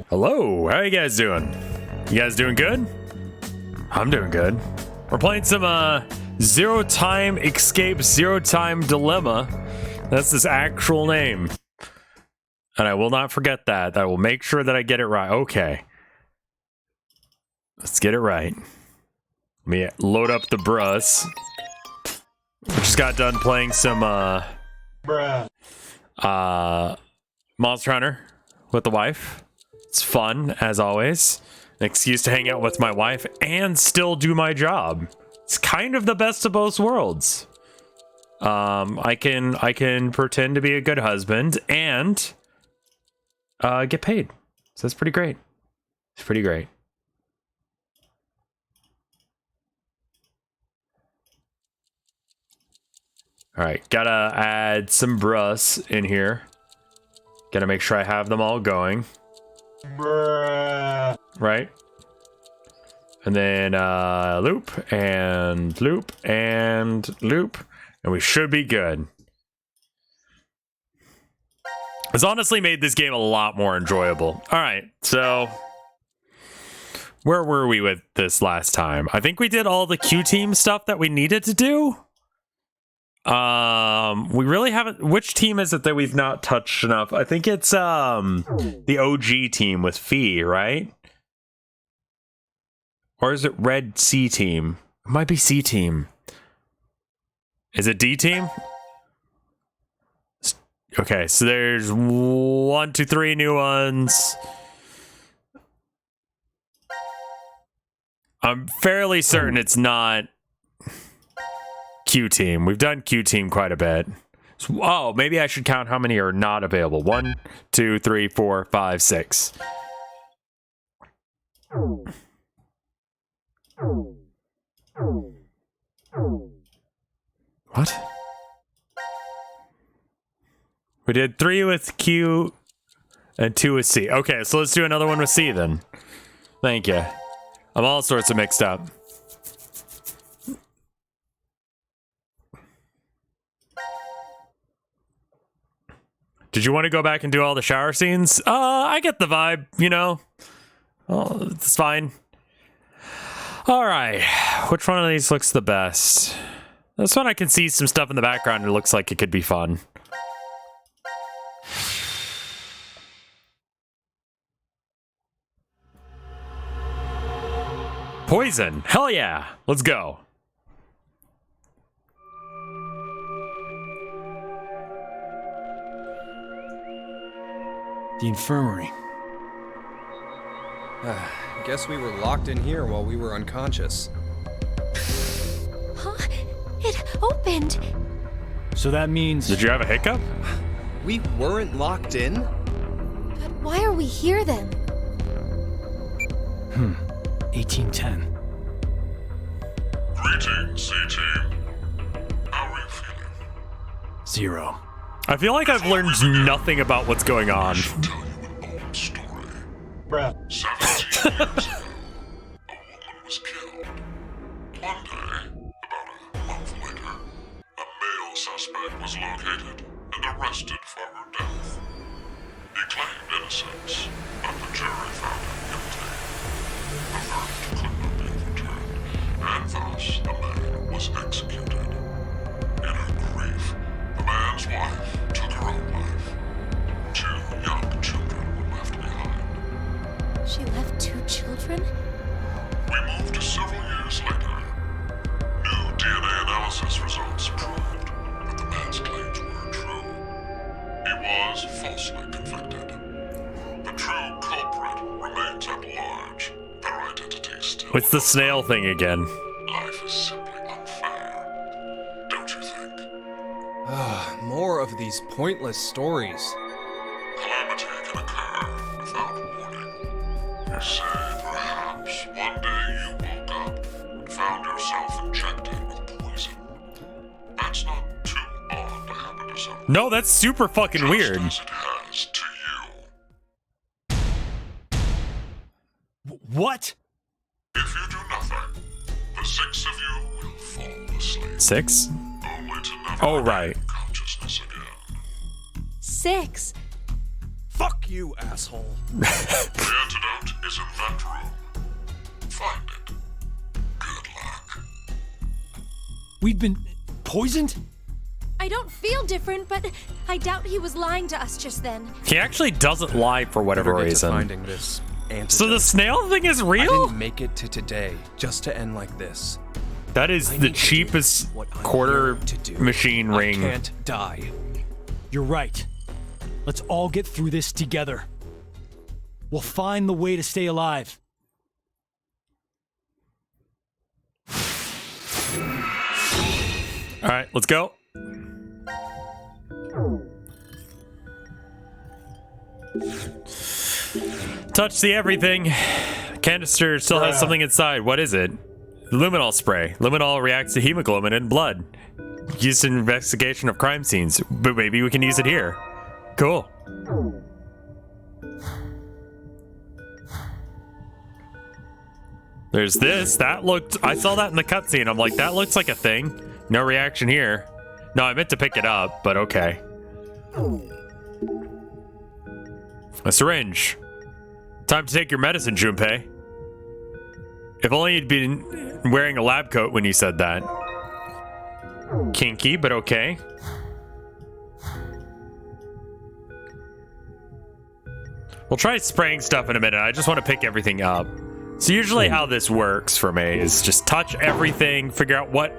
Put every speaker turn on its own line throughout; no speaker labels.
Hello, how you guys doing? You guys doing good? I'm doing good. We're playing some Zero Time Escape, Zero Time Dilemma. That's his actual name. And I will not forget that. I will make sure that I get it right. Okay. Let's get it right. Let me load up the brus. We just got done playing some Monster Hunter with the wife. It's fun, as always. An excuse to hang out with my wife and still do my job. It's kind of the best of both worlds. I can pretend to be a good husband and get paid. So that's pretty great. It's pretty great. All right, gotta add some brus in here. Gotta make sure I have them all going. Right? And then loop and loop and loop, and we should be good. It's honestly made this game a lot more enjoyable. All right, so where were we with this last time? I think we did all the Q team stuff that we needed to do. We really haven't. Which team is it that we've not touched enough? I think it's the OG team with Fee, right? Or is it Red C team? It might be C team. Is it D team? Okay, so there's 1, 2, 3 new ones. I'm fairly certain it's not Q team. We've done Q team quite a bit. So, oh, maybe I should count how many are not available. 1, 2, 3, 4, 5, 6. What? We did 3 with Q and 2 with C. Okay, so let's do another one with C then. Thank you. I'm all sorts of mixed up. Did you want to go back and do all the shower scenes? I get the vibe, you know. Oh, it's fine. All right. Which one of these looks the best? This one I can see some stuff in the background. It looks like it could be fun. Poison. Hell yeah. Let's go.
The infirmary.
Guess we were locked in here while we were unconscious.
Huh? It opened.
So that means...
Did you have a hiccup?
We weren't locked in?
But why are we here then?
1810.
Greetings, C-Team. How are you feeling?
0.
I feel like I've learned nothing about what's going on.
I should tell you an old story. 17 years ago, a woman was killed. One day, about a month later, a male suspect was located and arrested for her death. He claimed innocence, but the jury found him guilty. The verdict could not be overturned, and thus the man was executed. In her grief, the man's wife took her own life. 2 young children were left behind.
She left 2 children?
We moved to several years later. New DNA analysis results proved that the man's claims were true. He was falsely convicted. The true culprit remains at large. Their identity still.
What's the snail thing again?
Life is simply unfair. Don't you think?
More of these pointless stories.
Calamity can occur without warning. You say perhaps one day you woke up and found yourself injected with poison. That's not too odd to happen to someone.
No, that's super fucking weird.
Just as it has to you.
What?
If you do nothing, the 6 of you will fall asleep.
6?
Only to never
Oh,
regain
right.
consciousness again.
6.
Fuck you, asshole.
The antidote is in that room. Find it. Good luck.
We've been poisoned?
I don't feel different, but I doubt he was lying to us just then.
He actually doesn't lie for whatever
Never get to
reason.
finding this antidote.
So the snail thing is
I
real?
didn't make it to today just to end like this.
That is
I
the
need to do
cheapest
what I'm
quarter
here to do.
machine
I
ring.
can't die.
You're right. Let's all get through this together. We'll find the way to stay alive.
All right, let's go. Touch the everything. Canister still has something inside. What is it? Luminol spray. Luminol reacts to hemoglobin in blood. Used in investigation of crime scenes. But maybe we can use it here. Cool. There's this. That looked... I saw that in the cutscene. I'm like, that looks like a thing. No reaction here. No, I meant to pick it up, but okay. A syringe. Time to take your medicine, Junpei. If only you'd been wearing a lab coat when you said that. Kinky, but okay. We'll try spraying stuff in a minute. I just want to pick everything up. So usually how this works for me is just touch everything, figure out what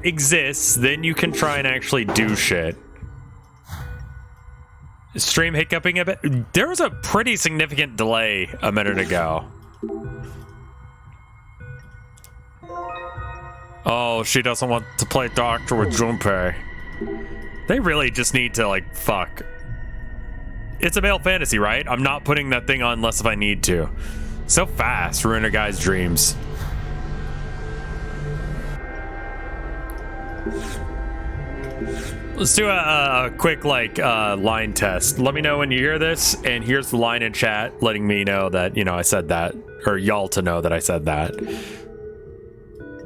exists, then you can try and actually do shit. Stream hiccuping a bit. There was a pretty significant delay a minute ago. Oh, she doesn't want to play doctor with Junpei. They really just need to, like, fuck. It's a male fantasy, right? I'm not putting that thing on unless if I need to. So fast, ruin a guy's dreams. Let's do a quick, like, line test. Let me know when you hear this, and here's the line in chat letting me know that, you know, I said that. Or y'all to know that I said that.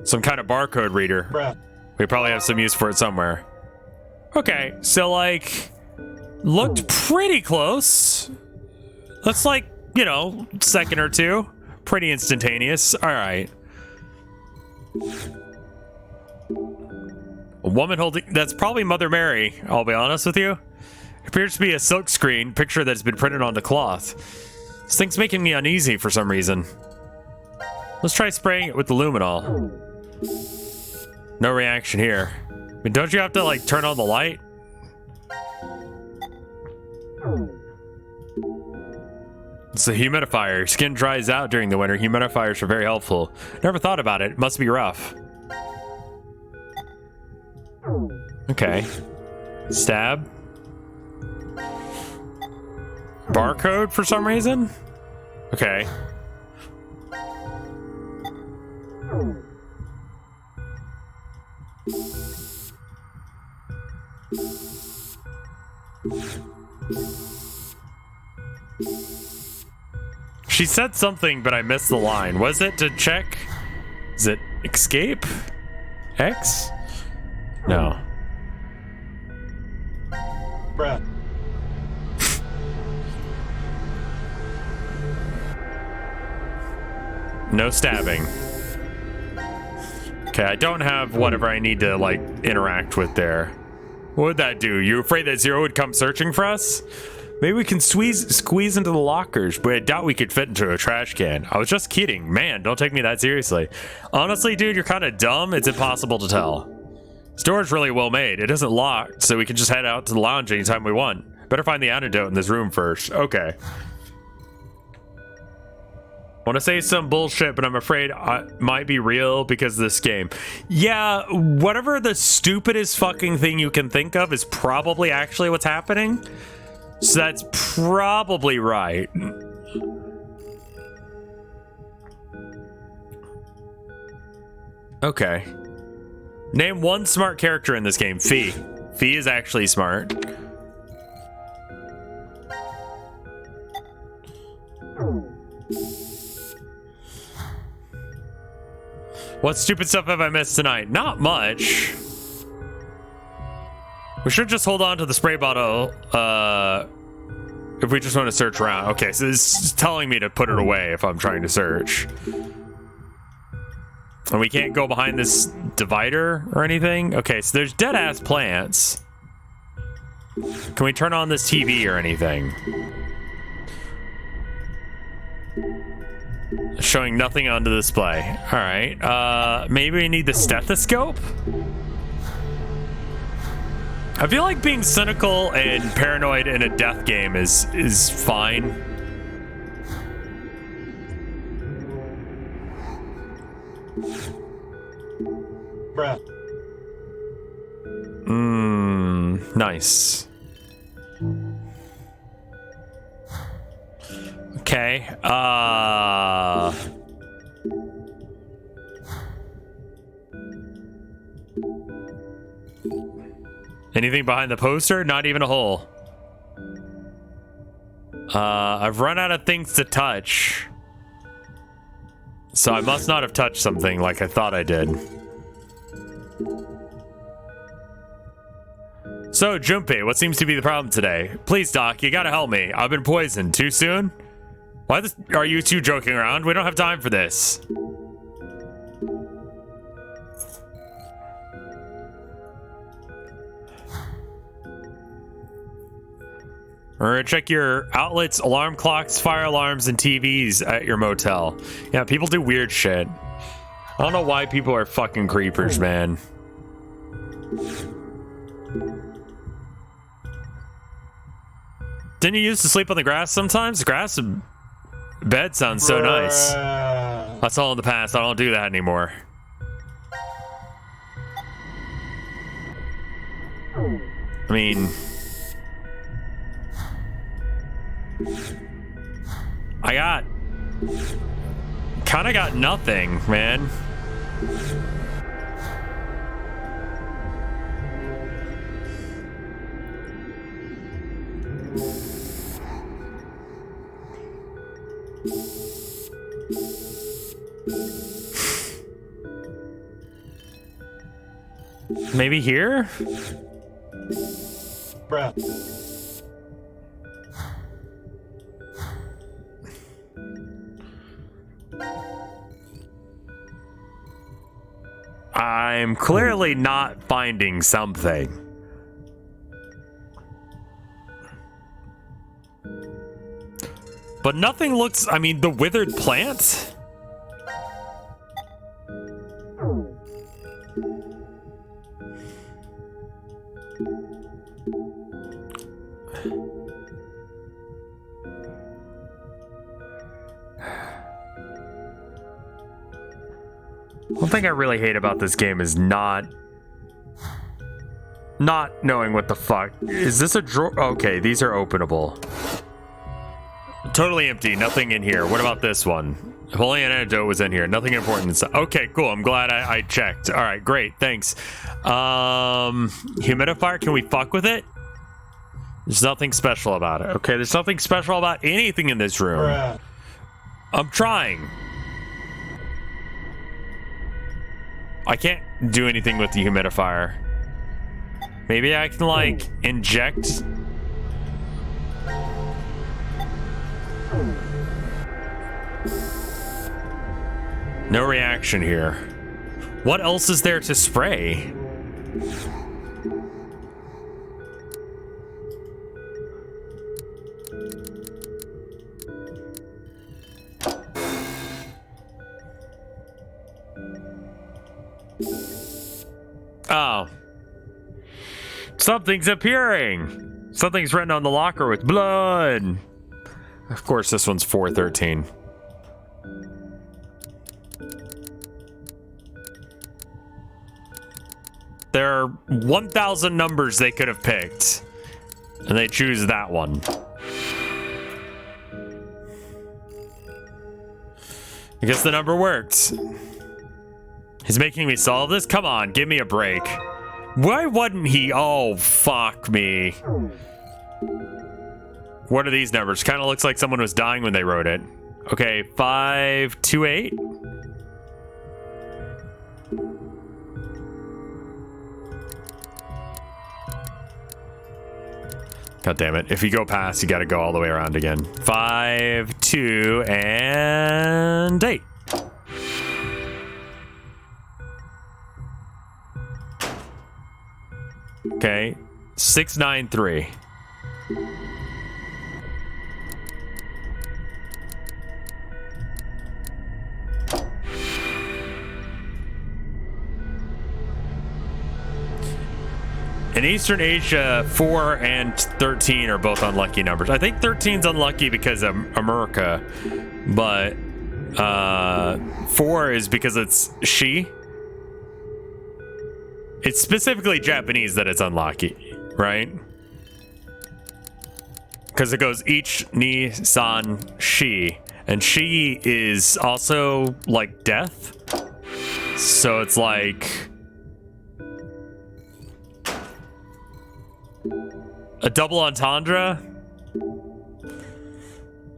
Some kind of barcode reader.
Bruh.
We probably have some use for it somewhere. Okay, so, like, looked pretty close. That's like, you know, second or two. Pretty instantaneous. All right. A woman holding... That's probably Mother Mary, I'll be honest with you. Appears to be a silk screen picture that's been printed onto cloth. This thing's making me uneasy for some reason. Let's try spraying it with the luminol. No reaction here. I mean, don't you have to, like, turn on the light? It's a humidifier. Skin dries out during the winter. Humidifiers are very helpful. Never thought about it. Must be rough. Okay. Stab. Barcode for some reason? Okay. She said something, but I missed the line. Was it to check? Is it escape? X? No.
Bruh.
No stabbing. Okay, I don't have whatever I need to, like, interact with there. What would that do? You afraid that Zero would come searching for us? Maybe we can squeeze into the lockers, but I doubt we could fit into a trash can. I was just kidding. Man, don't take me that seriously. Honestly, dude, you're kind of dumb. It's impossible to tell. This door's really well made. It isn't locked, so we can just head out to the lounge anytime we want. Better find the antidote in this room first. Okay. I want to say some bullshit, but I'm afraid it might be real because of this game. Yeah, whatever the stupidest fucking thing you can think of is probably actually what's happening. So that's probably right. Okay. Name one smart character in this game. Fee. Fee is actually smart. What stupid stuff have I missed tonight? Not much. We should just hold on to the spray bottle If we just want to search around. Okay, so this is telling me to put it away if I'm trying to search. And we can't go behind this divider or anything? Okay, so there's dead-ass plants. Can we turn on this TV or anything? Showing nothing on the display. Alright, maybe we need the stethoscope? I feel like being cynical and paranoid in a death game is fine.
Bruh.
Nice. Okay, anything behind the poster? Not even a hole. I've run out of things to touch. So I must not have touched something like I thought I did. So, Junpei, what seems to be the problem today? Please, Doc, you gotta help me. I've been poisoned. Too soon? Why are you two joking around? We don't have time for this. We're gonna check your outlets, alarm clocks, fire alarms, and TVs at your motel. Yeah, people do weird shit. I don't know why people are fucking creepers, man. Didn't you used to sleep on the grass sometimes? The grass bed sounds so nice. That's all in the past. I don't do that anymore. I mean... kinda got nothing, man. Maybe here?
Bruh.
I'm clearly not finding something. But nothing looks... I mean, the withered plant? One thing I really hate about this game is not knowing what the fuck. Is this a drawer? Okay, these are openable. Totally empty, nothing in here. What about this one? If only an antidote was in here. Nothing important inside. Okay, cool. I'm glad I checked. All right, great. Thanks. Humidifier, can we fuck with it? There's nothing special about it. Okay, there's nothing special about anything in this room.
Bruh.
I'm trying. I can't do anything with the humidifier. Maybe I can, like, inject... No reaction here. What else is there to spray? Oh. Something's appearing. Something's written on the locker with blood. Of course, this one's 413. There are 1,000 numbers they could have picked, and they choose that one. I guess the number worked. He's making me solve this? Come on, give me a break. Why wouldn't he? Oh, fuck me. What are these numbers? Kind of looks like someone was dying when they wrote it. Okay, 528. God damn it. If you go past, you got to go all the way around again. 5, 2, and 8. Okay. 6, 9, 3. In Eastern Asia, 4 and 13 are both unlucky numbers. I think 13's unlucky because of America, but 4 is because it's she. It's specifically Japanese that it's unlucky, right? Because it goes ich, ni, san, shi. And she is also like death. So it's like a double entendre?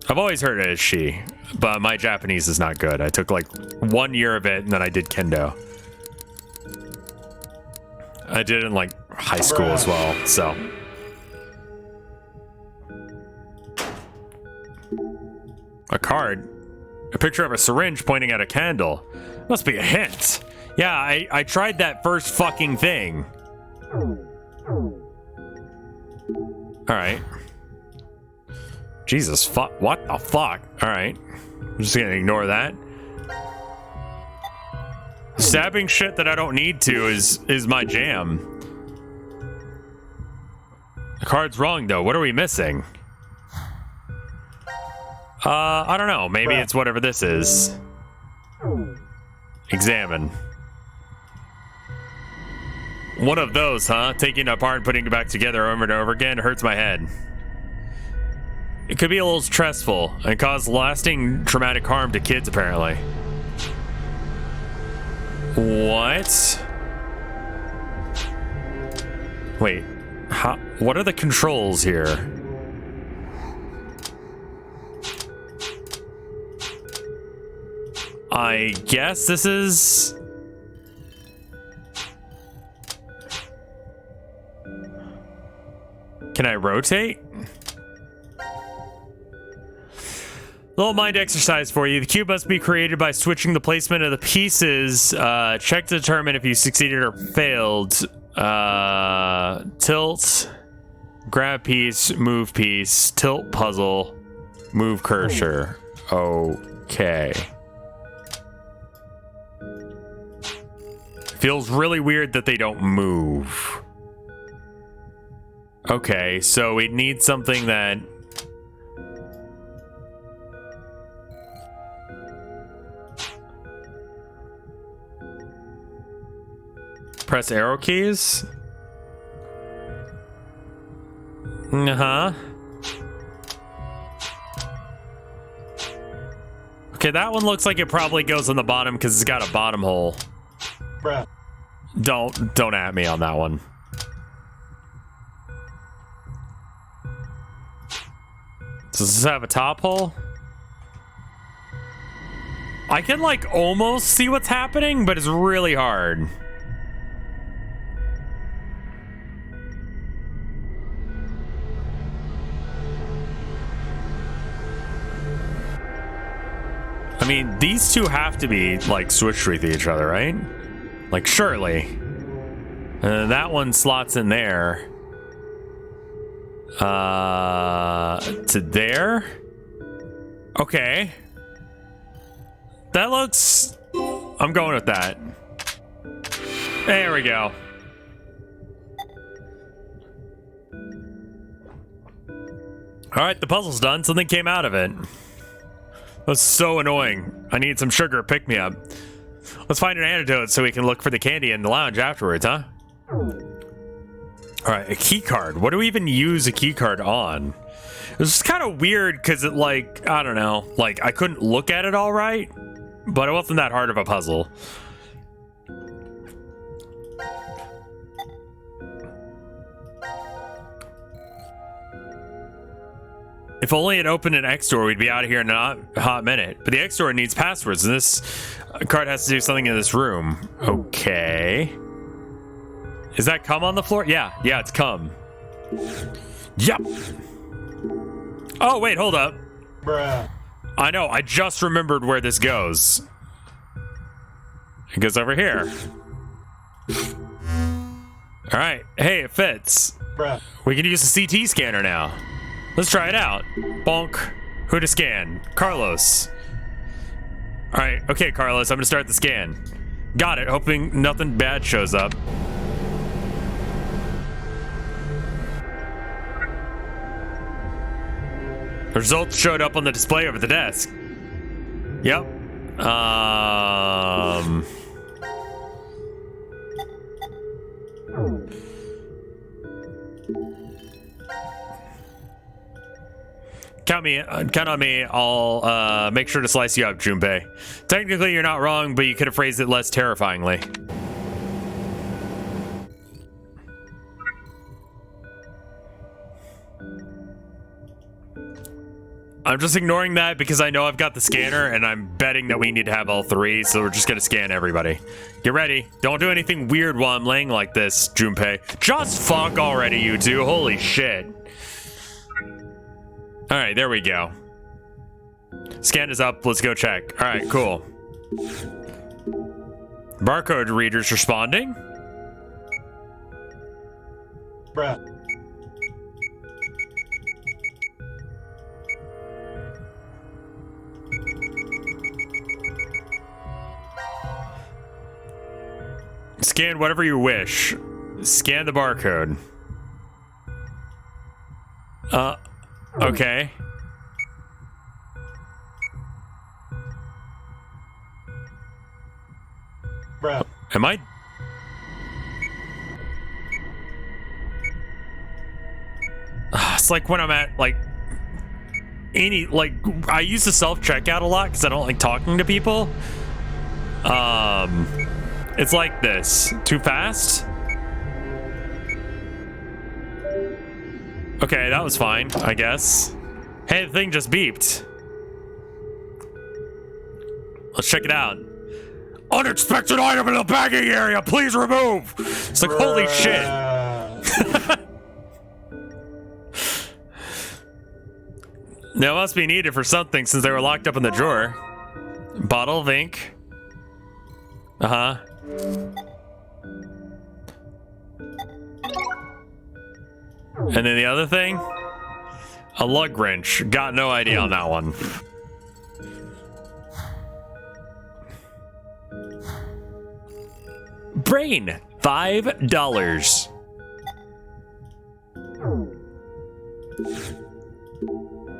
I've always heard it as she, but my Japanese is not good. I took like 1 year of it and then I did kendo. I did it in like high school as well, so. A card? A picture of a syringe pointing at a candle. Must be a hint. Yeah, I tried that first fucking thing. Alright. Jesus, fuck. What the fuck? Alright. I'm just gonna ignore that. Stabbing shit that I don't need to is my jam. The card's wrong, though. What are we missing? I don't know. Maybe it's whatever this is. Examine. One of those, huh? Taking it apart and putting it back together over and over again hurts my head. It could be a little stressful and cause lasting traumatic harm to kids, apparently. What? Wait. What are the controls here? I guess this is... Can I rotate? Little mind exercise for you. The cube must be created by switching the placement of the pieces. Check to determine if you succeeded or failed. Tilt. Grab piece. Move piece. Tilt puzzle. Move cursor. Okay. Feels really weird that they don't move. Okay, so we need something that... Press arrow keys? Uh-huh. Okay, that one looks like it probably goes on the bottom because it's got a bottom hole. Bruh. Don't at me on that one. Does this have a top hole? I can like almost see what's happening, but it's really hard. I mean, these two have to be like switched with each other, right? Like surely. That one slots in there. To there. Okay. That looks... I'm going with that. There we go. Alright, the puzzle's done. Something came out of it. That's so annoying. I need some sugar. Pick me up. Let's find an antidote so we can look for the candy in the lounge afterwards, huh? Alright, a key card. What do we even use a key card on? This is kind of weird because it, like, I don't know. Like, I couldn't look at it all right, but it wasn't that hard of a puzzle. If only it opened an X door, we'd be out of here in a hot minute. But the X door needs passwords, and this card has to do something in this room. Okay. Is that cum on the floor? Yeah, it's cum. Yep. Oh, wait, hold up. I know, I just remembered where this goes. It goes over here. Alright, hey, it fits. We can use the CT scanner now. Let's try it out. Bonk. Who to scan? Carlos. Alright, okay, Carlos, I'm gonna start the scan. Got it, hoping nothing bad shows up. The results showed up on the display over the desk. Yep. Count on me. I'll make sure to slice you up, Junpei. Technically, you're not wrong, but you could have phrased it less terrifyingly. I'm just ignoring that because I know I've got the scanner and I'm betting that we need to have all three, so we're just gonna scan everybody. Get ready. Don't do anything weird while I'm laying like this, Junpei. Just fuck already, you two. Holy shit. Alright, there we go. Scan is up. Let's go check. Alright, cool. Barcode reader's responding.
Bruh.
Scan whatever you wish. Scan the barcode. Okay.
Bruh.
Am I? It's like when I'm at, like, I use the self-checkout a lot because I don't like talking to people. It's like this. Too fast? Okay, that was fine, I guess. Hey, the thing just beeped. Let's check it out. Unexpected item in the bagging area, please remove! It's like, holy shit. That must be needed for something since they were locked up in the drawer. Bottle of ink. Uh-huh. And then the other thing? A lug wrench. Got no idea on that one. Brain. $5.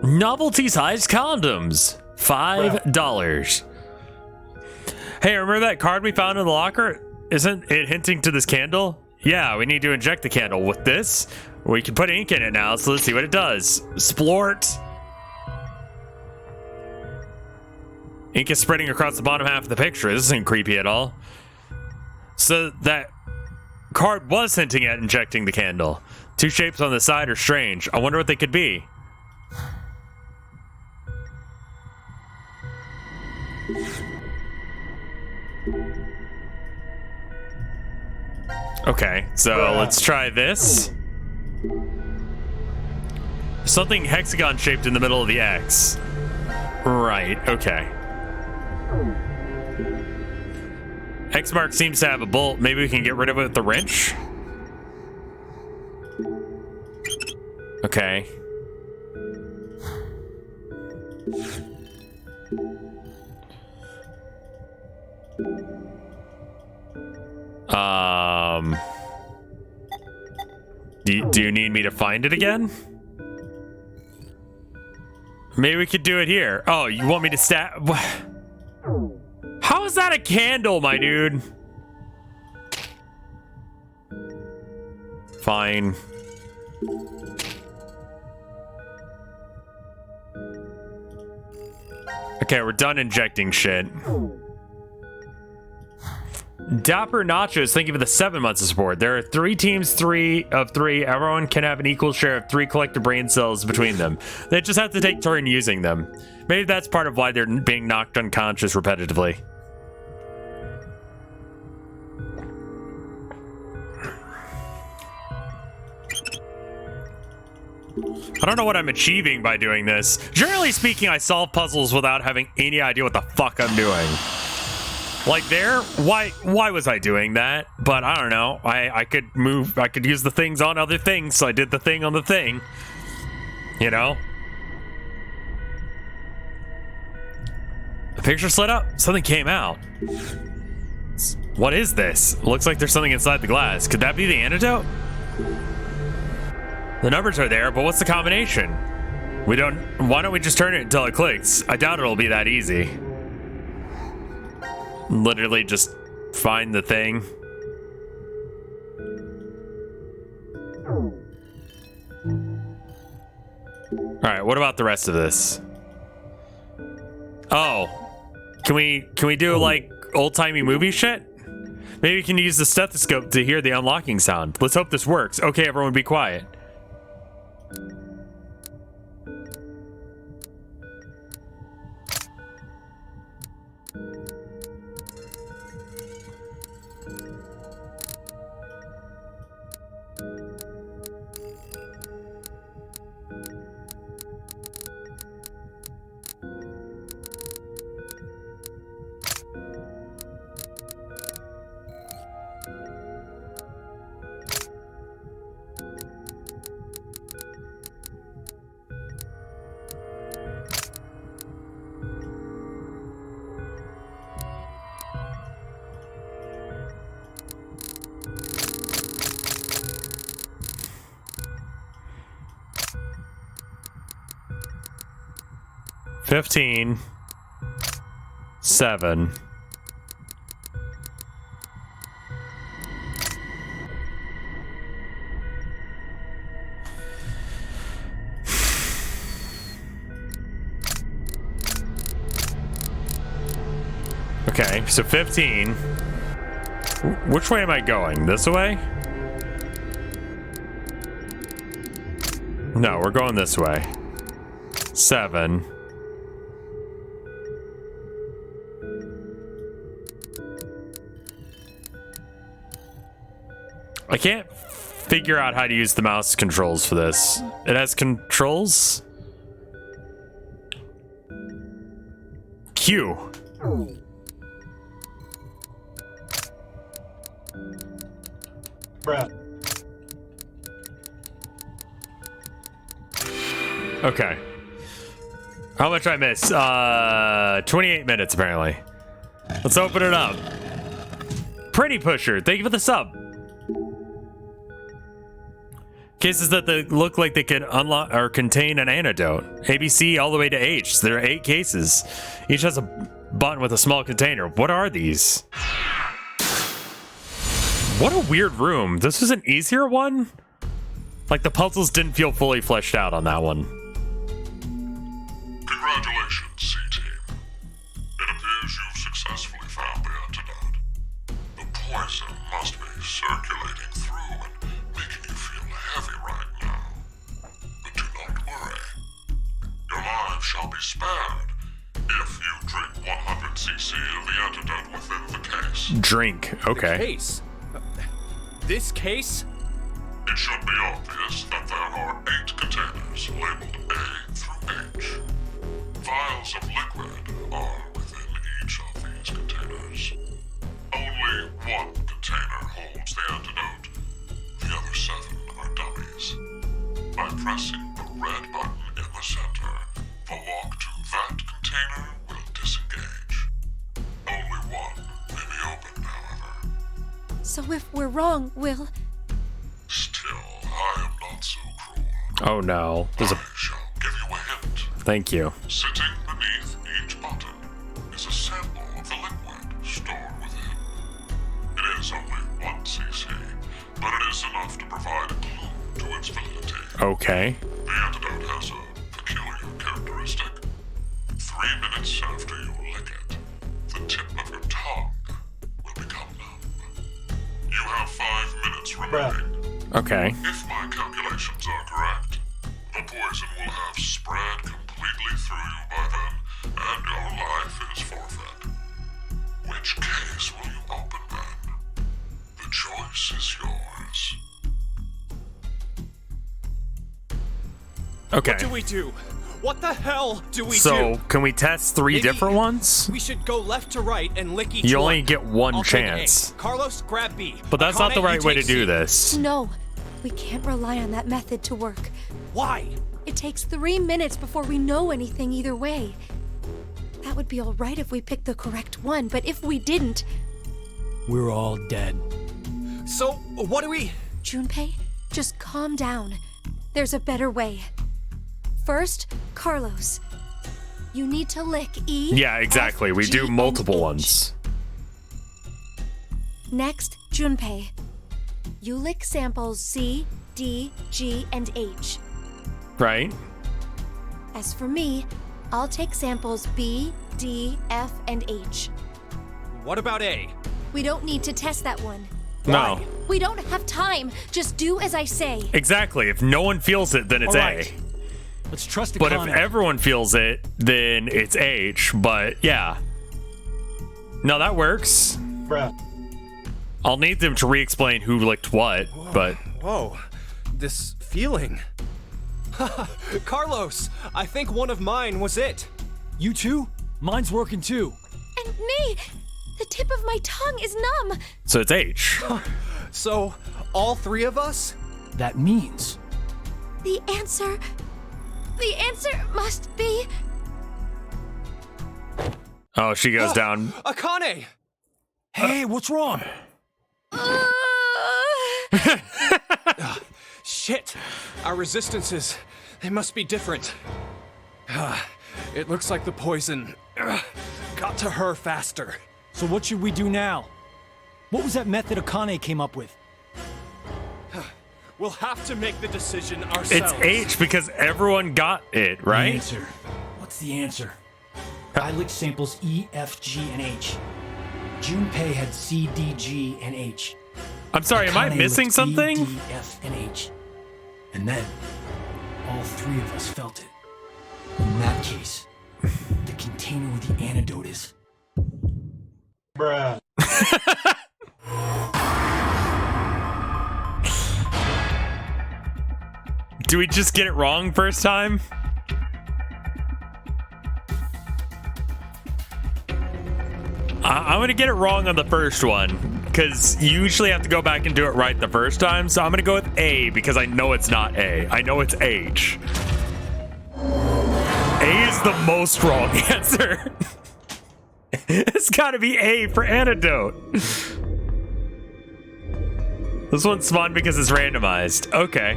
Novelty-sized condoms. $5. Hey, remember that card we found in the locker? Isn't it hinting to this candle? Yeah, we need to inject the candle with this. We can put ink in it now, so let's see what it does. Splort. Ink is spreading across the bottom half of the picture. This isn't creepy at all. So that card was hinting at injecting the candle. Two shapes on the side are strange. I wonder what they could be. Okay, so let's try this. Something hexagon shaped in the middle of the X. Right, okay. X mark seems to have a bolt. Maybe we can get rid of it with the wrench? Okay. Do you need me to find it again? Maybe we could do it here. Oh, you want me to stab? How is that a candle, my dude? Fine. Okay, we're done injecting shit. Dapper Nachos, thank you for the 7 months of support. There are 3 teams, 3 of 3. Everyone can have an equal share of 3 collective brain cells between them. They just have to take turn using them. Maybe that's part of why they're being knocked unconscious repetitively. I don't know what I'm achieving by doing this. Generally speaking, I solve puzzles without having any idea what the fuck I'm doing. Like there, why was I doing that? But I don't know. I could use the things on other things, so I did the thing on the thing. You know? The picture slid up. Something came out. What is this? Looks like there's something inside the glass. Could that be the antidote? The numbers are there, but what's the combination? Why don't we just turn it until it clicks? I doubt it'll be that easy. Literally just find the thing. Alright, what about the rest of this? Oh. Can we do like old-timey movie shit? Maybe we can use the stethoscope to hear the unlocking sound. Let's hope this works. Okay, everyone be quiet. $15, $7. Okay, so 15. Which way am I going? This way? No, we're going this way. 7. I can't figure out how to use the mouse controls for this. It has controls? Q.
Bruh.
Okay. How much I miss? 28 minutes apparently. Let's open it up. Pretty Pusher, thank you for the sub. Cases that look like they could unlock or contain an antidote. ABC all the way to H. There are 8 cases. Each has a button with a small container. What are these? What a weird room. This was an easier one? Like the puzzles didn't feel fully fleshed out on that one.
Congratulations, C-Team. It appears you've successfully found the antidote. The poison must be circulating through and making you feel heavy right now. But do not worry. Your lives shall be spared if you drink 100 cc of the antidote within the case.
Drink, okay.
The case? This case?
It should be obvious that there are 8 containers labeled A through H. Vials of liquid are within each of these containers. Only one container holds the antidote. The other 7 are dummies. By pressing the red button in the center, the lock to that container will disengage. Only one may be opened, however.
So if we're wrong, we'll...
Still, I am not so cruel.
Oh no. There's
I
a...
shall give you a hint.
Thank you.
Sitting beneath each button is a sample of the liquid stored within. It is only 1 cc, but it is enough to provide a clue to its validity.
Okay.
The antidote has a peculiar characteristic. 3 minutes after you lick it, the tip of your tongue will become numb. You have 5 minutes remaining.
Okay.
If my calculations are correct, the poison will have spread completely through you by then, and your life is forfeit. Which case will you open then? The choice is yours.
Okay.
What do we do? What the hell do we do?
So, can we test 3
Maybe
different ones?
We should go left to right and lick each
You
one.
only get one
I'll take
chance.
A. Carlos, grab B.
But that's not the
Akane,
right
you
way to
take
do
C.
this.
No, we can't rely on that method to work.
Why?
It takes 3 minutes before we know anything either way. That would be all right if we picked the correct one, but if we didn't...
We're all dead.
So, what do we...
Junpei, just calm down. There's a better way. First, Carlos. You need to lick E.
Yeah, exactly.
F,
We
G,
do
and
multiple
H.
ones.
Next, Junpei. You lick samples C, D, G, and H.
Right?
As for me, I'll take samples B, D, F, and H.
What about A?
We don't need to test that one.
No.
We don't have time. Just do as I say.
Exactly. If no one feels it, then it's
All right.
A.
Let's trust Akane.
But if everyone feels it, then it's H. But yeah. No, that works.
Bruh.
I'll need them to re-explain who licked what, but
Whoa, this feeling. Carlos, I think one of mine was it.
You too? Mine's working too.
And me! The tip of my tongue is numb.
so it's H.
So, all 3 of us?
That means
The answer must be...
Oh, she goes down.
Akane!
hey, what's wrong?
Shit! Our resistances, they must be different. It looks like the poison got to her faster.
So what should we do now? What was that method Akane came up with?
We'll have to make the decision
It's
ourselves.
H because everyone got it,
The
right?
answer. What's the answer? I licked samples E, F, G, and H. Junpei had C, D, G, and H.
I'm sorry, am I
Akane
missing
licked
something?
E, D, F, and H. And then, all 3 of us felt it. In that case, the container with the antidote is...
Bruh.
Do we just get it wrong first time? I'm gonna get it wrong on the first one because you usually have to go back and do it right the first time. So I'm gonna go with A because I know it's not A. I know it's H. A is the most wrong answer. It's gotta be A for antidote. This one's fun because it's randomized. Okay.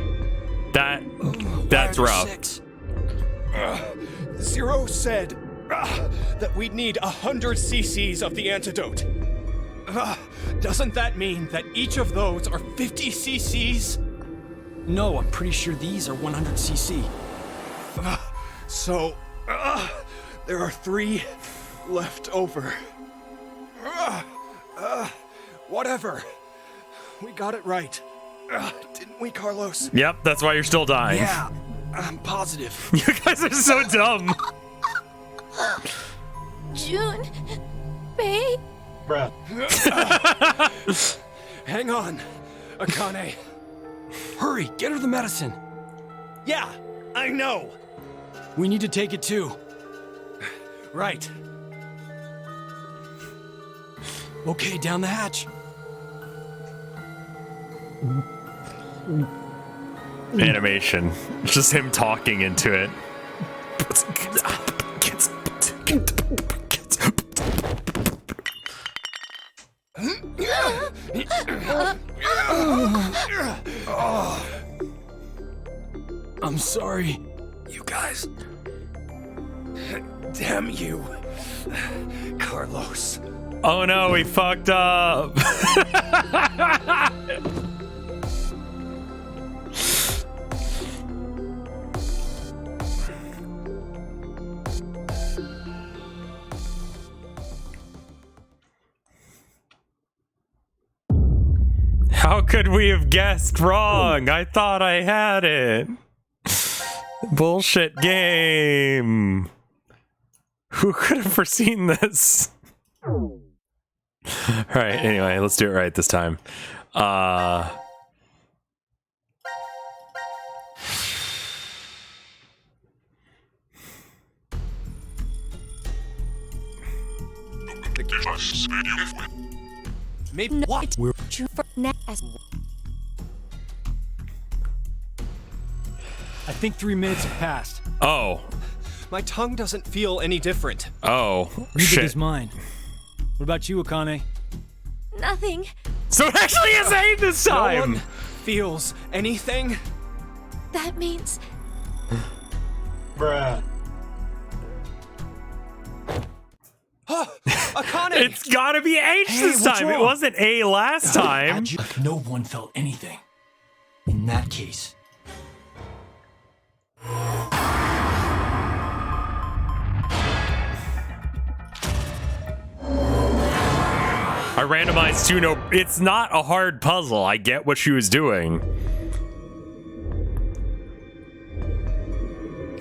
That's rough.
6.
Zero said that we'd need 100 cc's of the antidote. Doesn't that mean that each of those are 50 cc's?
No, I'm pretty sure these are 100 cc.
So, there are 3 left over. Whatever. We got it right. Didn't we, Carlos?
Yep, that's why you're still dying.
Yeah, I'm positive.
You guys are so dumb.
Junpei?
Bruh.
Hang on, Akane.
Hurry, get her the medicine.
Yeah, I know.
We need to take it too.
Right.
Okay, down the hatch.
Animation. It's just him talking into it.
I'm sorry, you guys.
Damn you, Carlos.
Oh no, we fucked up. How could we have guessed wrong? I thought I had it. Bullshit game. Who could have foreseen this? Alright, anyway, let's do it right this time.
If I see you give me.
Maybe
No,
what?
it's true for now.
I think 3 minutes have passed.
Oh.
My tongue doesn't feel any different.
Oh.
Neither
Shit.
does mine. What about you, Akane?
Nothing.
So it actually is 8 this
No
time.
one feels anything.
That means
Akane!
It's gotta be H this
what's
time. It
wrong?
wasn't A last time.
Like no one felt anything. In that case,
I randomized 2. No, it's not a hard puzzle. I get what she was doing.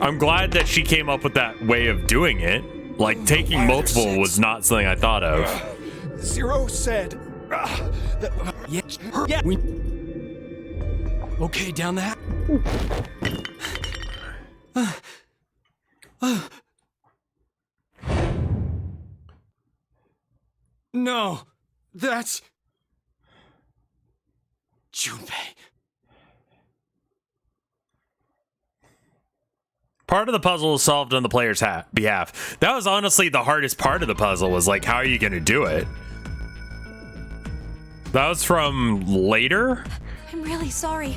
I'm glad that she came up with that way of doing it. Like, taking multiple was not something I thought of.
Zero said that.
yeah, we. Okay, down the hatch.
No, that's Junpei.
Part of the puzzle is solved on the player's behalf. That was honestly the hardest part of the puzzle, was like, how are you going to do it? That was from later?
I'm really sorry.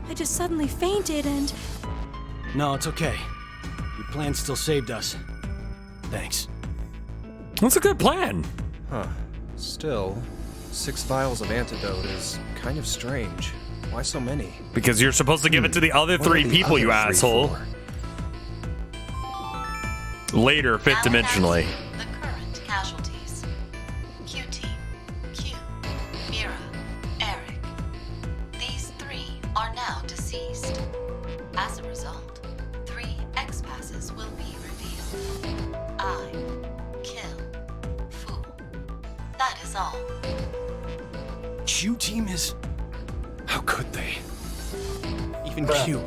I just suddenly fainted and
No, it's okay. Your plan still saved us. Thanks.
That's a good plan.
Huh. Still, 6 vials of antidote is kind of strange. Why so many?
Because you're supposed to give it to the other
What
3
are the
people, you
other 3
asshole.
for?
Later, 5th dimensionally.
The current casualties. Q-Team, Q, Mira, Eric. These 3 are now deceased. As a result, 3 X-passes will be revealed. I, kill, fool. That is all.
Q team is.
How could they? Even Q.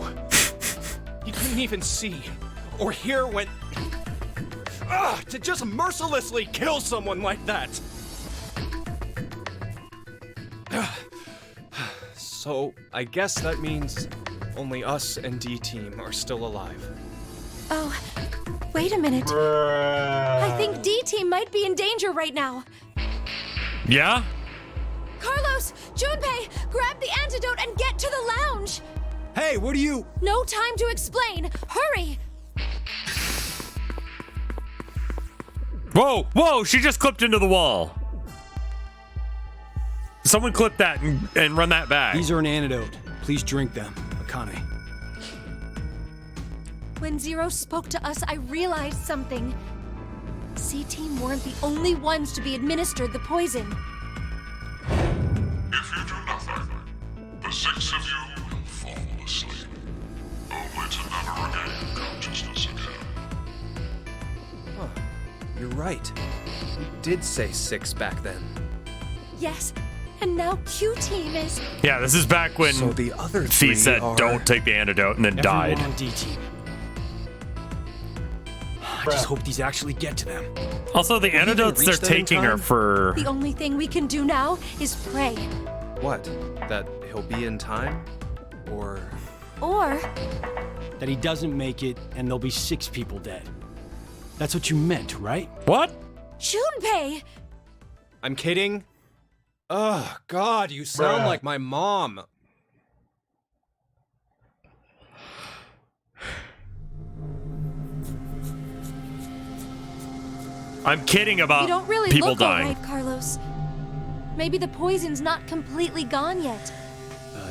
He couldn't even see or hear when. To just mercilessly kill someone like that. So, I guess that means only us and D-Team are still alive.
oh, wait a minute. I think D-Team might be in danger right now.
Yeah?
Carlos, Junpei, grab the antidote and get to the lounge.
Hey, what are you?
No time to explain. Hurry.
Whoa, whoa, she just clipped into the wall. Someone clip that and run that back.
These are an antidote. Please drink them, Akane.
When Zero spoke to us, I realized something. C-Team weren't the only ones to be administered the poison.
If you do nothing, the 6 of you will fall asleep, only to never regain consciousness again.
You're right. We did say 6 back then.
Yes, and now Q-Team is...
Yeah, this is back when
So the other
she
3
said
are...
don't take the antidote and then
Everyone
died.
on D team. I just hope these actually get to them.
Also, the antidotes
reach
they're
them in
taking are
time?
for...
The only thing we can do now is pray.
What? That he'll be in time? Or...
Or
That he doesn't make it, and there'll be 6 people dead. That's what you meant, right?
What?
Junpei!
I'm kidding. Ugh, God, you sound like my mom.
I'm kidding about
You don't really
people
look
dying.
alright, Carlos. Maybe the poison's not completely gone yet.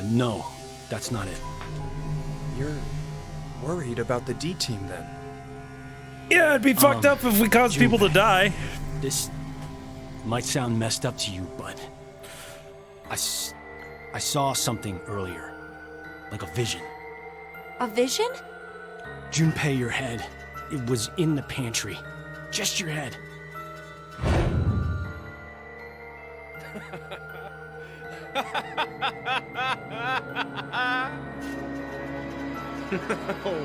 No, that's not it.
You're worried about the D-Team then?
Yeah, it'd be fucked up if we caused people to die.
This might sound messed up to you, but I saw something earlier, like a vision.
A vision?
Junpei, your head. It was in the pantry. Just your head.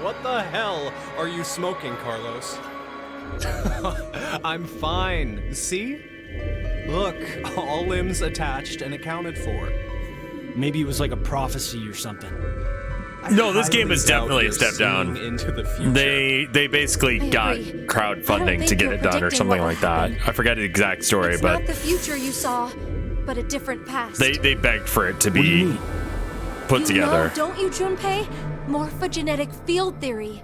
What the hell are you smoking, Carlos? I'm fine. See?
Look, all limbs attached and accounted for. Maybe it was like a prophecy or something.
No, this game
highly
is
doubt
definitely a
you're
step down.
seeing into the future.
They basically
I
got
agree. I don't
crowdfunding
think
to get
you're
it done or
predicting
something
what
like
will
that.
happen.
I forget the exact story,
It's
but
not the future you saw, but a different past.
they begged for it to
What do you
be
mean?
put
You
together.
know, don't you, Junpei? Morphogenetic field theory.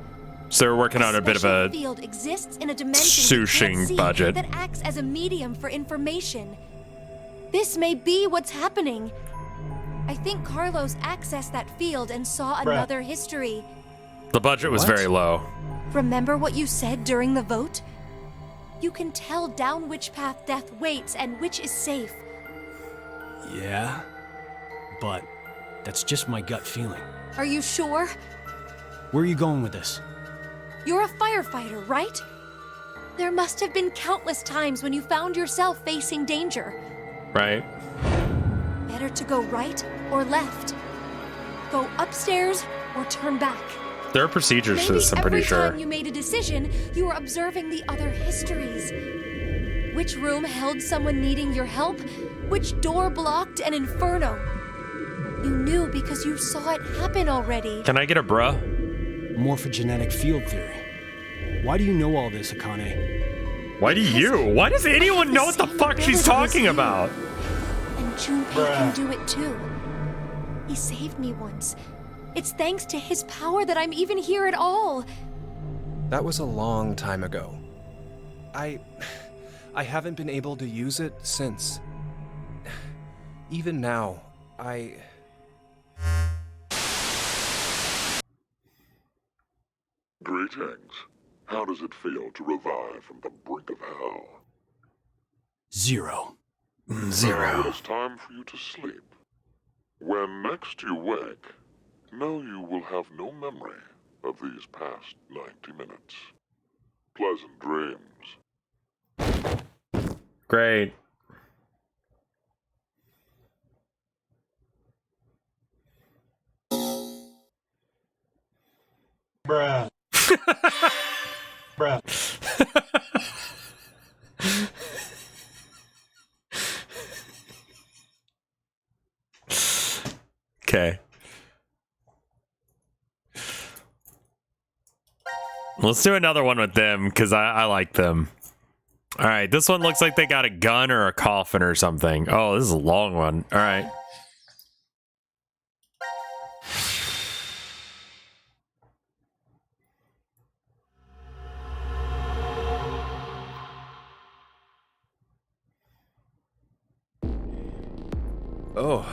So they're working on a bit of
special
a
field exists in a dimension we
sushing
can't see
budget.
that acts as a medium for information. This may be what's happening. I think Carlos accessed that field and saw another history.
The budget was
What?
very low.
Remember what you said during the vote? You can tell down which path death waits and which is safe.
Yeah, but that's just my gut feeling.
Are you sure?
Where are you going with this?
You're a firefighter, right? There must have been countless times when you found yourself facing danger.
Right?
Better to go right or left. Go upstairs or turn back.
There are procedures for
Maybe
this, I'm pretty
every
sure.
time you made a decision, you were observing the other histories. Which room held someone needing your help? Which door blocked an inferno? You knew because you saw it happen already.
Can I get a bruh?
Morphogenetic field theory. Why do you know all this, Akane?
Why do you? Why does anyone know what the fuck she's talking about?
And Junpei can do it too. He saved me once. It's thanks to his power that I'm even here at all.
That was a long time ago. I haven't been able to use it since. Even now,
Greetings. How does it feel to revive from the brink of hell?
0.
Now it is time for you to sleep. When next you wake, know you will have no memory of these past 90 minutes. Pleasant dreams.
Great.
Bruh. Bruh.
Okay. Let's do another one with them, because I like them. Alright, this one looks like they got a gun or a coffin or something. Oh, this is a long one. Alright.
oh,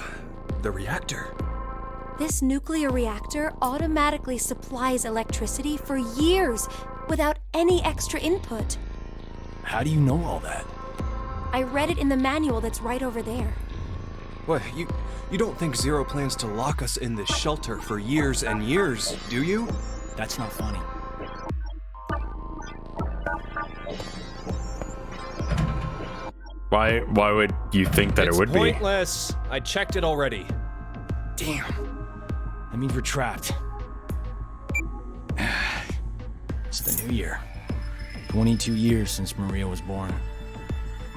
the reactor.
This nuclear reactor automatically supplies electricity for years without any extra input.
How do you know all that?
I read it in the manual that's right over there.
What, you don't think Zero plans to lock us in this shelter for years and years, do you?
That's not funny.
Why would you think that
It's
it would be?
pointless. I checked it already.
Damn. That means we're trapped. It's the new year. 22 years since Maria was born.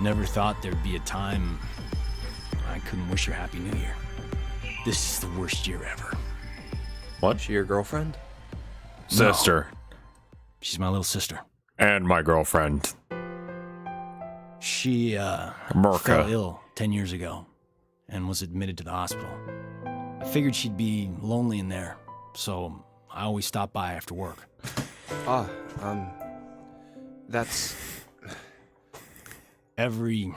Never thought there'd be a time I couldn't wish her Happy New Year. This is the worst year ever.
What?
She your girlfriend?
Sister.
She's my little sister.
And my girlfriend.
She,
Merca.
fell ill 10 years ago and was admitted to the hospital. I figured she'd be lonely in there, so I always stop by after work.
That's...
Every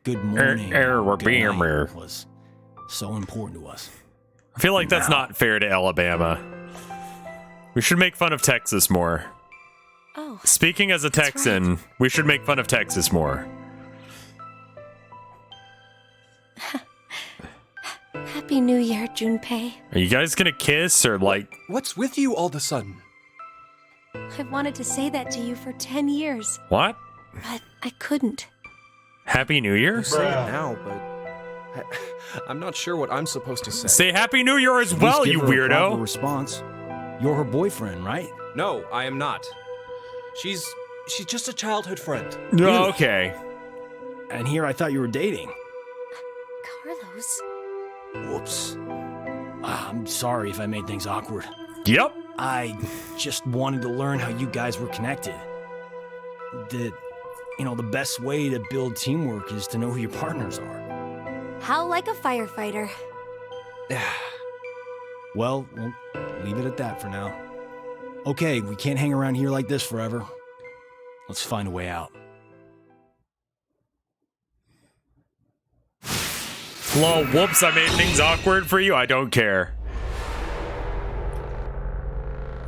good morning
we're
good
being
night
here.
was so important to us.
I feel like that's not fair to Alabama. We should make fun of Texas more.
Oh,
Speaking as a
That's
Texan, we should make fun of Texas more.
Happy New Year, Junpei.
Are you guys gonna kiss or like...
What's with you all of a sudden?
I've wanted to say that to you for 10 years,
What?
but I couldn't.
Happy New Year?
You say it now, but... I'm not sure what I'm supposed to say.
Say Happy New Year as
At
well,
least
you
give her a proper
weirdo!
response. You're her boyfriend, right?
No, I am not. She's just a childhood friend.
No, okay.
And here I thought you were dating.
Carlos.
Whoops. I'm sorry if I made things awkward.
Yep.
I just wanted to learn how you guys were connected. The best way to build teamwork is to know who your partners are.
How like a firefighter.
Well, we'll leave it at that for now. Okay, we can't hang around here like this forever. Let's find a way out.
Lol, whoops, I made things awkward for you. I don't care.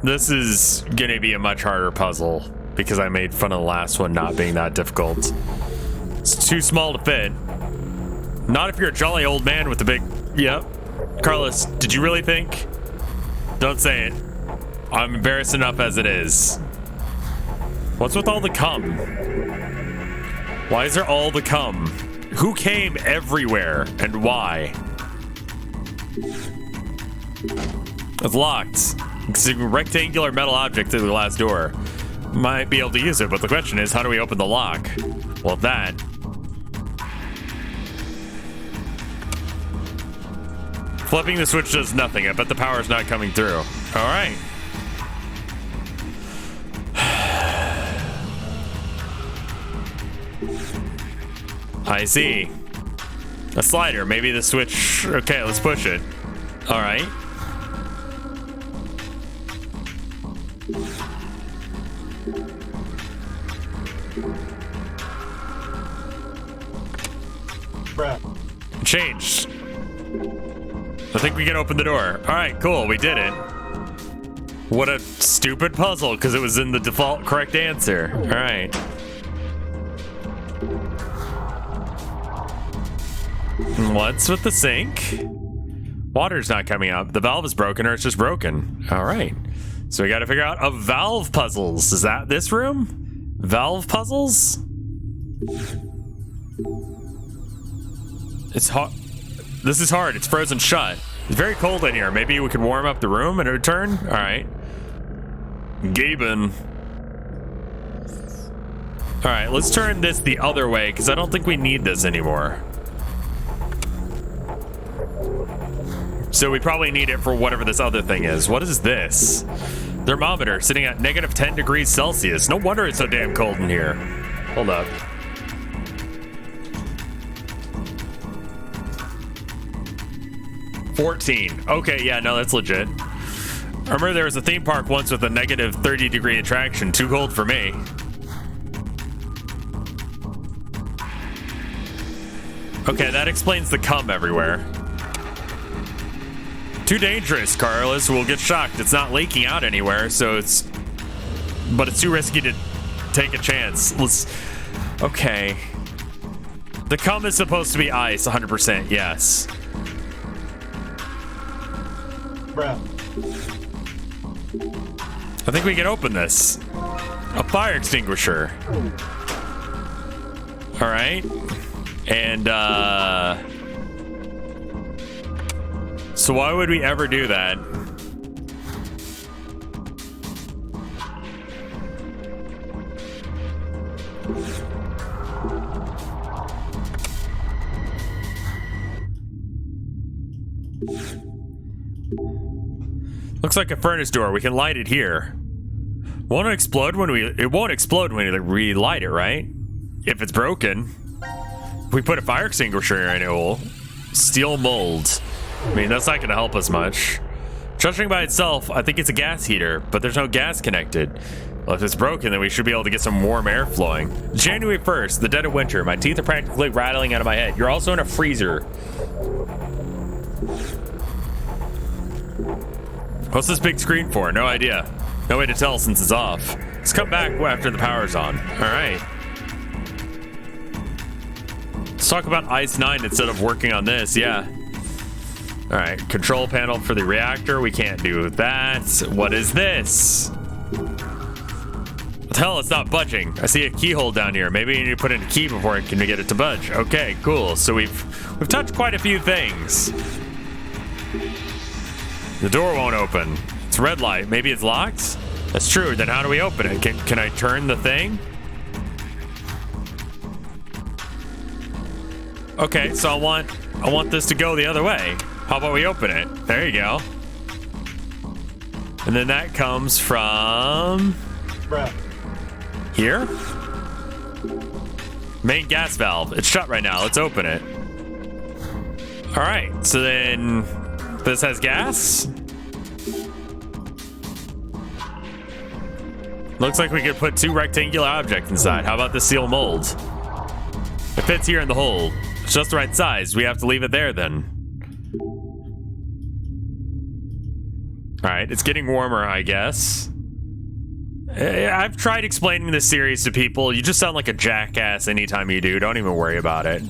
This is gonna be a much harder puzzle because I made fun of the last one not being that difficult. It's too small to fit. Not if you're a jolly old man with a big... Yep. Carlos, did you really think? Don't say it. I'm embarrassed enough as it is. What's with all the cum? Why is there all the cum? Who came everywhere and why? It's locked. It's a rectangular metal object through the glass door. Might be able to use it, but the question is, how do we open the lock? Well, that... Flipping the switch does nothing. I bet the power's not coming through. All right. I see. A slider. Maybe the switch... Okay, let's push it. All right. Changed. I think we can open the door. All right, cool. We did it. What a stupid puzzle because it was in the default correct answer. All right. What's with the sink? Water's not coming up. The valve is broken or it's just broken. All right. So we got to figure out a valve puzzles. Is that this room? Valve puzzles? It's hot. This is hard. It's frozen shut. It's very cold in here. Maybe we could warm up the room and return? All right. Gaben. All right, let's turn this the other way because I don't think we need this anymore. So we probably need it for whatever this other thing is. What is this? Thermometer sitting at negative 10 degrees Celsius. No wonder it's so damn cold in here. Hold up. $14. Okay, yeah, no, that's legit. I remember there was a theme park once with a negative 30-degree attraction. Too cold for me. Okay, that explains the cum everywhere. Too dangerous, Carlos. We'll get shocked. It's not leaking out anywhere, so it's... But it's too risky to take a chance. Let's... Okay. The cum is supposed to be ice, 100%, yes. I think we can open this. A fire extinguisher. All right. And, so why would we ever do that? Looks like a furnace door. We can light it here. Won't it explode when it won't explode when we relight it, right? If it's broken. If we put a fire extinguisher in it, will steel mold. I mean, that's not going to help us much. Judging by itself, I think it's a gas heater, but there's no gas connected. Well, if it's broken, then we should be able to get some warm air flowing. January 1st, the dead of winter. My teeth are practically rattling out of my head. You're also in a freezer. What's this big screen for? No idea. No way to tell since it's off. Let's come back after the power's on. All right. Let's talk about Ice 9 instead of working on this. Yeah. All right. Control panel for the reactor. We can't do that. What is this? What the hell? It's not budging. I see a keyhole down here. Maybe you need to put in a key before I can get it to budge. Okay, cool. So we've touched quite a few things. The door won't open. It's red light. Maybe it's locked? That's true. Then how do we open it? Can I turn the thing? Okay, so I want this to go the other way. How about we open it? There you go. And then that comes from here. Main gas valve. It's shut right now. Let's open it. All right. So then this has gas. Looks like we could put 2 rectangular objects inside. How about the seal mold? It fits here in the hole. It's just the right size. We have to leave it there then. All right, it's getting warmer, I guess. I've tried explaining this series to people. You just sound like a jackass anytime you do. Don't even worry about it.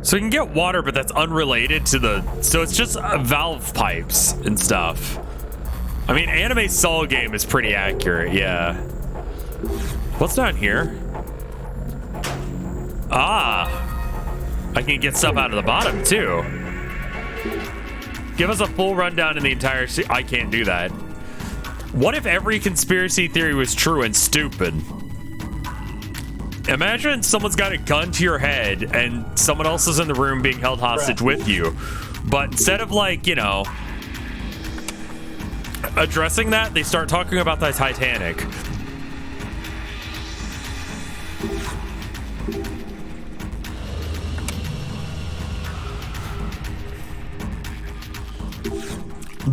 So you can get water, but that's unrelated to the... So it's just valve pipes and stuff. I mean, Anime Soul Game is pretty accurate, yeah. What's down here? Ah! I can get stuff out of the bottom, too. Give us a full rundown in the entire... I can't do that. What if every conspiracy theory was true and stupid? Imagine someone's got a gun to your head and someone else is in the room being held hostage with you. But instead of, like, you know, addressing that, they start talking about the Titanic.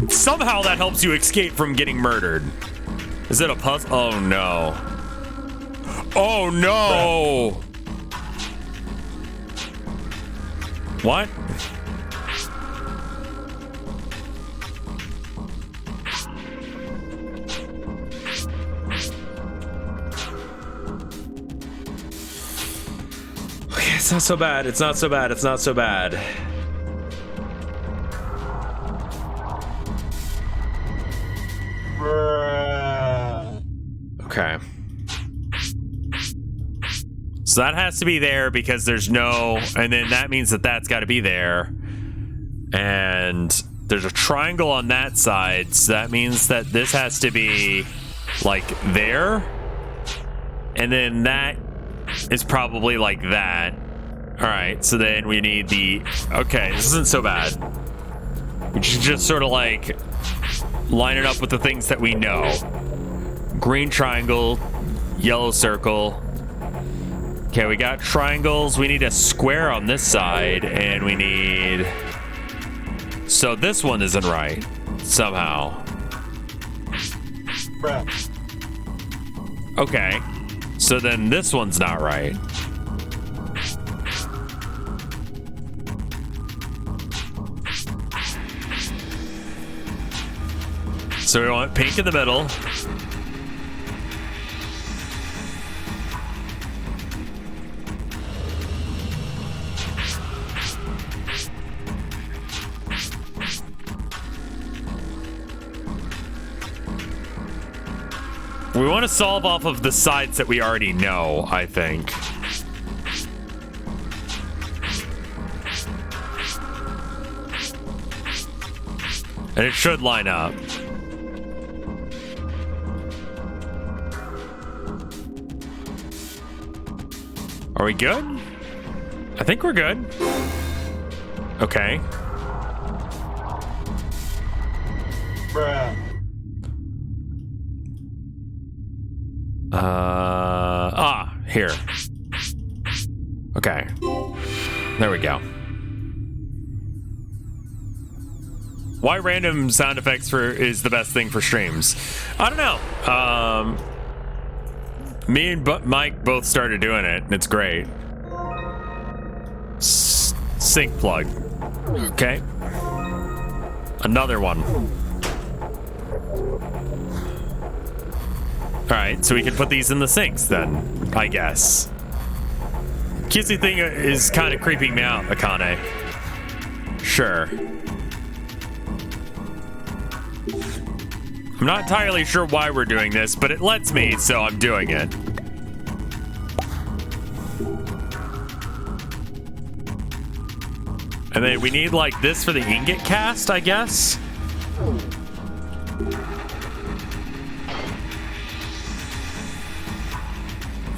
Somehow that helps you escape from getting murdered. Is it a puzzle? Oh, no. Oh, no! What? Okay, it's not so bad. It's not so bad. It's not so bad. Okay. So that has to be there because there's no, and then that means that that's got to be there. And there's a triangle on that side, so that means that this has to be like there. And then that is probably like that. All right, so then we need the, okay, this isn't so bad. We should just sort of like line it up with the things that we know. Green triangle, yellow circle. Okay, we got triangles. We need a square on this side, and we need... So this one isn't right, somehow. Okay, so then this one's not right. So we want pink in the middle. We want to solve off of the sides that we already know, I think. And it should line up. Are we good? I think we're good. Okay. Here. Okay. There we go. Why random sound effects is the best thing for streams? I don't know. Me and Mike both started doing it, and it's great. Sink plug. Okay. Another one. Alright, so we can put these in the sinks then, I guess. Kissy thing is kind of creeping me out, Akane. Sure. I'm not entirely sure why we're doing this, but it lets me, so I'm doing it. And then we need like this for the ingot cast, I guess.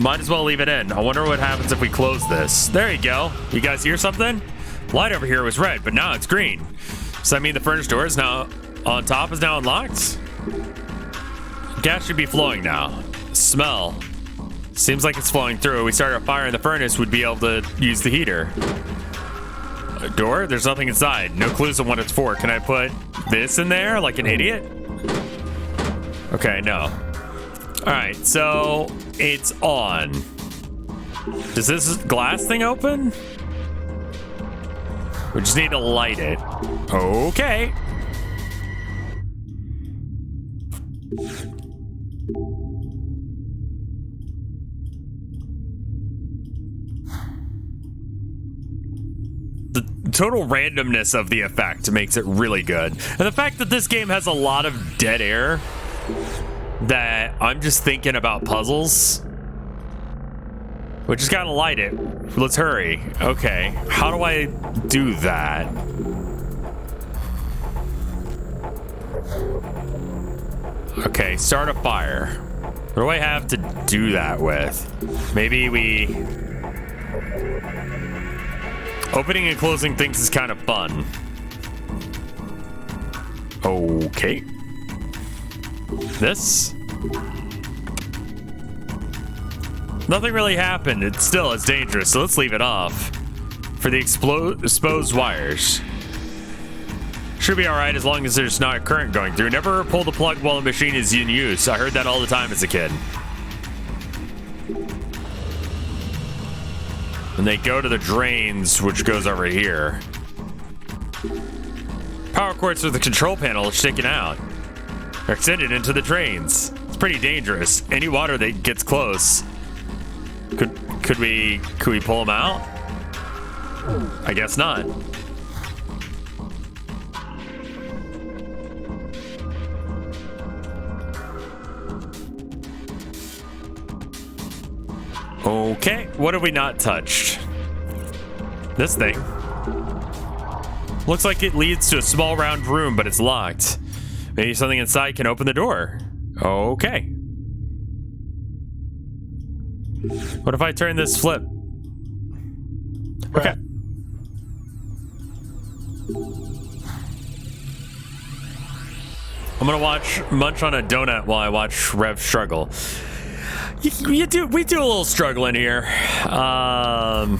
Might as well leave it in. I wonder what happens if we close this. There you go. You guys hear something? Light over here was red, but now it's green. Does that mean the furnace door is now on top is now unlocked? Gas should be flowing now. Smell. Seems like it's flowing through. We started a fire in the furnace, we'd be able to use the heater. A door? There's nothing inside. No clues on what it's for. Can I put this in there like an idiot? Okay, no. Alright, so it's on. Does this glass thing open? We just need to light it. Okay. The total randomness of the effect makes it really good. And the fact that this game has a lot of dead air that I'm just thinking about puzzles. We just gotta light it. Let's hurry. Okay, how do I do that? Okay, start a fire. What do I have to do that with? Maybe we... Opening and closing things is kind of fun. Okay. This? Nothing really happened. It's dangerous, so let's leave it off. For the exposed wires. Should be alright as long as there's not a current going through. Never pull the plug while the machine is in use. I heard that all the time as a kid. And they go to the drains, which goes over here. Power cords with the control panel is sticking out. They're extended into the drains. It's pretty dangerous. Any water that gets close. Could we pull them out? I guess not. Okay, what have we not touched? This thing. Looks like it leads to a small round room, but it's locked. Maybe something inside can open the door. Okay. What if I turn this flip? Okay. I'm gonna munch on a donut while I watch Rev struggle. We do a little struggling here. I'm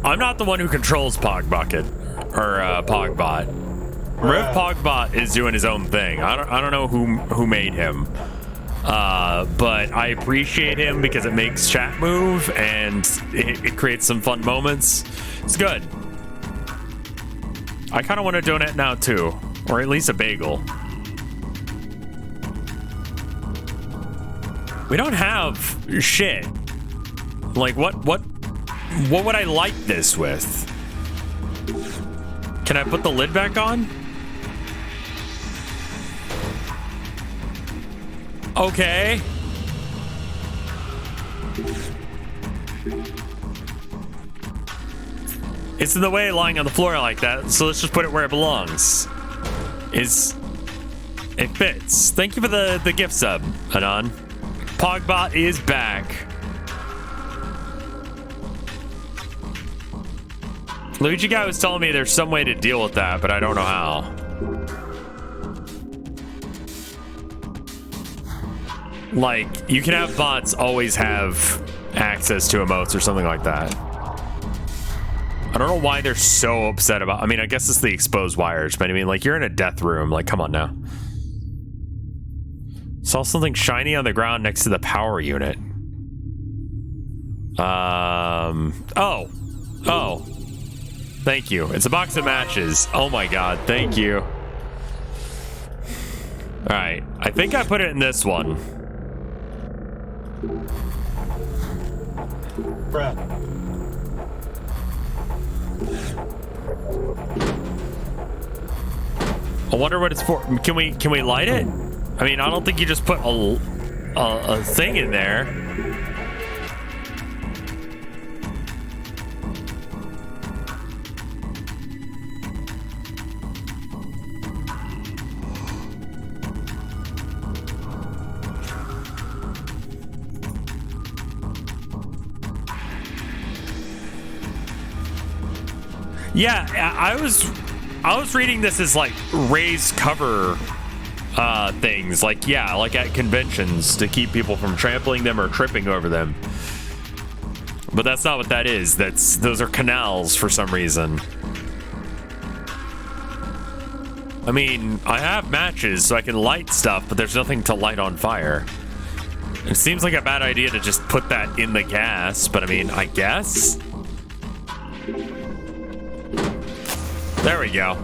not the one who controls Pogbucket or Pogbot. Rev Pogbot is doing his own thing. I don't know who made him, but I appreciate him because it makes chat move and it creates some fun moments. It's good. I kind of want a donut now too, or at least a bagel. We don't have shit. Like what would I light this with? Can I put the lid back on? Okay. It's in the way lying on the floor like that, so let's just put it where it belongs. It fits. Thank you for the gift sub, Anon. Pogbot is back. Luigi guy was telling me there's some way to deal with that, but I don't know how. Like, you can have bots always have access to emotes or something like that. I don't know why they're so upset about... I mean, I guess it's the exposed wires, but I mean, like, you're in a death room. Like, come on now. Saw something shiny on the ground next to the power unit. Oh. Thank you. It's a box of matches. Oh my god, thank you. Alright, I think I put it in this one.
Brad.
I wonder what it's for. Can we light it? I mean, I don't think you just put a thing in there. Yeah, I was reading this as like raised cover things, like like at conventions to keep people from trampling them or tripping over them. But that's not what that is. Those are canals for some reason. I mean, I have matches so I can light stuff, but there's nothing to light on fire. It seems like a bad idea to just put that in the gas, but I mean, I guess. There we go.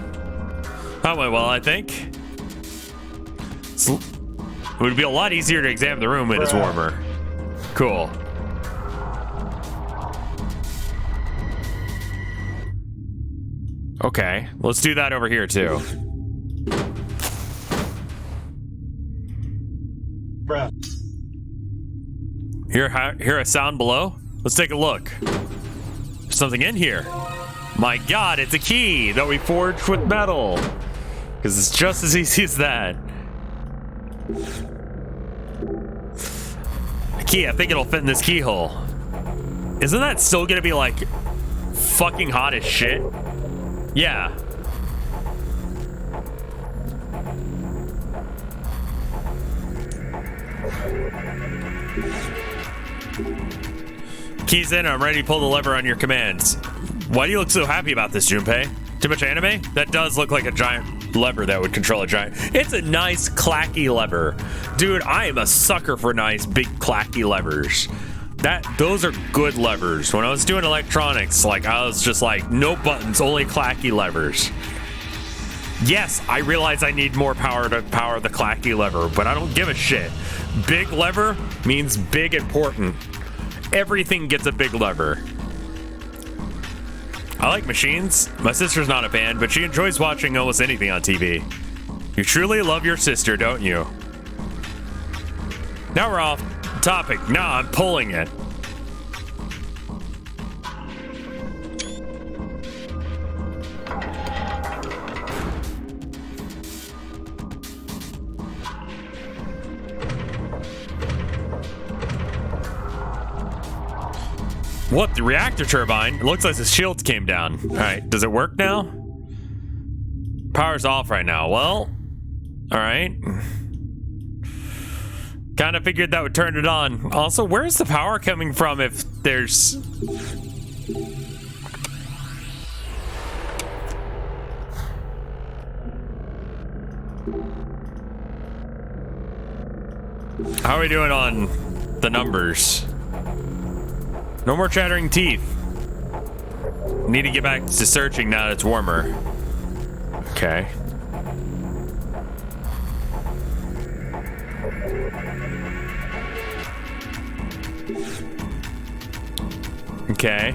That went well, I think. It would be a lot easier to examine the room when it's warmer. Cool. Okay, let's do that over here too. Hear a sound below? Let's take a look. There's something in here. My god, it's a key that we forged with metal. Because it's just as easy as that. A key, I think it'll fit in this keyhole. Isn't that still gonna be like fucking hot as shit? Yeah. Keys in, I'm ready to pull the lever on your commands. Why do you look so happy about this, Junpei? Too much anime? That does look like a giant lever that would control a giant. It's a nice clacky lever. Dude, I am a sucker for nice big clacky levers. Those are good levers. When I was doing electronics, like I was just like, no buttons, only clacky levers. Yes, I realize I need more power to power the clacky lever, but I don't give a shit. Big lever means big important. Everything gets a big lever. I like machines. My sister's not a fan, but she enjoys watching almost anything on TV. You truly love your sister, don't you? Now we're off topic. Now I'm pulling it. What, the reactor turbine? It looks like the shields came down. All right, does it work now? Power's off right now. Well, all right. Kind of figured that would turn it on. Also, where's the power coming from if there's... How are we doing on the numbers? No more chattering teeth. Need to get back to searching now that it's warmer. Okay. Okay.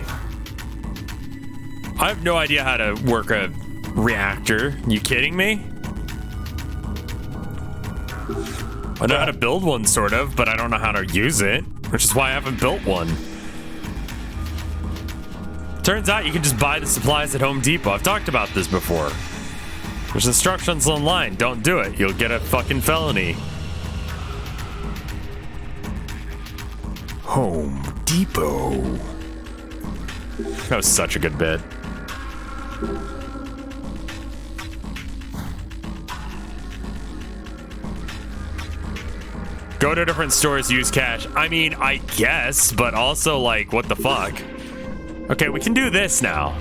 I have no idea how to work a reactor. You kidding me? I know how to build one, sort of, but I don't know how to use it, which is why I haven't built one. Turns out you can just buy the supplies at Home Depot. I've talked about this before. There's instructions online. Don't do it. You'll get a fucking felony. Home Depot. That was such a good bit. Go to different stores, use cash. I mean, I guess, but also, like, what the fuck? Okay, we can do this now.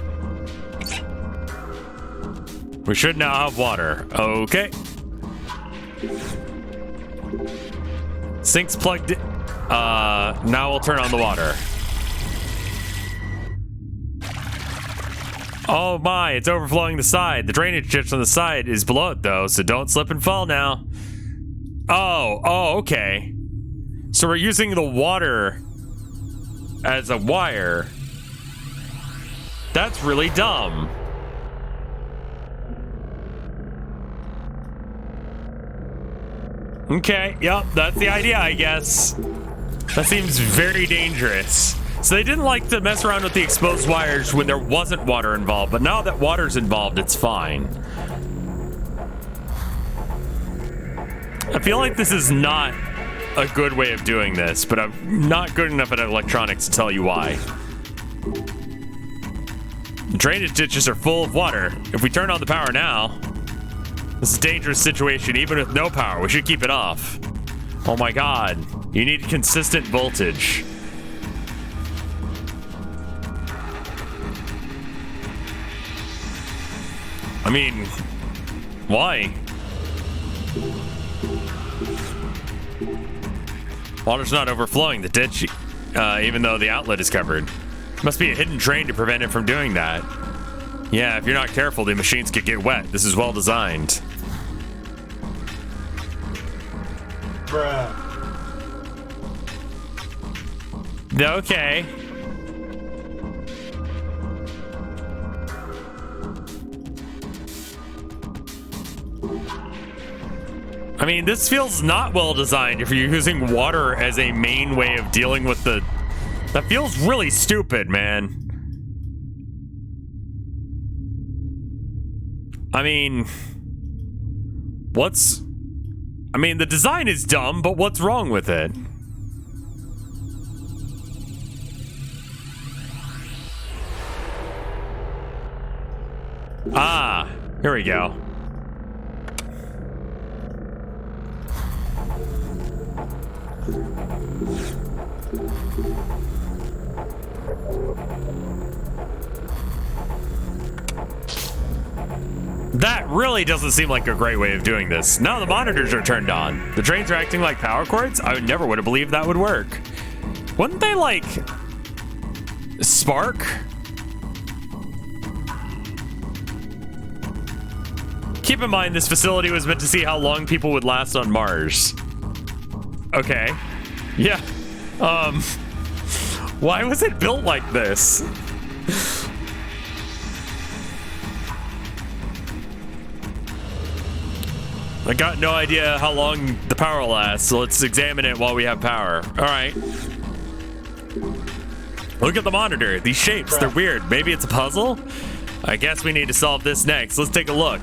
We should now have water. Okay. Sink's plugged in. Now we'll turn on the water. Oh my, it's overflowing the side. The drainage ditch on the side is below it though, so don't slip and fall now. Oh, okay. So we're using the water as a wire. That's really dumb. Okay, yep, that's the idea, I guess. That seems very dangerous. So they didn't like to mess around with the exposed wires when there wasn't water involved, but now that water's involved, it's fine. I feel like this is not a good way of doing this, but I'm not good enough at electronics to tell you why. The drainage ditches are full of water. If we turn on the power now, this is a dangerous situation even with no power. We should keep it off. Oh my god. You need consistent voltage. I mean, why? Water's not overflowing the ditch, even though the outlet is covered. Must be a hidden drain to prevent it from doing that. Yeah, if you're not careful, the machines could get wet. This is well designed.
Bruh.
Okay. I mean, this feels not well designed if you're using water as a main way of dealing with the... That feels really stupid, man. I mean... What's... I mean, the design is dumb, but what's wrong with it? Ah, here we go. That really doesn't seem like a great way of doing this. Now the monitors are turned on. The drains are acting like power cords? I never would have believed that would work. Wouldn't they, like, spark? Keep in mind, this facility was meant to see how long people would last on Mars. Okay. Yeah. Why was it built like this? I got no idea how long the power lasts, so let's examine it while we have power. All right. Look at the monitor. These shapes, they're weird. Maybe it's a puzzle? I guess we need to solve this next. Let's take a look.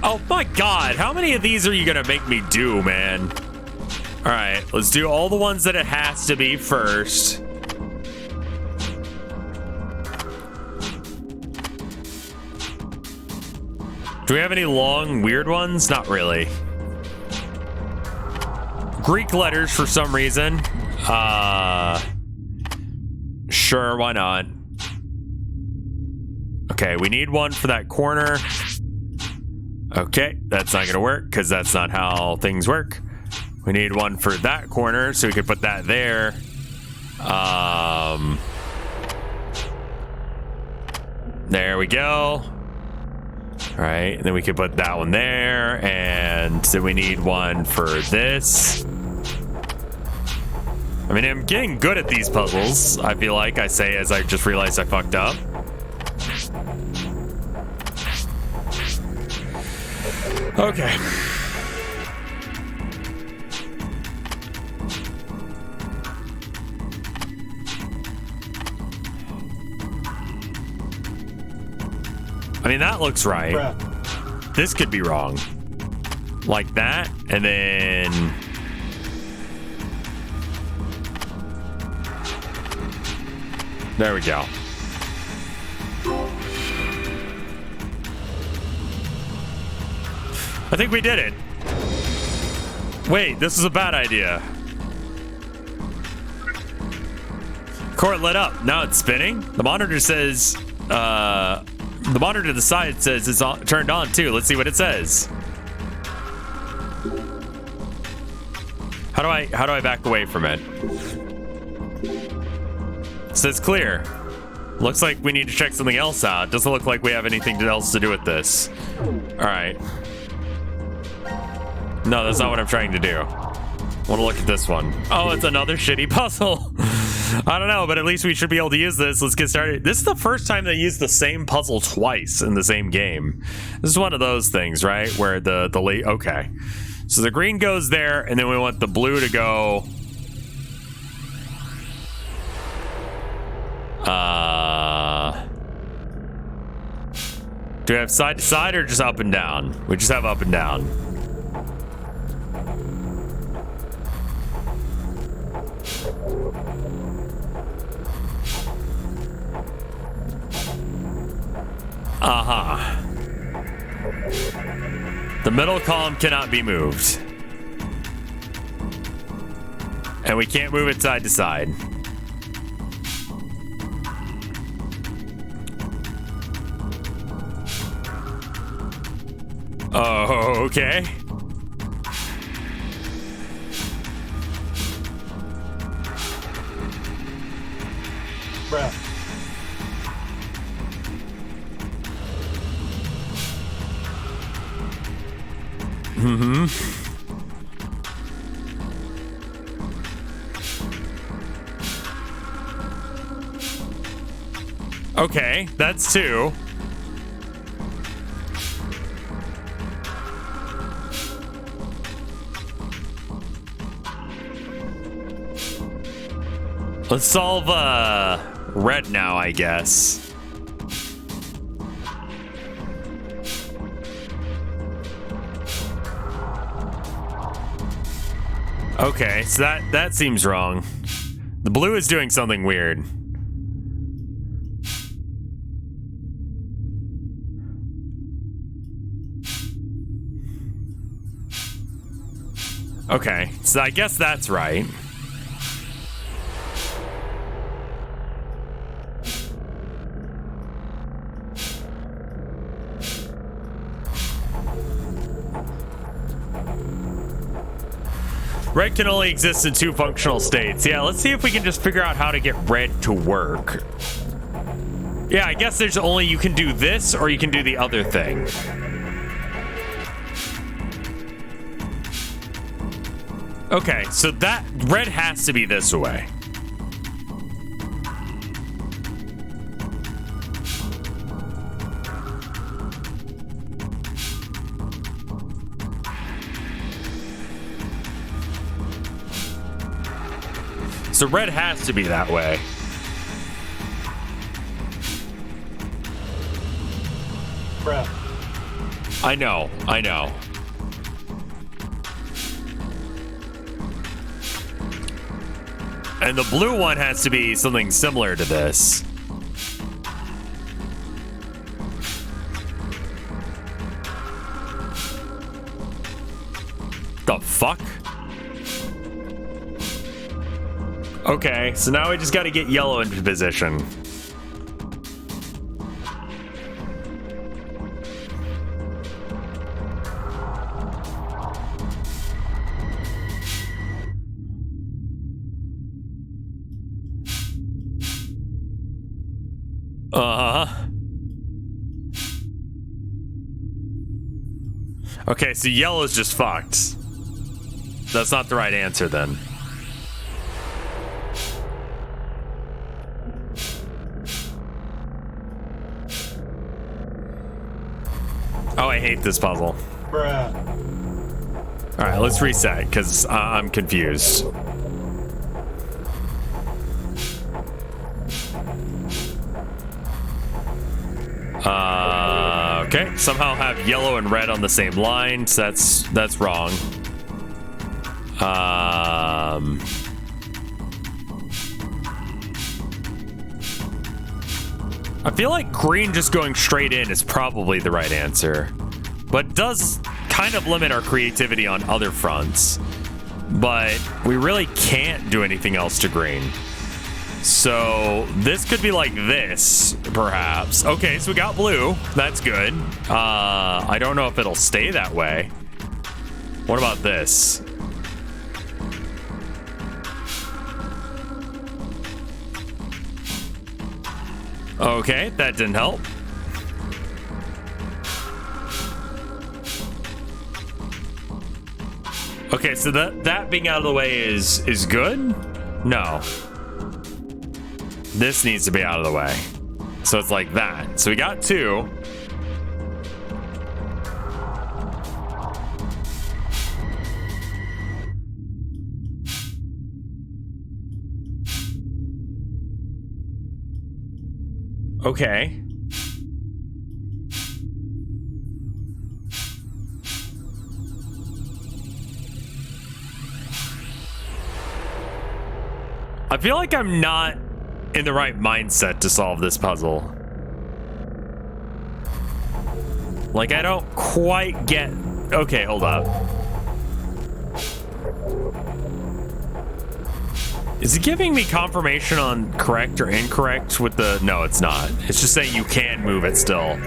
Oh my god, how many of these are you gonna make me do, man? All right, let's do all the ones that it has to be first. Do we have any long, weird ones? Not really. Greek letters for some reason. Sure, why not? Okay, we need one for that corner. Okay, that's not gonna work because that's not how things work. We need one for that corner so we can put that there. There we go. All right, and then we can put that one there, and then we need one for this. I mean, I'm getting good at these puzzles, I feel like I say as I just realized I fucked up. Okay. I mean, that looks right.
Bruh.
This could be wrong. Like that, and then... There we go. I think we did it. Wait, this is a bad idea. Cord lit up. Now it's spinning. The monitor says, the monitor to the side says it's turned on too. Let's see what it says. How do I back away from it? It says clear. Looks like we need to check something else out. Doesn't look like we have anything else to do with this. All right. No, that's not what I'm trying to do. I want to look at this one. Oh, it's another shitty puzzle. I don't know, but at least we should be able to use this. Let's get started. This is the first time they used the same puzzle twice in the same game. This is one of those things, right? Where the late... Okay. So the green goes there, and then we want the blue to go... Do we have side to side or just up and down? We just have up and down. Uh-huh. The middle column cannot be moved. And we can't move it side to side. Oh, okay.
Bruh.
Mm-hmm. Okay, that's 2. Let's solve red now, I guess. Okay, so that seems wrong. The blue is doing something weird. Okay, so I guess that's right. Red can only exist in 2 functional states. Yeah, let's see if we can just figure out how to get red to work. Yeah, I guess there's only you can do this or you can do the other thing. Okay, so that red has to be this way. So red has to be that way.
Bruh.
I know, I know. And the blue one has to be something similar to this. The fuck? Okay, so now we just gotta get yellow into position. Okay, so yellow's just fucked. That's not the right answer then. Oh, I hate this puzzle.
Bruh.
All right, let's reset because I'm confused. Okay, somehow have yellow and red on the same line, so that's wrong. I feel like green just going straight in is probably the right answer, but does kind of limit our creativity on other fronts. But we really can't do anything else to green. So this could be like this, perhaps. Okay, so we got blue. That's good. I don't know if it'll stay that way. What about this? Okay, that didn't help. Okay, so that being out of the way is good? No. This needs to be out of the way. So it's like that. So we got 2. Okay. I feel like I'm not in the right mindset to solve this puzzle. Like, I don't quite get... Okay, hold up. Is it giving me confirmation on correct or incorrect with the... No, it's not. It's just saying you can move it still.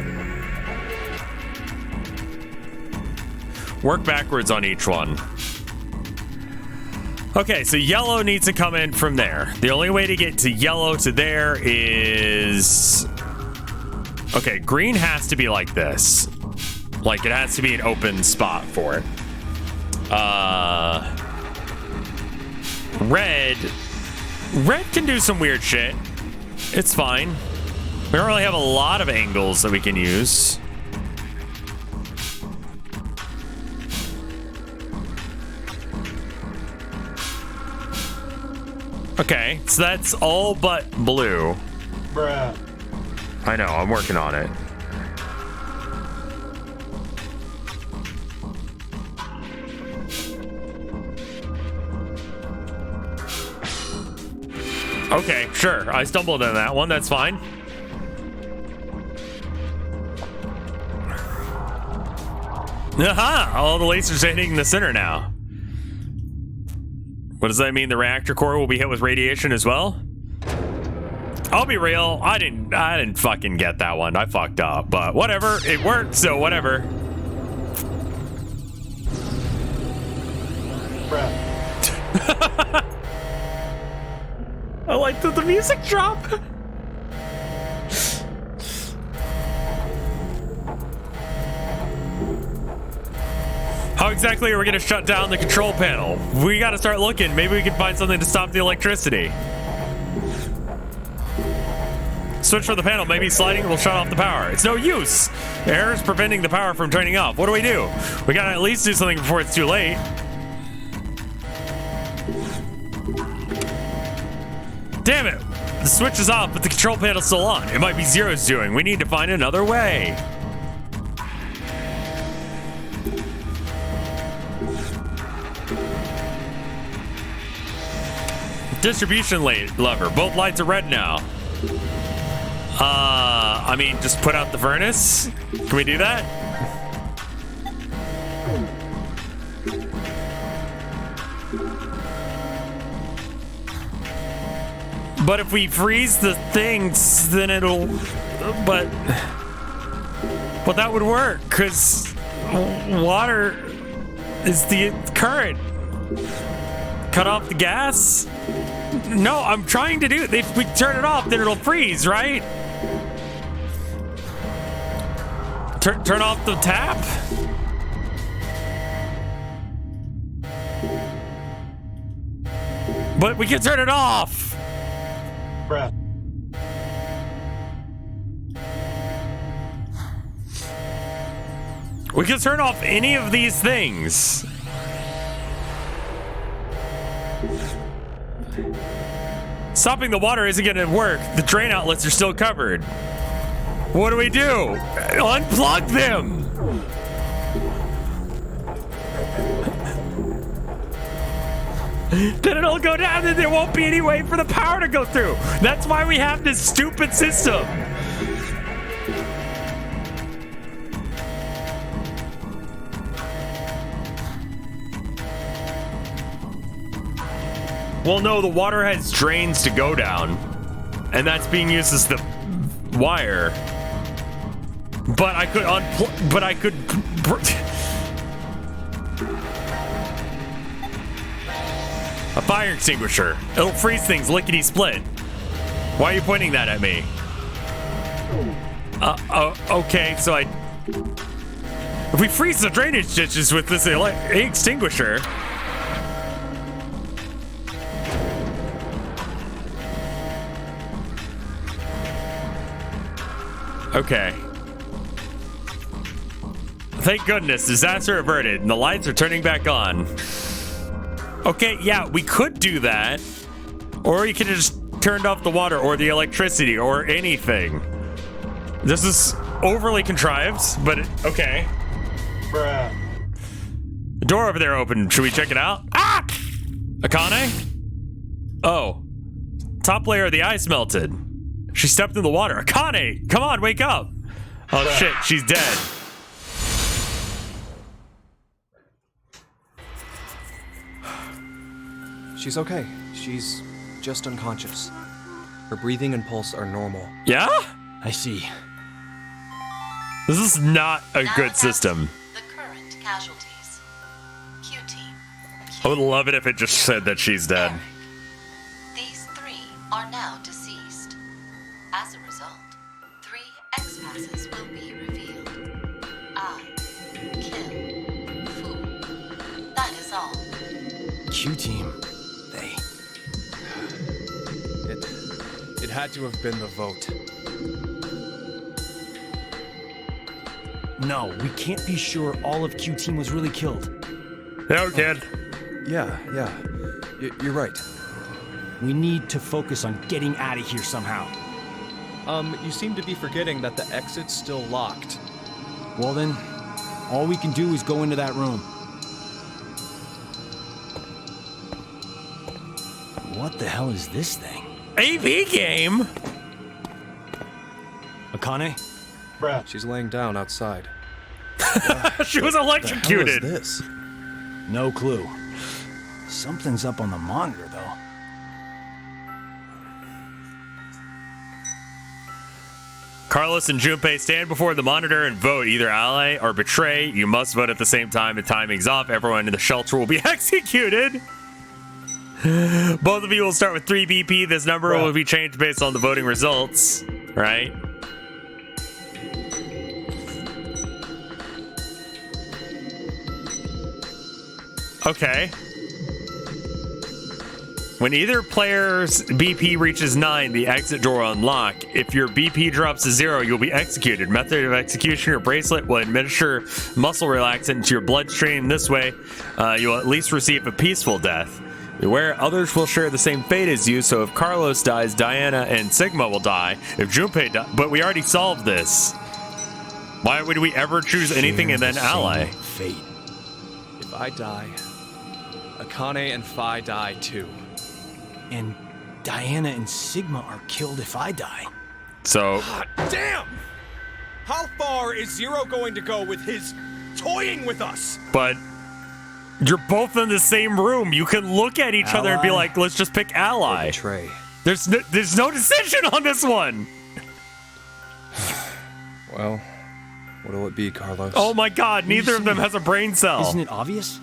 Work backwards on each one. Okay, so yellow needs to come in from there. The only way to get to yellow to there is... Okay, green has to be like this. Like, it has to be an open spot for it. Red can do some weird shit. It's fine. We don't really have a lot of angles that we can use. Okay, so that's all but blue.
Bruh.
I know, I'm working on it. Okay, sure. I stumbled on that one. That's fine. Aha! All the lasers are hitting the center now. What does that mean? The reactor core will be hit with radiation as well? I'll be real. I didn't fucking get that one. I fucked up. But whatever. It worked, so whatever.
Bruh.
I like the music drop. How exactly are we going to shut down the control panel? We got to start looking. Maybe we can find something to stop the electricity. Switch for the panel. Maybe sliding will shut off the power. It's no use. Error is preventing the power from turning off. What do? We got to at least do something before it's too late. Damn it! The switch is off, but the control panel's still on. It might be Zero's doing. We need to find another way. Distribution lever. Both lights are red now. I mean, just put out the furnace. Can we do that? But if we freeze the things, then it'll... But that would work, because water is the current. Cut off the gas? No, I'm trying to do it. If we turn it off, then it'll freeze, right? Turn off the tap? But we can turn it off.
Bruh.
We can turn off any of these things. Stopping the water isn't gonna work. The drain outlets are still covered. What do we do? Unplug them! Then it'll go down and there won't be any way for the power to go through. That's why we have this stupid system. Well, no, the water has drains to go down, and that's being used as the wire. But I could unplug. But I could. A fire extinguisher. It'll freeze things lickety split. Why are you pointing that at me? Okay, so if we freeze the drainage ditches with this extinguisher. Okay. Thank goodness, disaster averted, and the lights are turning back on. Okay, yeah, we could do that. Or you could have just turned off the water or the electricity or anything. This is overly contrived, but okay.
Bruh.
The door over there open. Should we check it out? Ah! Akane? Oh. Top layer of the ice melted. She stepped in the water. Akane! Come on, wake up! Oh shit, she's dead.
She's okay. She's just unconscious. Her breathing and pulse are normal.
Yeah?
I see.
This is not a
Now
good
announce
system.
The current casualties. Q team.
I would love it if it just said that she's dead.
Eric. These 3 are now deceased. As a result, 3 X-passes will be revealed. I kill Fu. That is all.
Q-team. They...
It had to have been the vote.
No, we can't be sure all of Q-team was really killed.
No, kid.
Yeah. You're right.
We need to focus on getting out of here somehow.
You seem to be forgetting that the exit's still locked.
Well then, all we can do is go into that room. What the hell is this thing?
AV game?
Akane?
Bruh.
She's laying down outside.
She was
The hell
electrocuted.
is this?
No clue. Something's up on the monitor, though.
Carlos and Junpei stand before the monitor and vote. Either ally or betray. You must vote at the same time. The timing's off. Everyone in the shelter will be executed. Both of you will start with 3 BP. This number will be changed based on the voting results. Right? Okay. When either player's BP reaches 9, the exit door will unlock. If your BP drops to 0, you'll be executed. Method of execution: your bracelet will administer muscle relaxant into your bloodstream. This way, you'll at least receive a peaceful death. Beware, others will share the same fate as you, so if Carlos dies, Diana and Sigma will die. If Junpei dies... But we already solved this. Why would we ever choose anything and then
Share the
ally?
same fate.
If I die, Akane and Phi die too.
And Diana and Sigma are killed if I die.
So,
God damn! How far is Zero going to go with his toying with us?
but... You're both in the same room. You can look at each other and be
Ally?
like, let's just pick ally.
Betray.
There's no decision on this one.
Well, what'll it be, Carlos?
Oh my god, neither of them has a brain cell.
Isn't it obvious?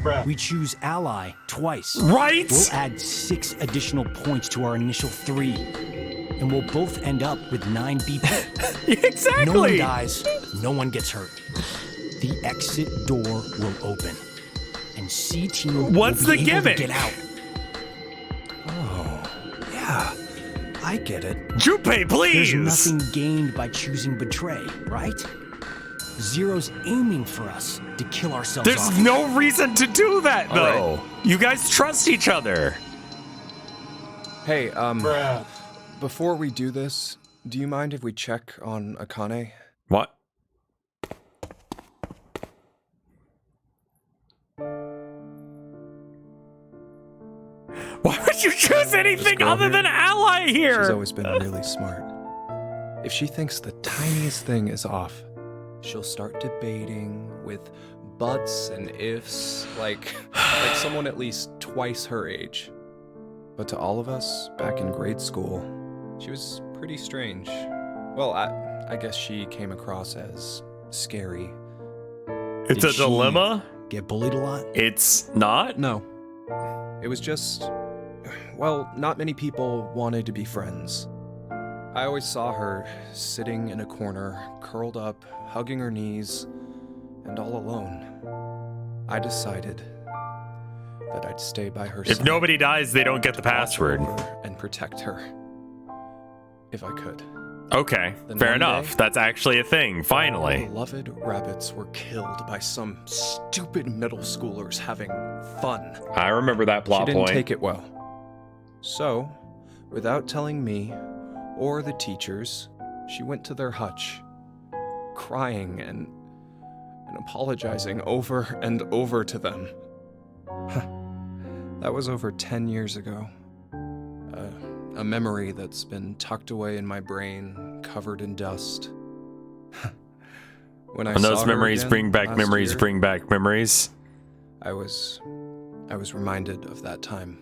Bruh.
We choose ally twice.
Right?
We'll add 6 additional points to our initial 3. And we'll both end up with 9 BP.
Exactly.
No one dies, no one gets hurt. The exit door will open. And C-Team
What's
will be
the
able to
gimmick?
get out.
Yeah, I get it.
Junpei, please.
There's nothing gained by choosing betray, right? Zero's aiming for us to kill ourselves
There's
off.
no reason to do that, though.
right.
You guys trust each other.
Hey,
Bruh.
before we do this, do you mind if we check on Akane?
What? Why would you choose anything
girl
other
here,
than ally here?
She's always been really smart. If she thinks the tiniest thing is off, she'll start debating with buts and ifs, like someone at least twice her age. But to all of us back in grade school, she was pretty strange. Well, I guess she came across as scary.
It's
Did
a
she
dilemma.
Get bullied a lot?
It's not.
No. It was just, well, not many people wanted to be friends. I always saw her sitting in a corner, curled up, hugging her knees, and all alone. I decided that I'd stay by her
If
side.
nobody dies, they don't get the
watch
password.
over and protect her. If I could.
Okay,
Then
fair
one
enough.
day-
That's actually a thing, finally.
Beloved rabbits were killed by some stupid middle schoolers having fun.
I remember that
She
plot
didn't
point.
take it well. So, without telling me or the teachers, she went to their hutch, crying and apologizing over and over to them. That was over 10 years ago. A memory that's been tucked away in my brain, covered in dust. When I
And
saw
those
her
memories
again
bring back
last
memories,
year,
bring back memories.
I was I was reminded of that time.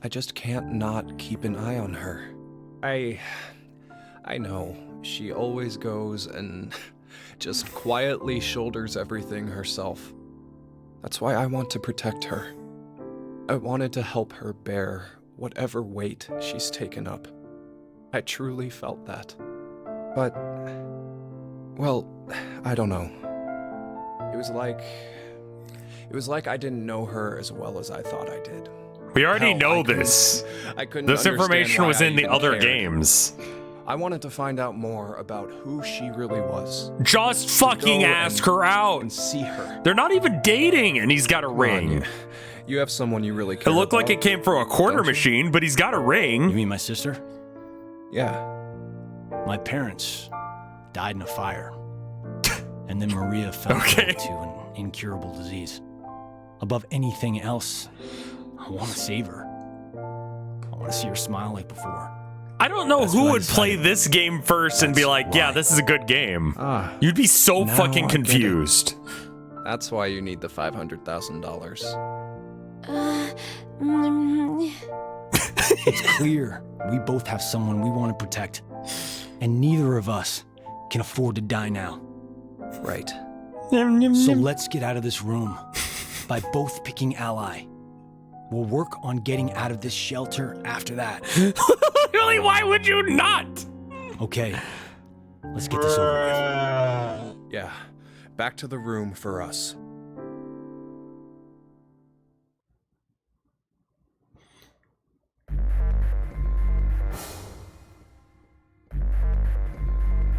I just can't not keep an eye on her. I know, she always goes and just quietly shoulders everything herself. That's why I want to protect her. I wanted to help her bear whatever weight she's taken up. I truly felt that. But, well, I don't know. It was like I didn't know her as well as I thought I did.
We already
Hell,
know this.
I couldn't
This
understand
information
why
was
I
in the
even
other
cared.
games.
I wanted to find out more about who she really was.
Just fucking
Go
ask
and-
her out.
And see her.
They're not even dating, and he's got a
Come on,
ring.
you have someone you really
It
care
looked like
about,
it came from a quarter
don't you?
machine, but he's got a
You
ring.
mean my sister?
Yeah.
My parents died in a fire. And then Maria fell
Okay.
to an incurable disease. Above anything else, I want to save her. I want to see her smile like before.
I don't know
That's
who
what I
would play
decided.
this game first and be
That's
like, yeah,
why.
this is a good game.
Ah,
You'd be so
Now
fucking
I get it.
confused.
that's why you need the $500,000.
It's clear we both have someone we want to protect. And neither of us can afford to die now.
Right.
So let's get out of this room by both picking ally. We'll work on getting out of this shelter after that.
Really, why would you not?
Okay, let's get this over with.
Bruh.
Yeah. Back to the room for us.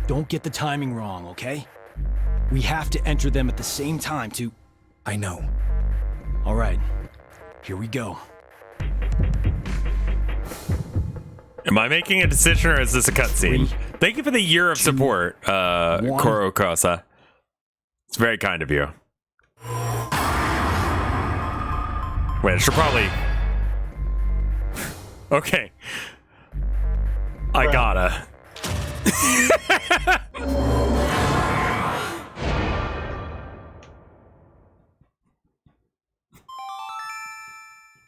Don't get the timing wrong, okay? We have to enter them at the same time to...
I know.
All right, here we go.
Am I making a decision or is this a cutscene?
3,
Thank you for the year of support,
1.
Koro Kosa. It's very kind of you. Wait, I should probably... Okay. I gotta.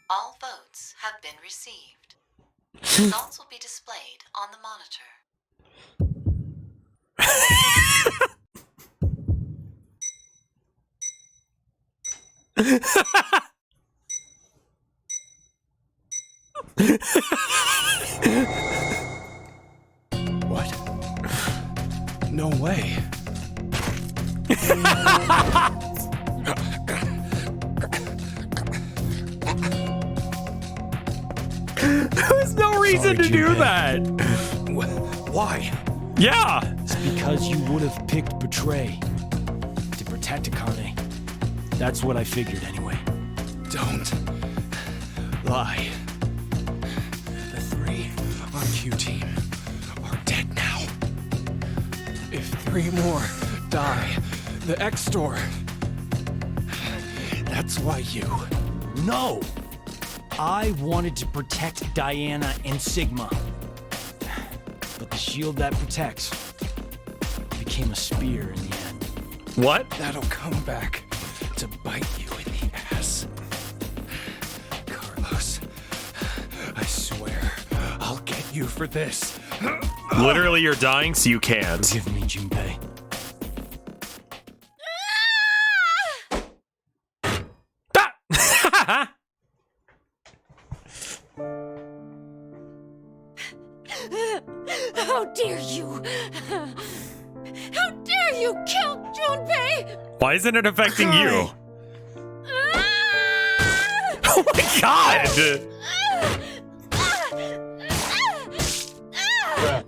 All votes have been received. Results will be displayed on the monitor.
What? No way.
There's no reason to do
Junpei.
that.
Why?
Yeah.
It's because you would have picked Betray to protect Akane. That's what I figured anyway.
Don't lie. The 3 on Q team are dead now. If 3 more die, the X store. That's why you.
No! I wanted to protect Diana and Sigma. But the shield that protects became a spear in the end.
What?
That'll come back to bite you in the ass. Carlos, I swear, I'll get you for this.
Literally, you're dying, so you can't.
Forgive me, Junpei.
Ah!
How dare you! How dare you kill Junpei!
Why isn't it affecting you?
Ah!
Oh my god!
Bruh.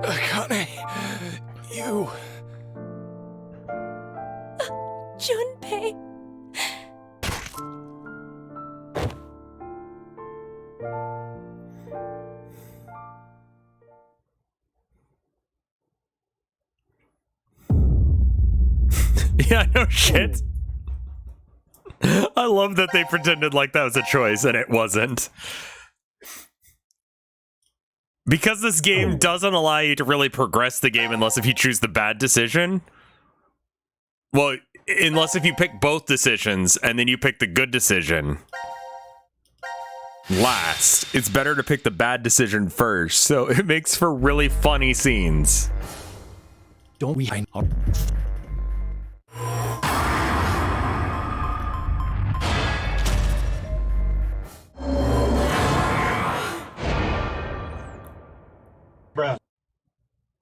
Akane, you.
Junpei!
it. I love that they pretended like that was a choice and it wasn't. Because this game doesn't allow you to really progress the game unless if you choose the bad decision. Well, unless if you pick both decisions and then you pick the good decision last. It's better to pick the bad decision first, so it makes for really funny scenes.
Don't we?
Bruh.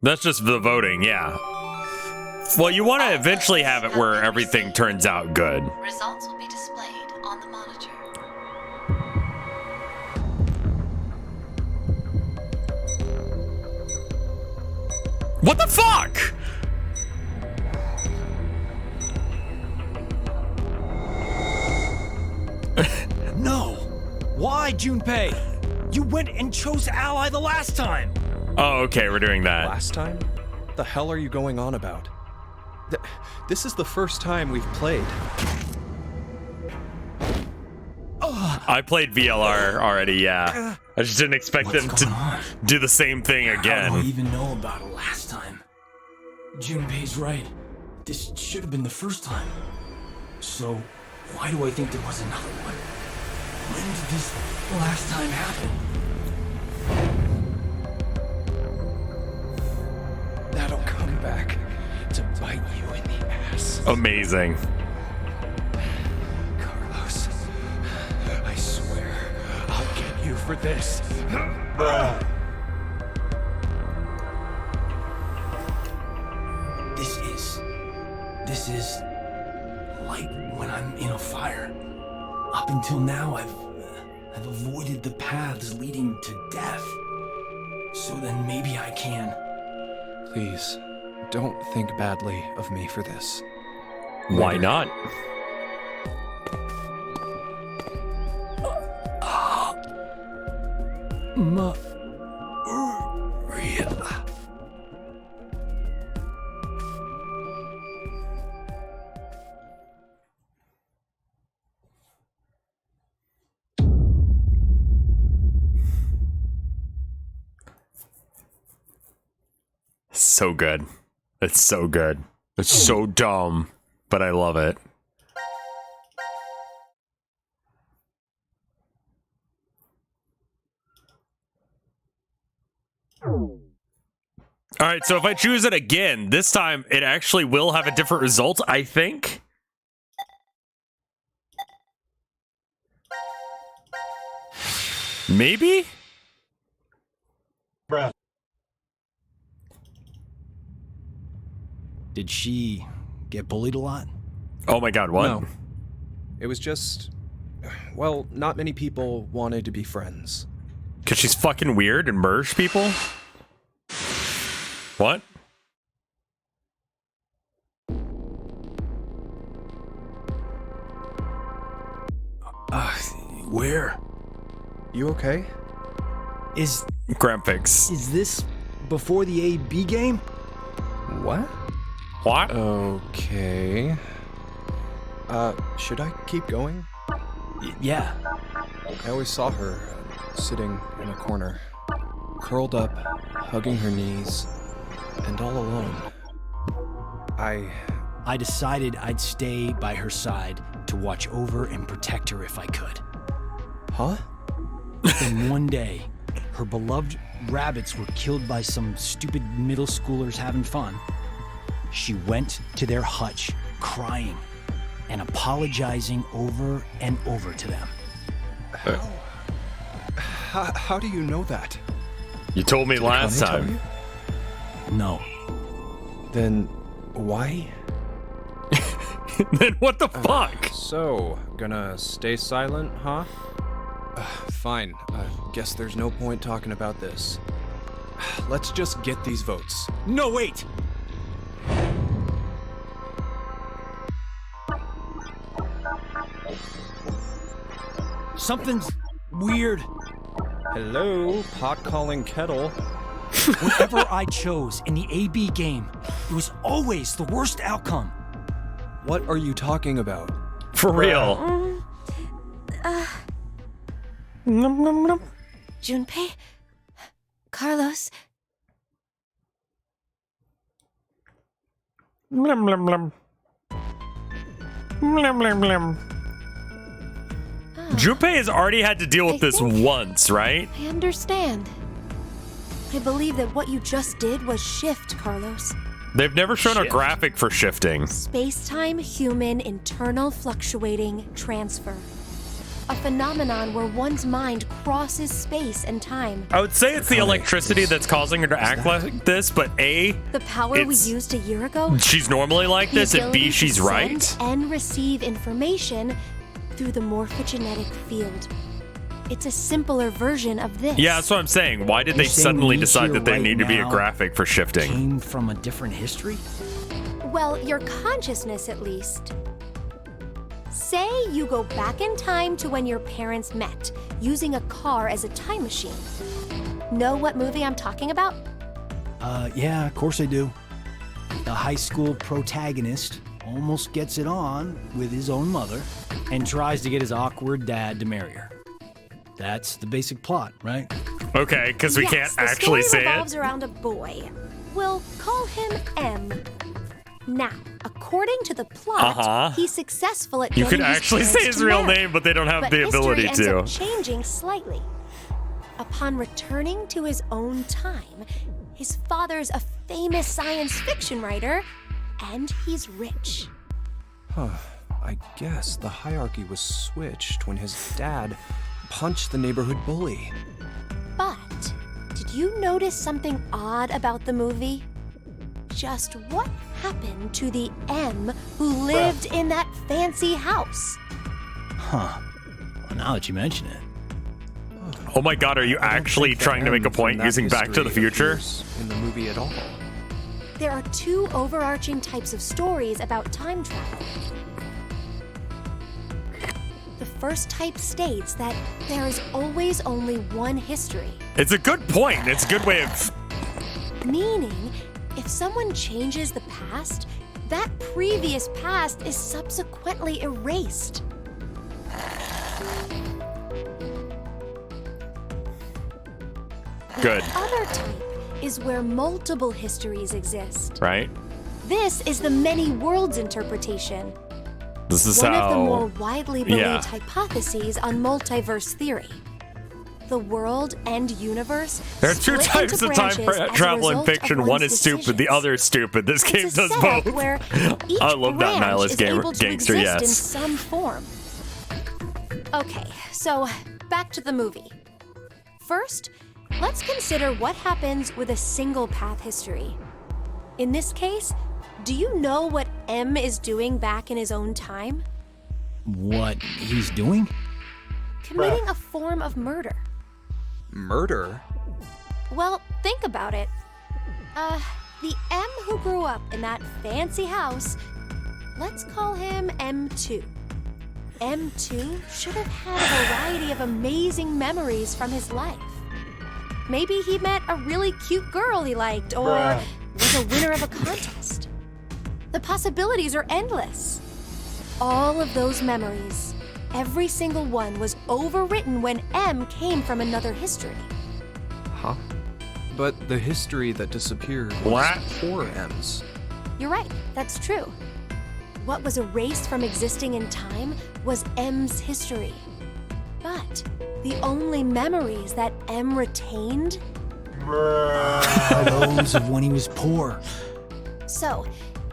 That's just the voting, yeah. Well, you want to eventually have it where everything turns out good.
Results will be displayed on the monitor.
What the fuck?
No! Why, Junpei? You went and chose ally the last time!
Oh, okay, we're doing that.
Last time? The hell are you going on about? This is the first time we've played.
I played VLR already, yeah. I just didn't expect them to do the same thing
How do I
again.
even know about it last time? Junpei's right. This should have been the first time. So, why do I think there was another one? When did this last time happen?
That'll come back to bite you in the ass.
Amazing.
Carlos, I swear, I'll get you for this.
Bruh.
This is like when I'm in a fire. Up until now, I've avoided the paths leading to death. So then maybe I can.
Please, don't think badly of me for this.
Why not?
Maria.
So good. It's so good. It's so dumb, but I love it. All right, so if I choose it again, this time it actually will have a different result, I think. Maybe?
Bruh.
Did she get bullied a lot?
Oh my god, what?
No. It was just... Well, not many people wanted to be friends.
Because she's fucking weird and merge people? What?
Where?
You okay?
Is
Graphics.
this before the AB game?
What?
What?
Okay. Should I keep going?
Yeah.
I always saw her sitting in a corner, curled up, hugging her knees, and all alone.
I decided I'd stay by her side to watch over and protect her if I could.
Huh?
Then one day, her beloved rabbits were killed by some stupid middle schoolers having fun. She went to their hutch, crying and apologizing over and over to them.
How do you know that?
You told me last
Connie tell
time.
you?
No.
Then why?
Then what the fuck?
So, gonna stay silent, huh? Fine. Guess there's no point talking about this. Let's just get these votes.
No, wait! Something's weird.
Hello, pot calling kettle.
Whatever I chose in the AB game, it was always the worst outcome.
What are you talking about?
For real. Nom, nom, nom.
Junpei? Carlos?
Blum, blum, blum. Blum, blum, blum. Junpei has already had to deal with this once, right?
I understand. I believe that what you just did was shift, Carlos.
They've never shown a
Shift.
graphic for shifting.
Space-time human internal fluctuating transfer. A phenomenon where one's mind crosses space and time.
I would say it's the electricity that's causing her to act like this, but A,
The power we
It's-
used a year ago?
she's normally like
The
this, and
ability
B,
to
she's
send
right.
and receive information through the morphogenetic field. It's a simpler version of this.
Yeah, that's what I'm saying. Why did
You're
they
saying
suddenly
Nietzsche
decide that they
right
need to be a
now
graphic for shifting?
Came from a different history?
Well, your consciousness at least. Say you go back in time to when your parents met, using a car as a time machine. Know what movie I'm talking about?
Yeah, of course I do. The high school protagonist almost gets it on with his own mother and tries to get his awkward dad to marry her. That's the basic plot, right?
Okay, because we
Yes,
can't
the
actually
story
say
revolves
it.
around a boy. We'll call him M. Now, according to the plot, he's successful at
You
getting
could
his
actually
parents
say his
to
real
marry.
name, but they don't have
But
the ability
history
to.
ends up changing slightly. Upon returning to his own time, his father's a famous science fiction writer, and he's rich.
I guess the hierarchy was switched when his dad punched the neighborhood bully.
But did you notice something odd about the movie? Just what happened to the M who lived in that fancy house?
Huh. Well, now that you mention it.
Oh my god, are you
I don't
actually
think the
trying to make a
M from
point
that
using Back to the
history
Future?
appears in the movie at all.
There are two overarching types of stories about time travel. The first type states that there is always only one history,
It's a good point. It's a good way of.
meaning if someone changes the past, that previous past is subsequently erased.
Good,
The other type is where multiple histories exist.
right?
This is the many worlds interpretation,
This is
one
how.
of the more widely believed
yeah.
hypotheses on multiverse theory. The world and universe
There are two
split
types
into
of time
branches as a
travel in
result of
fiction. One
one's
is stupid, the
decisions.
other is stupid. This game
It's a
does
setup
both.
where each
I love that
branch
nihilist
is able to
gangster,
exist in
yes.
some form. Okay, so back to the movie. First, let's consider what happens with a single path history. In this case, do you know what M is doing back in his own time?
What he's doing?
Committing a form of murder.
Murder?
Well, think about it. The M who grew up in that fancy house, let's call him M2. M2 should have had a variety of amazing memories from his life. Maybe he met a really cute girl he liked, or
Bruh.
was a winner of a contest. The possibilities are endless. All of those memories, every single one was overwritten when M came from another history.
Huh? But the history that disappeared was
What?
poor M's.
You're right, that's true. What was erased from existing in time was M's history. But the only memories that M retained.
Are those of when he was poor?
So,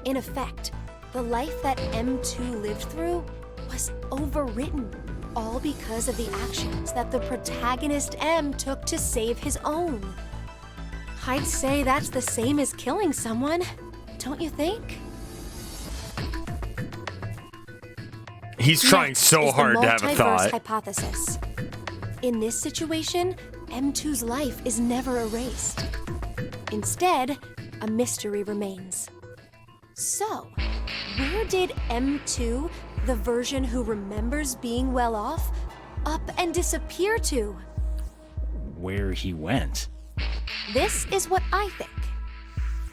in effect, the life that M2 lived through was overwritten, all because of the actions that the protagonist M took to save his own. I'd say that's the same as killing someone, don't you think?
He's trying
Next
so
is the
hard to have a
multiverse
thought.
hypothesis. In this situation, M2's life is never erased. Instead, a mystery remains. So, where did M2, the version who remembers being well off, up and disappear to?
Where he went?
This is what I think.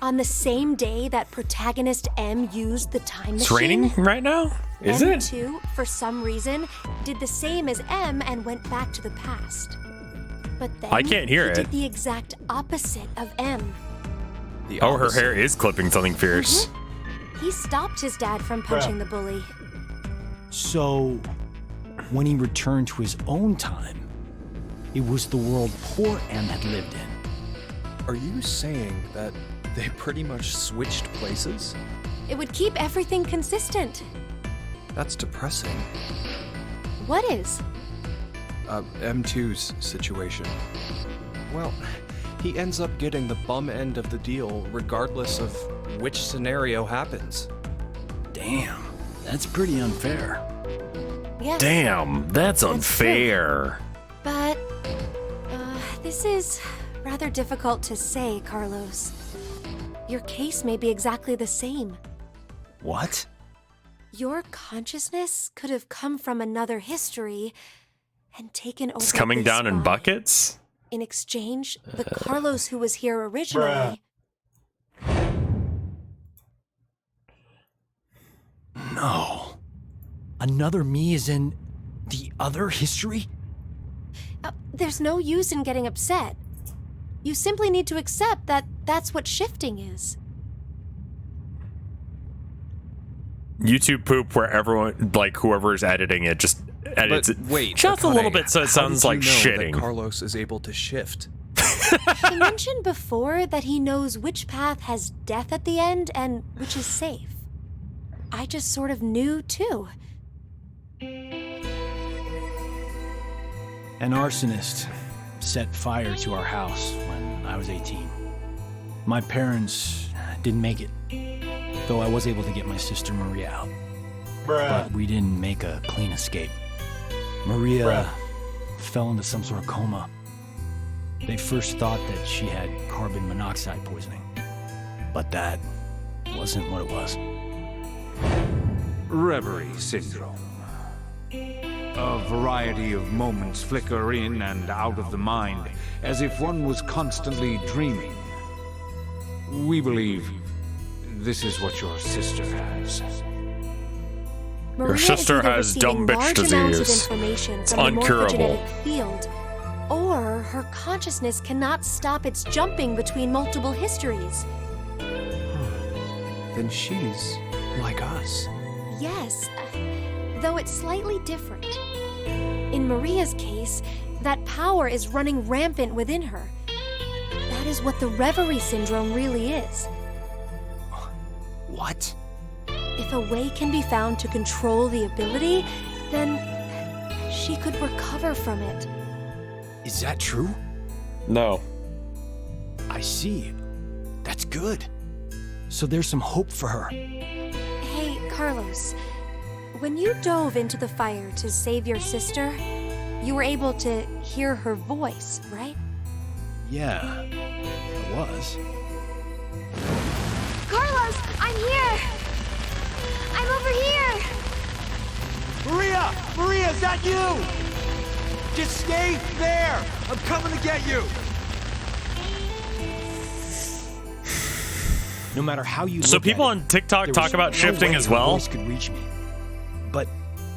On the same day that protagonist M used the time machine,
It's raining right now? Is it?
M2, for some reason, did the same as M and went back to the past. But then
I can't hear
he
it.
did the exact opposite of M.
The
Oh, her
opposite.
hair is clipping something fierce.
He stopped his dad from punching the bully.
So, when he returned to his own time, it was the world poor M had lived in.
Are you saying that they pretty much switched places?
It would keep everything consistent.
That's depressing.
What is?
M2's situation. Well, he ends up getting the bum end of the deal regardless of which scenario happens.
Damn, that's pretty unfair.
Yes.
Damn, that's
true.
unfair.
But, this is rather difficult to say, Carlos. Your case may be exactly the same.
What?
Your consciousness could have come from another history and taken over
It's coming
this
down in
body.
buckets?
In exchange, the Carlos who was here originally...
No. Another me is in the other history?
There's no use in getting upset. You simply need to accept that that's what shifting is.
YouTube poop where everyone, like whoever's editing it, just edits
But
it
wait,
just a
Akane,
little bit so it
how
sounds
did you
like
know
shitting.
that Carlos is able to shift.
He mentioned before that he knows which path has death at the end and which is safe. I just sort of knew, too.
An arsonist set fire to our house when I was 18. My parents didn't make it, though I was able to get my sister Maria out. But we didn't make a clean escape. Maria fell into some sort of coma. They first thought that she had carbon monoxide poisoning, but that wasn't what it was.
Reverie syndrome. A variety of moments flicker in and out of the mind, as if one was constantly dreaming. We believe this is what your sister has.
Maria
sister
is either
has dumb
receiving
bitch
large amounts of
disease.
information
It's
from the
uncurable.
morphogenetic field, or her consciousness cannot stop its jumping between multiple histories.
Then she's like us.
Yes, though it's slightly different. In Maria's case, that power is running rampant within her. That is what the reverie syndrome really is.
What?
If a way can be found to control the ability, then she could recover from it.
Is that true?
No.
I see. That's good. So there's some hope for her.
Hey, Carlos, when you dove into the fire to save your sister, you were able to hear her voice, right?
Yeah, I was.
Carlos, I'm here! I'm over here!
Maria! Maria, is that you? Just stay there! I'm coming to get you!
No matter how you
So
look
people
at it,
on TikTok
there
talk
was
about
no
shifting
way
as
her
well?
voice could reach me. But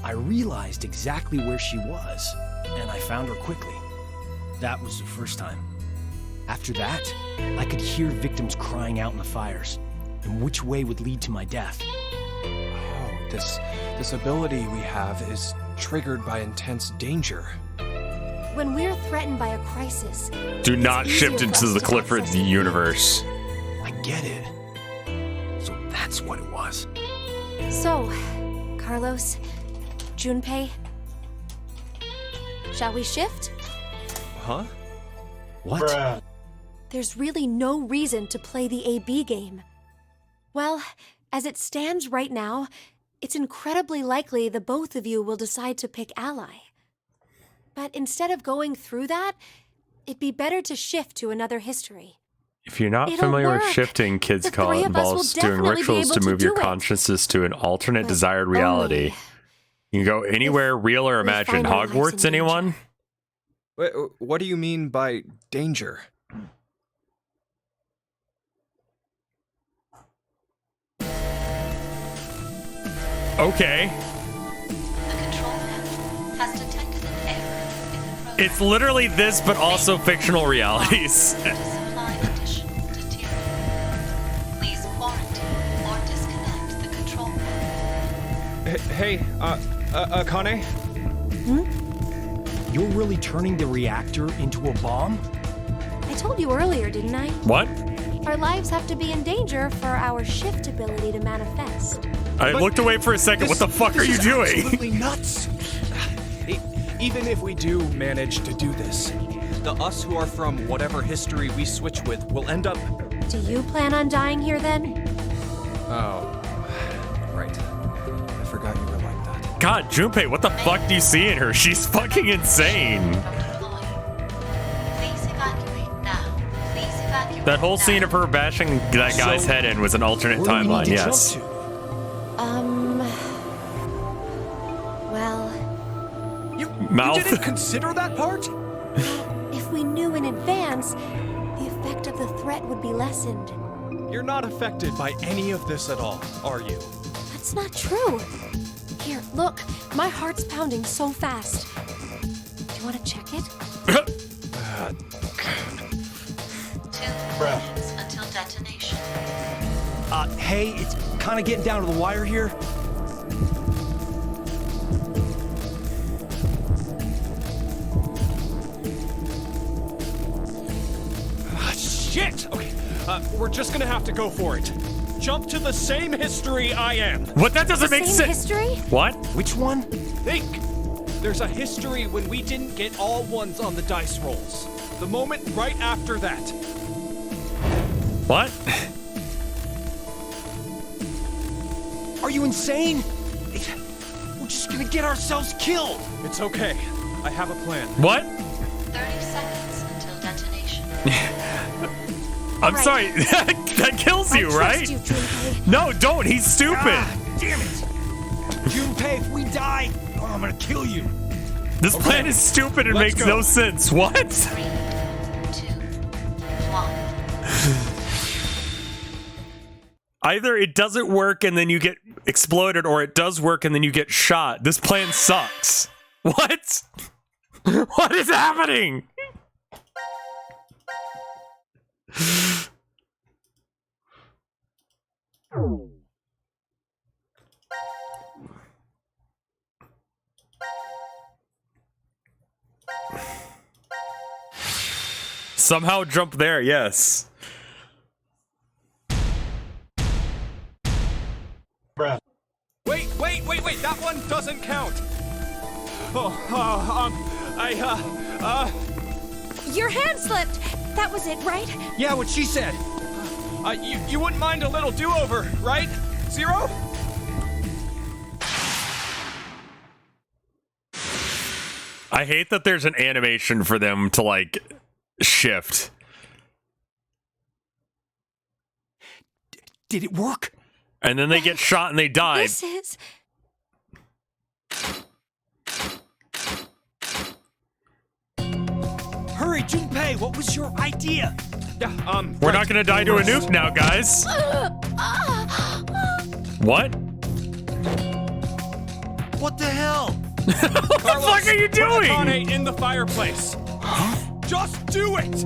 I realized exactly where she was, and I found her quickly. That was the first time. After that, I could hear victims crying out in the fires, and which way would lead to my death.
Oh, this ability we have is triggered by intense danger.
When we're threatened by a crisis,
Do
it's
not
easier
shift
for
into
us
the
to
Clifford
access the
universe.
I get it. So that's what it was.
So, Carlos, Junpei, shall we shift?
Huh?
What?
There's really no reason to play the AB game. Well, as it stands right now, it's incredibly likely the both of you will decide to pick ally. But instead of going through that, it'd be better to shift to another history.
If you're not
It'll
familiar with
work.
shifting, kids
The
call
three
it
of us will
involves doing
definitely be
rituals
able
to
to
move your
do it.
consciousness to an alternate
But
desired reality.
only
You can go anywhere, real or
we
imagined.
find our lives in
Hogwarts,
danger.
anyone?
Wait, what do you mean by danger?
Okay.
The control panel has detected an error in the program.
It's literally this, but also fictional realities.
To supply additional material. Please quarantine or disconnect the control panel.
Hey, Akane?
You're really turning the reactor into a bomb?
I told you earlier, didn't I?
What?
Our lives have to be in danger for our shift ability to manifest.
I looked away for a second. What the fuck are you doing?
Absolutely nuts. Even if we do manage to do this, the us who are from whatever history we switch with will end up.
Do you plan on dying here then?
Oh, right. I forgot you were like that.
God, Junpei, what the fuck do you see in her? She's fucking insane.
Please evacuate now. Please evacuate
That whole
now.
scene of her bashing that guy's head in was an alternate
Where do we
timeline,
need to
yes.
jump to?
Well,
You
Mouth.
didn't consider that part?
if we knew in advance, the effect of the threat would be lessened.
You're not affected by any of this at all, are you?
That's not true. Here, look. My heart's pounding so fast. Do you want to check it?
2 minutes until detonation.
Hey, it's kind of getting down to the wire here.
Shit! Okay, we're just gonna have to go for it. Jump to the same history I am.
What? That doesn't make
Same
sense.
history?
What?
Which one?
Think! There's a history when we didn't get all ones on the dice rolls. The moment right after that.
What?
Are you insane? We're just gonna get ourselves killed.
It's okay. I have a plan.
What?
30 seconds until detonation.
I'm
Right.
sorry. That kills you,
I
right?
trust you, Junpei.
No, don't. He's stupid.
Damn it! Junpei, if we die, I'm gonna kill you.
This plan is stupid and
Let's
makes
go.
no sense. What?
3, 2, 1.
Either it doesn't work and then you get exploded, or it does work and then you get shot. This plan sucks. What? What is happening? Somehow jump there, yes.
Bruh.
Wait, that one doesn't count.
Your hand slipped. That was it, right?
Yeah, what she said. You wouldn't mind a little do-over, right? Zero?
I hate that there's an animation for them to, like, shift.
Did it work?
And then they get shot and they die.
This is...
Hurry, Junpei, what was your idea?
Yeah,
We're not gonna die to a nuke now, guys. What?
What the hell?
What the fuck are you doing?
Akane in the fireplace. Just do it!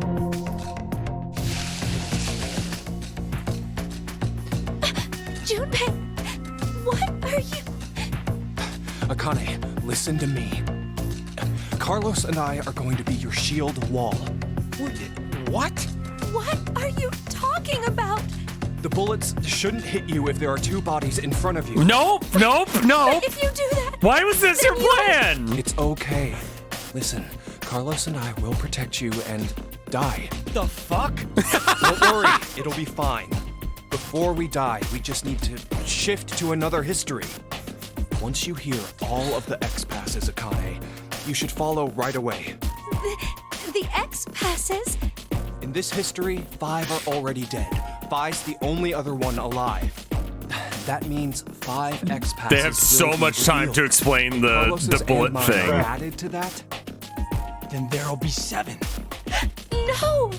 Junpei, what are you...
Akane, listen to me. Carlos and I are going to be your shield wall.
What?
What are you talking about?
The bullets shouldn't hit you if there are two bodies in front of you.
Nope.
If you do that...
Why was this your plan?
It's okay. Listen, Carlos and I will protect you and die.
The fuck?
Don't worry, it'll be fine. Before we die, we just need to shift to another history. Once you hear all of the X passes, Akane, you should follow right away.
The X passes?
In this history, 5 are already dead. 5's the only other one alive. That means 5 X passes.
They have so
will be
much time
revealed.
to explain the
Carlos's
bullet
and mine
thing.
are added to that.
Then there'll be 7.
No!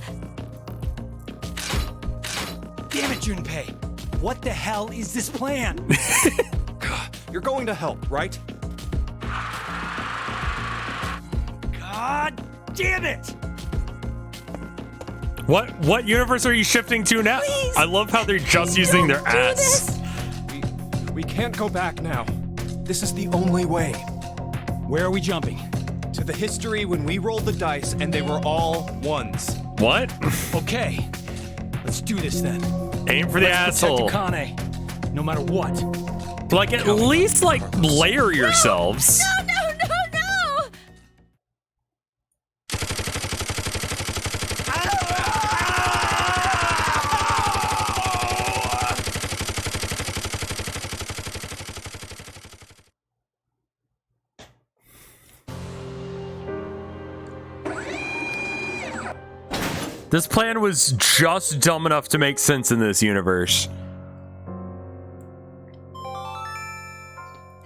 Damn it, Junpei. What the hell is this plan?
You're going to help, right?
God damn it!
What universe are you shifting to now?
Please,
I love how they're just using their
Don't do
ass.
this.
We can't go back now. This is the only way.
Where are we jumping?
To the history when we rolled the dice and they were all ones.
What?
Okay, let's do this then.
Aim for the
Let's
asshole.
protect Akane, no matter what.
Like, at least, like, layer yourselves.
No, no, no, no!
This plan was just dumb enough to make sense in this universe.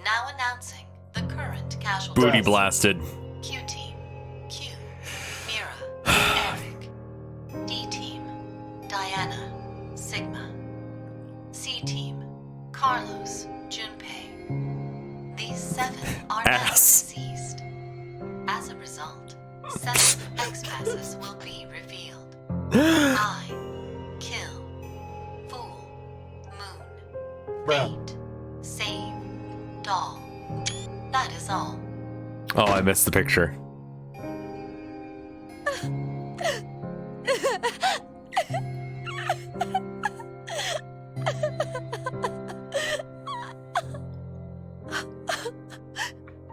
Now announcing the current casualties.
Booty blasted.
Q Team, Q, Mira, Eric. D Team, Diana, Sigma. C Team, Carlos, Junpei. These 7 are now
Ass.
deceased. As a result, 7 X-passes will be revealed. I, Kill, Fool, Moon, Fate, Save, Doll. That is all.
Oh, I missed the picture.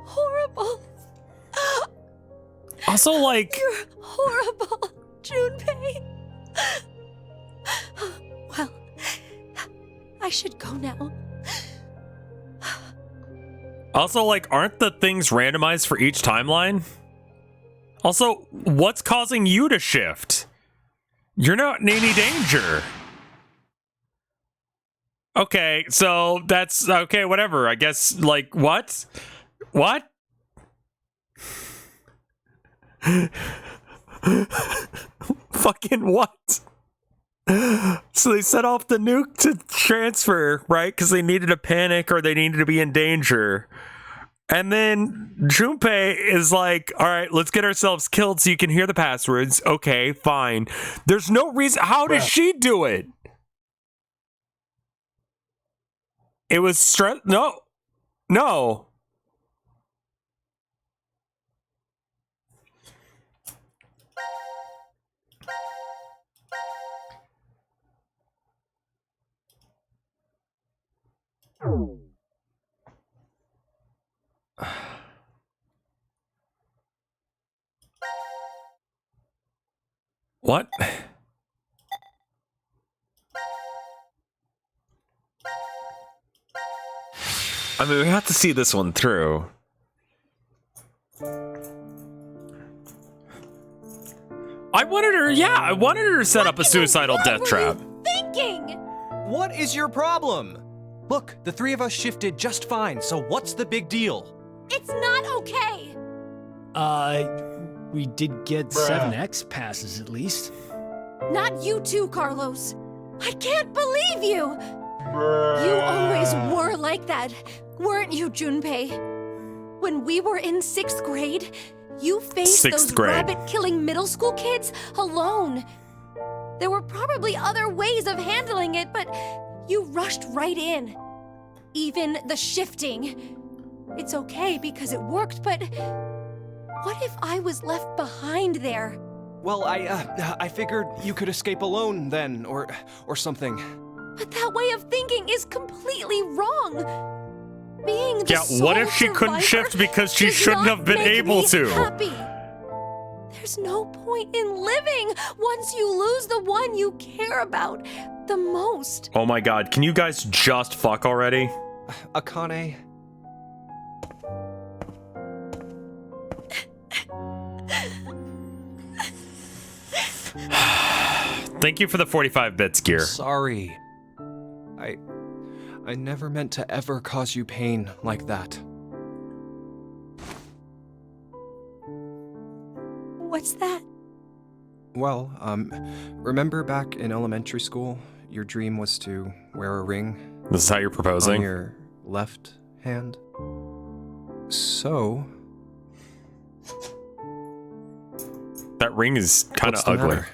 Horrible.
Also, like,
You're horrible, Junpei. Well, I should go now.
aren't the things randomized for each timeline? Also, what's causing you to shift? You're not in any danger. Okay, so that's okay, whatever. I guess, like, what? What? Fucking what? So they set off the nuke to transfer, right? Because they needed to panic or they needed to be in danger. And then Junpei is like, all right, let's get ourselves killed so you can hear the passwords. Okay, fine. There's no reason. How does she do it? It was stress. No. No. What? I mean, we have to see this one through. I wanted her to set up a suicidal death trap.
Thinking.
What is your problem? Look, the 3 of us shifted just fine, so what's the big deal?
It's not okay.
We did get 7 X-passes at least.
Not you too, Carlos. I can't believe you. You always were like that, weren't you, Junpei? When we were in 6th grade, you faced those rabbit-killing middle school kids alone. There were probably other ways of handling it, but you rushed right in. Even the shifting. It's okay because it worked, but what if I was left behind there?
Well, I figured you could escape alone then, or something.
But that way of thinking is completely wrong. Being the sole
what if she couldn't
survivor
shift because she
does
shouldn't
not
have been
make
able
me
to?
Happy. There's no point in living once you lose the one you care about the most.
Oh my god, can you guys just fuck already?
Akane.
Thank you for the 45 bits, gear.
Sorry. I never meant to ever cause you pain like that.
What's that?
Well, remember back in elementary school, your dream was to wear a ring
This is how you're
on
proposing?
your left hand. So,
That ring is kind
what's
of
the
ugly.
matter?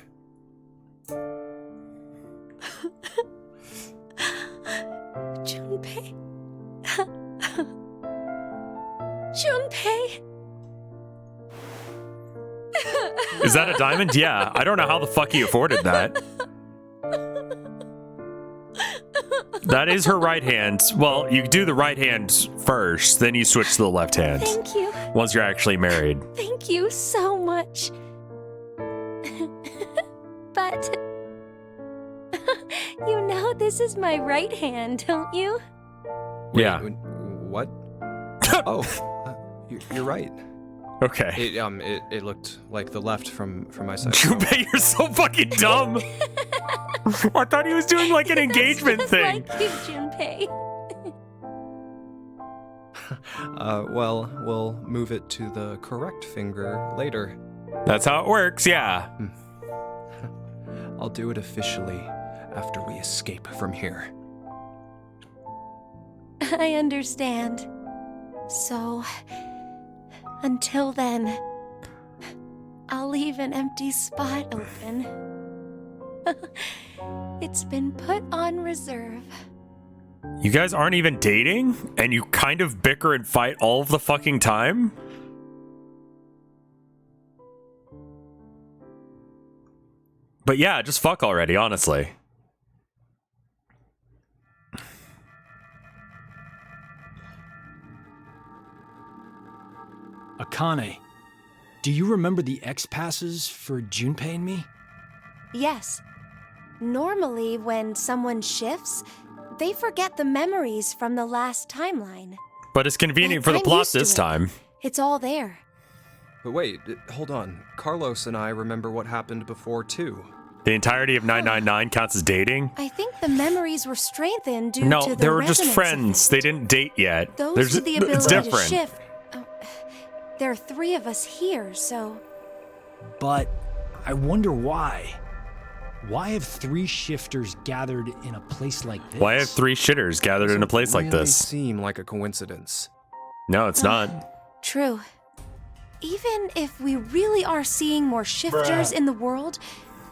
Junpei. Junpei.
Is that a diamond? Yeah. I don't know how the fuck he afforded that. That is her right hand. Well, you do the right hand first, then you switch to the left hand.
Thank you.
Once you're actually married.
Thank you so much. But you know this is my right hand, don't you?
Yeah.
What? Oh, you're right.
Okay.
It looked like the left from my side.
Junpei, you're so fucking dumb. I thought he was doing like an engagement
Just
thing.
like you, Junpei.
Well, we'll move it to the correct finger later.
That's how it works, yeah.
I'll do it officially after we escape from here.
I understand. So, until then, I'll leave an empty spot open. It's been put on reserve.
You guys aren't even dating? And you kind of bicker and fight all of the fucking time? But yeah, just fuck already, honestly.
Akane, do you remember the X passes for Junpei and me?
Yes. Normally, when someone shifts, they forget the memories from the last timeline.
But it's convenient for the
I'm
plot
used to
this
it.
time.
It's all there.
But wait, hold on. Carlos and I remember what happened before, too.
The entirety of 999 counts as dating?
I think the memories were strengthened due
No,
to the
they were just
resonance
friends.
effect.
They didn't date yet.
Those
There's,
with the
it's
ability to
different.
shift. Oh, there are 3 of us here, so
But I wonder why. Why have 3 shifters gathered in a place like this?
Why have 3 shitters gathered in a place like
Really
this?
seem like a coincidence.
No, it's not.
true. Even if we really are seeing more shifters in the world,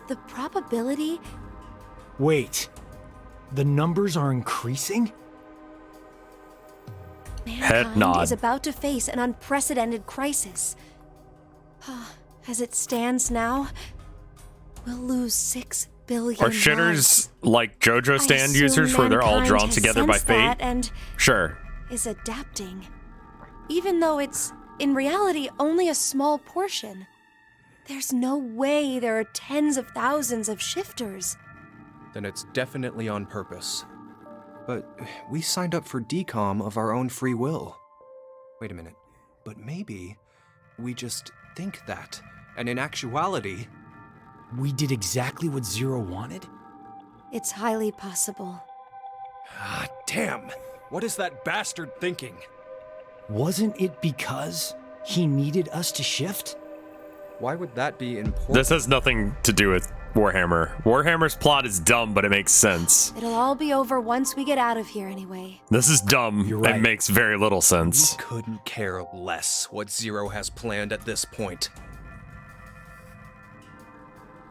the probability.
Wait, the numbers are increasing?
Mankind
nod.
is about to face an unprecedented crisis. As it stands now, we'll lose 6 billion
Are shitters like JoJo
I
stand
assume
users where they're all
mankind
drawn
has
together by
sensed
fate?
that and
Sure.
is adapting. Even though it's, in reality, only a small portion. There's no way there are tens of thousands of shifters.
Then it's definitely on purpose. But we signed up for decom of our own free will. Wait a minute. But maybe we just think that, and in actuality...
We did exactly what Zero wanted?
It's highly possible.
Ah, damn! What is that bastard thinking?
Wasn't it because he needed us to shift?
Why would that be important?
This has nothing to do with Warhammer. Warhammer's plot is dumb, but it makes sense.
It'll all be over once we get out of here anyway.
This is dumb
You're right.
and makes very little sense.
Couldn't care less what Zero has planned at this point.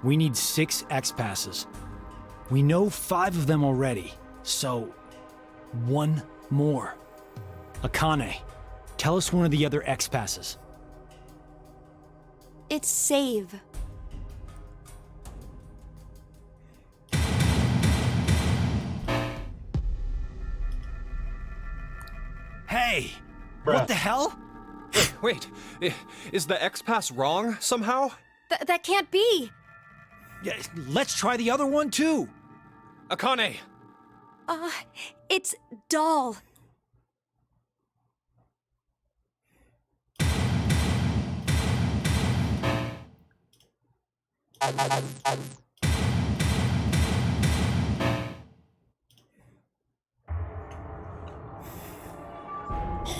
We need 6 X passes. We know 5 of them already, so 1 more. Akane, tell us one of the other X passes.
It's save.
Hey! What the hell?
Wait, is the X-Pass wrong somehow?
That can't be.
Yeah, let's try the other one too.
Akane!
It's doll.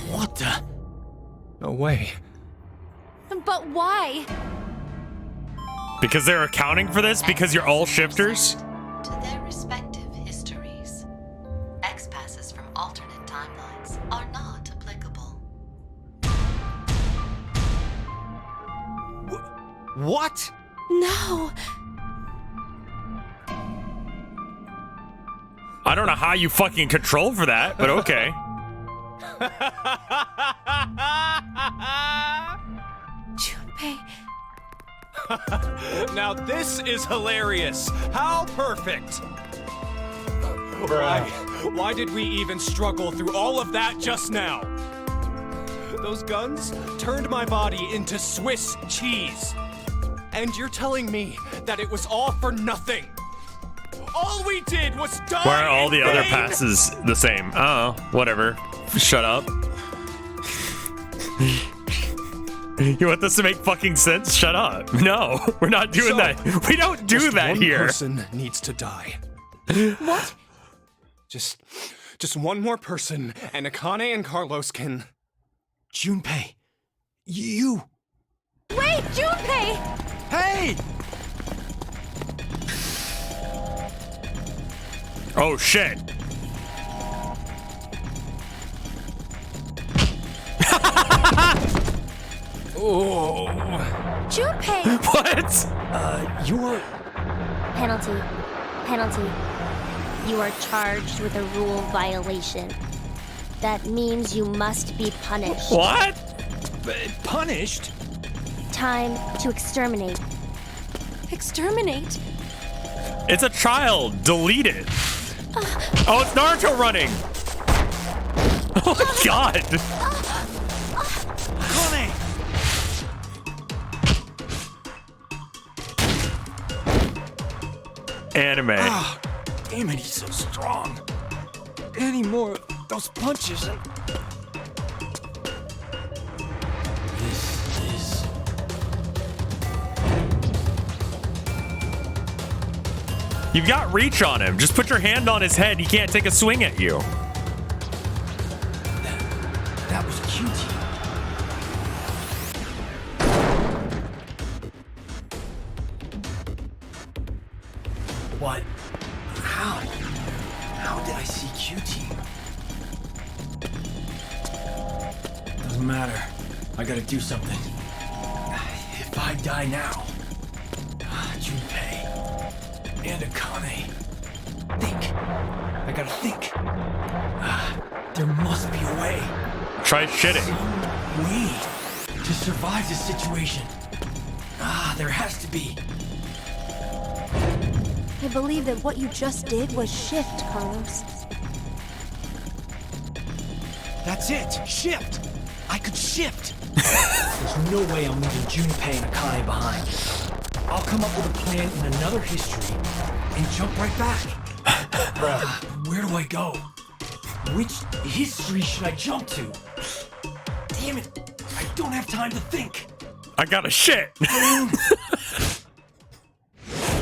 What the?
No way.
But why?
Because they're accounting for this? Because you're all shifters?
To their respective histories. X passes from alternate timelines are not
What?
No.
I don't know how you fucking control for that, but okay.
Junpei.
Now this is hilarious. How perfect. Why did we even struggle through all of that just now? Those guns turned my body into Swiss cheese. And you're telling me that it was all for nothing? All we did was die.
Why are all the
in
other
vain?
passes the same? Oh, whatever. Shut up. You want this to make fucking sense? Shut up. No, we're not doing
So,
that. We don't do
Just
that
one
here.
person needs to die.
What?
Just one more person, and Akane and Carlos can.
Junpei, you.
Wait, Junpei!
Hey!
Oh shit.
Oh.
Junpei!
What?
You're.
Penalty. Penalty. You are charged with a rule violation. That means you must be punished.
What?
Punished?
Time to exterminate.
Exterminate?
It's a child. Delete it. Oh, it's Naruto running. Oh my god.
Kone!
Anime.
Ah, damn it, he's so strong. Any more of those punches and... This is...
You've got reach on him. Just put your hand on his head. He can't take a swing at you.
That was cute. What? How? How did I see QT? Doesn't matter. I gotta do something. If I die now, Junpei and Akane, think. I gotta think. There must be a way.
Try shitting.
Some way to survive this situation. There has to be.
I believe that what you just did was shift, Carlos.
That's it! Shift! I could shift! There's no way I'm leaving Junpei and Akane behind. I'll come up with a plan in another history and jump right back. Where do I go? Which history should I jump to? Damn it! I don't have time to think!
I got a shit.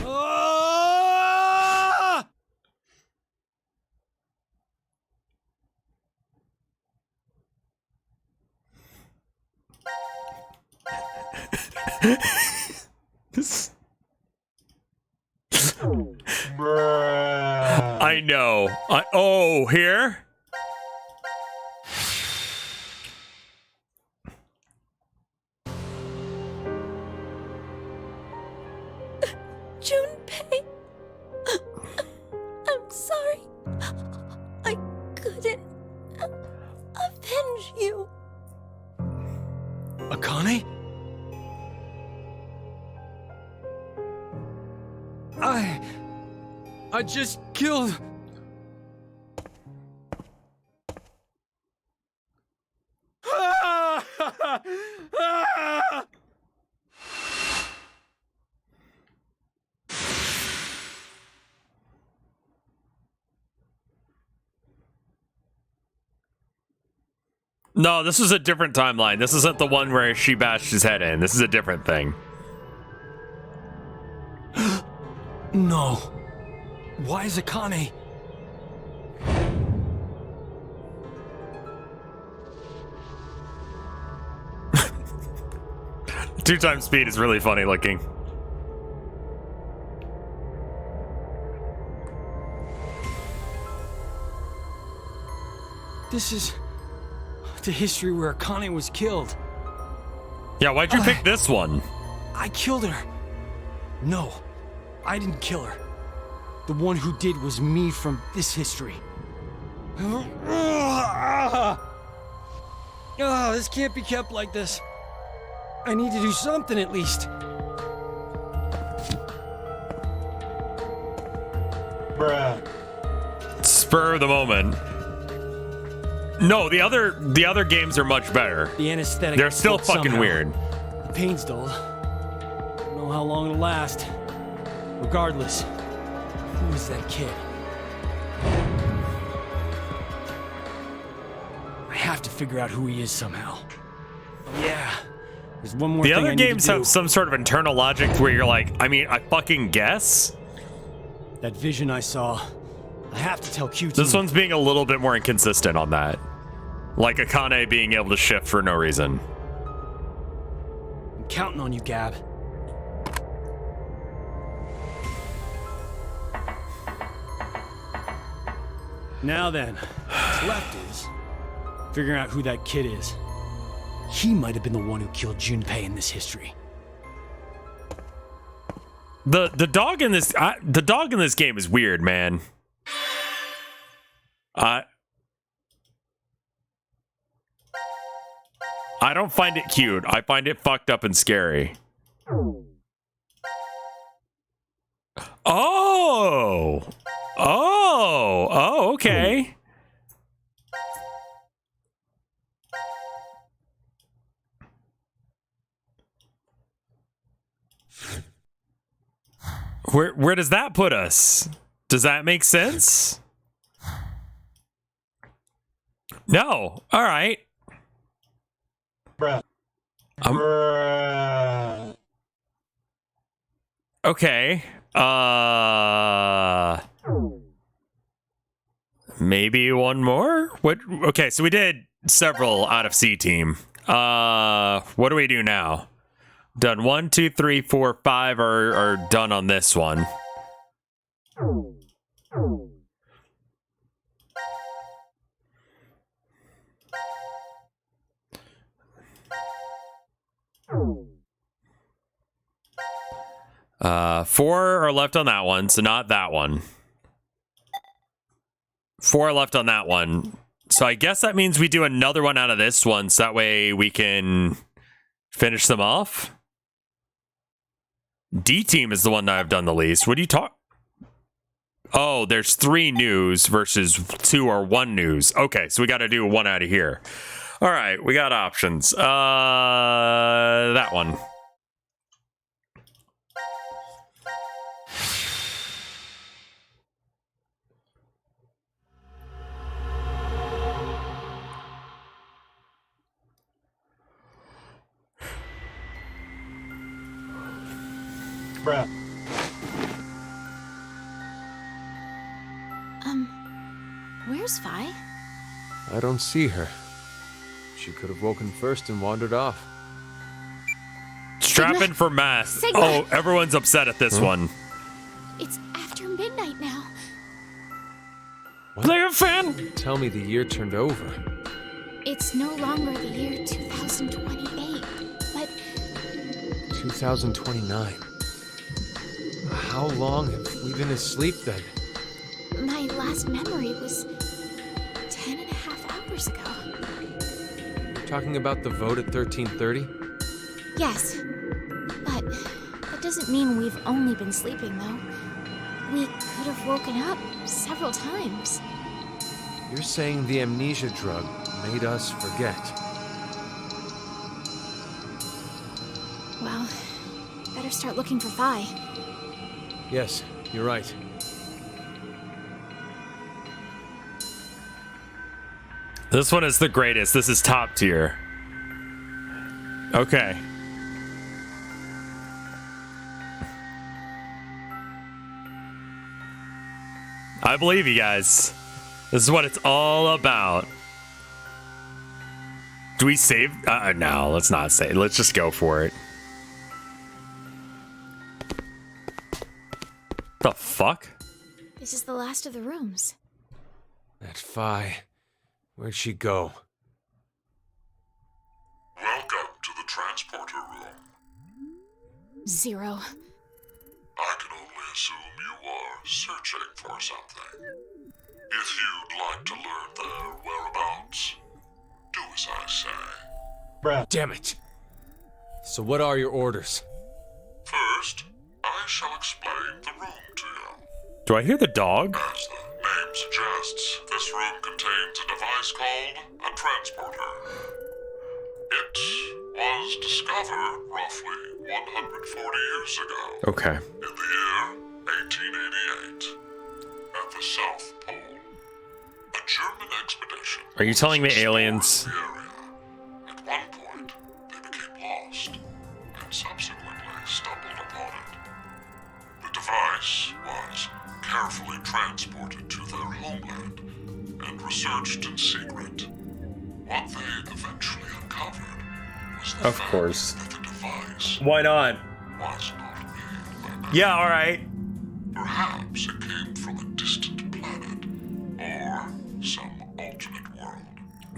Ah!
I know. Oh, here?
Junpei! I'm sorry. I couldn't avenge you.
Akane? I just killed...
No, this is a different timeline. This isn't the one where she bashed his head in. This is a different thing.
No. Why is Akane...
2 times speed is really funny looking.
This is... the history where Akane was killed.
Yeah, why'd you pick this one?
I killed her. No, I didn't kill her. The one who did was me from this history. This can't be kept like this. I need to do something at least.
Bruh.
Spur of the moment. No, the other games are much better.
The anesthetic.
They're still
worked
fucking
somehow.
weird.
The pain's dull. Don't know how long it'll last. Regardless, who is that kid? I have to figure out who he is somehow. Oh, yeah. There's one more
The
thing
other
I need to
games
do.
have some sort of internal logic where you're like, I mean, I fucking guess.
That vision I saw. I have to tell QT.
This one's being a little bit more inconsistent on that. Like Akane being able to shift for no reason.
I'm counting on you, Gab. Now then, what's left is figuring out who that kid is. He might have been the one who killed Junpei in this history.
The dog in this game is weird, man. I don't find it cute. I find it fucked up and scary. Oh, okay. Where does that put us? Does that make sense? No. All right.
Bruh. Bruh.
Okay. Maybe one more? What? Okay, so we did several out of C team. What do we do now? Done 1, 2, 3, 4, 5 are done on this one. Four are left on that one, so not that one. 4 are left on that one. So I guess that means we do another one out of this one, so that way we can finish them off. D team is the one that I've done the least. What do you talk? Oh, there's 3 news versus 2 or 1 news. Okay, so we got to do one out of here. All right, we got options. That one.
Bruh.
Where's Vi?
I don't see her. She could have woken first and wandered off.
Strapping for mass.
Sigma.
Oh, everyone's upset at this one.
It's after midnight now.
What?
Play a fan.
Tell me the year turned over.
It's no longer the year 2028, but
2029. How long have we been asleep then?
my last memory was 10 and a half hours ago.
You're talking about the vote at 1330?
Yes, but that doesn't mean we've only been sleeping, though. We could have woken up several times.
You're saying the amnesia drug made us forget.
Well, better start looking for Vi.
Yes, you're right.
This one is the greatest. This is top tier. Okay. I believe you guys. This is what it's all about. Do we save? No, let's not save. Let's just go for it. The fuck?
This is the last of the rooms.
That Vi. Where'd she go?
Welcome to the transporter room.
0.
I can only assume you are searching for something. If you'd like to learn their whereabouts, do as I say.
Bruh.
Damn it. So what are your orders?
First, I shall explain the room to you.
Do I hear the dog?
As the name suggests, this room contains a device called a transporter. It was discovered roughly 140 years ago.
Okay.
In the year 1888, at the South Pole, a German expedition.
Are you telling me aliens?
The area. At one point, they became lost and subsequently stumbled upon it. The device was carefully transported to their homeland and researched in secret. What they eventually uncovered was the
Of
fact
course.
that the device
Why not?
was not made by man.
Yeah, alright.
Perhaps it came from a distant planet or some alternate world.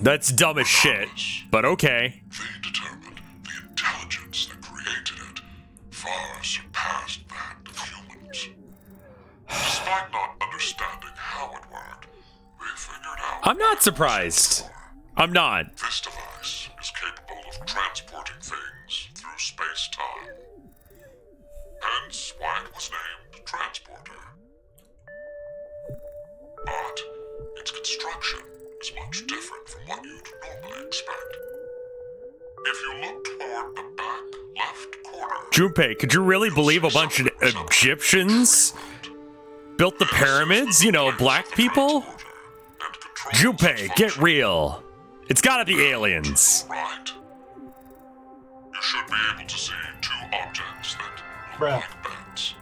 That's dumb as shit, but okay.
They determined the intelligence that created it far surpassed that of humans. Despite not understanding how it worked, they figured out.
I'm not surprised. I'm not.
This device is capable of transporting things through space-time. Hence why it was named Transporter. But its construction is much different from what you'd normally expect. If you look toward the back left corner,
Junpei, could you really believe a bunch of Egyptians built the pyramids? You know, black people? Junpei, get real. It's gotta be aliens.
right? You should be able to see two objects that look
Bruh.
like beds.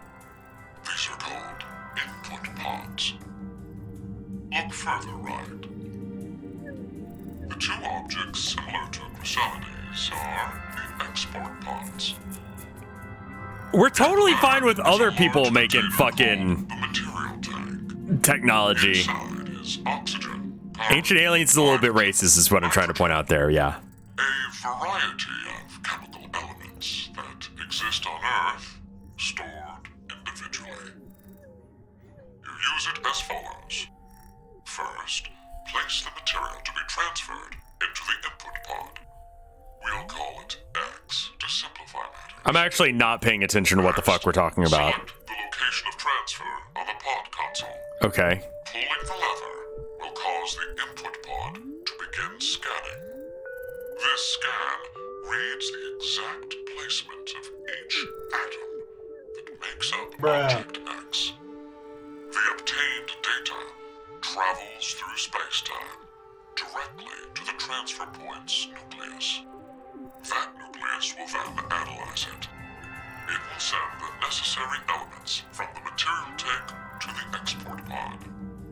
These are called input pods. Look further right. The two objects similar to Chrysalides are the export pods.
We're totally fine with other people making fucking
The material tank.
technology.
Inside is oxygen.
Ancient aliens is a little bit racist, is what I'm trying to point out there, yeah.
A variety of chemical elements that exist on Earth, stored individually. You use it as follows. First, place the material to be transferred into the input pod. We'll call it X to simplify matters.
I'm actually not paying attention to what the fuck we're talking about.
Select the location of transfer on the pod console.
Okay.
Pulling the lever will cause the input pod to begin scanning. This scan reads the exact placement of each atom that makes up
Bruh.
Object X. The obtained data travels through space-time directly to the transfer point's nucleus. That nucleus will then analyze it. It will send the necessary elements from the material tank to the export pod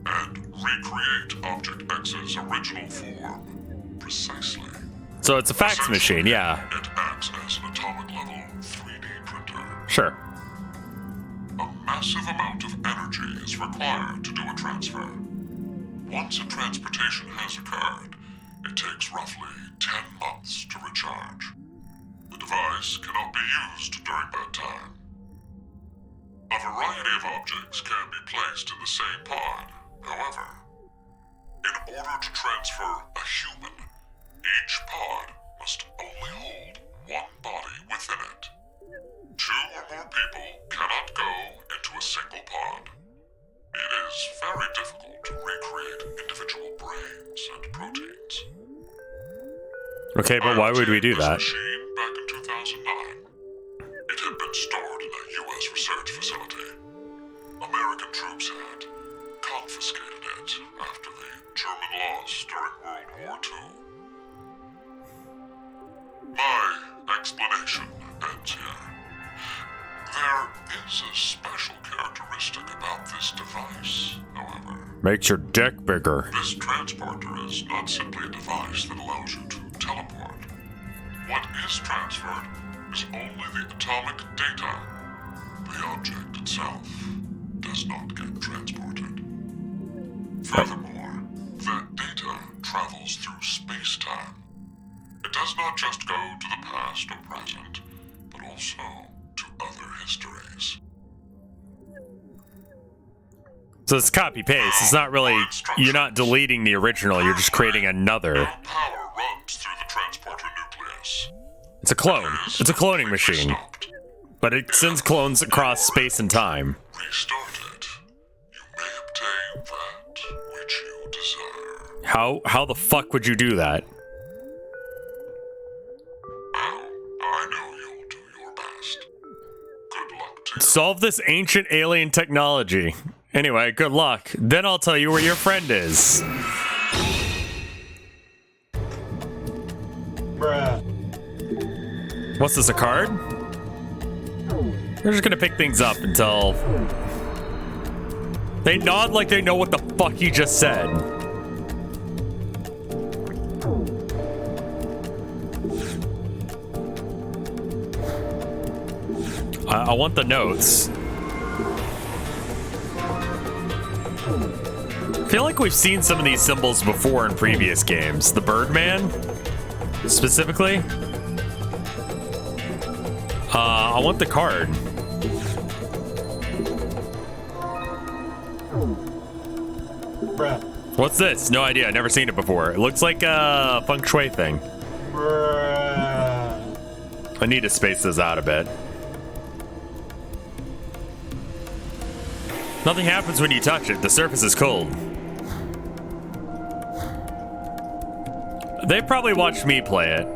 and recreate Object X's original form precisely.
So it's a fax machine, yeah.
It acts as an atomic-level 3D printer.
Sure.
A massive amount of energy is required to do a transfer. Once a transportation has occurred, it takes roughly 10 months to recharge. The device cannot be used during that time. A variety of objects can be placed in the same pod, however. In order to transfer a human, each pod must only hold one body within it. Two or more people cannot go into a single pod. It is very difficult to recreate individual brains and proteins.
Okay, but why would we do that?
This machine back in 2009. It had been stored in a U.S. research facility. American troops had confiscated it after the German loss during World War II. My explanation ends here. There is a special characteristic about this device, however.
Makes your dick bigger.
This transporter is not simply a device that allows you to teleport. What is transferred is only the atomic data. The object itself does not get transported. Furthermore, that data travels through space-time. It does not just go to the past or present, but also to other histories.
So it's copy paste. It's not really. You're not deleting the original. You're just creating another.
No power runs through the transporter nucleus.
It's a clone. It's a cloning machine. But it sends clones across space and time.
Restart it. You may obtain that which you desire.
How the fuck would you do that?
Well, I know you'll do your best. Good luck to you.
Solve this ancient alien technology. Anyway, good luck. Then I'll tell you where your friend is.
Bruh.
What's this, a card? We're just gonna pick things up until they nod like they know what the fuck you just said. I want the notes. I feel like we've seen some of these symbols before in previous games. The Birdman, specifically. I want the card.
Bruh.
What's this? No idea. Never seen it before. It looks like a feng shui thing.
Bruh.
I need to space this out a bit. Nothing happens when you touch it. The surface is cold. They probably watched me play it.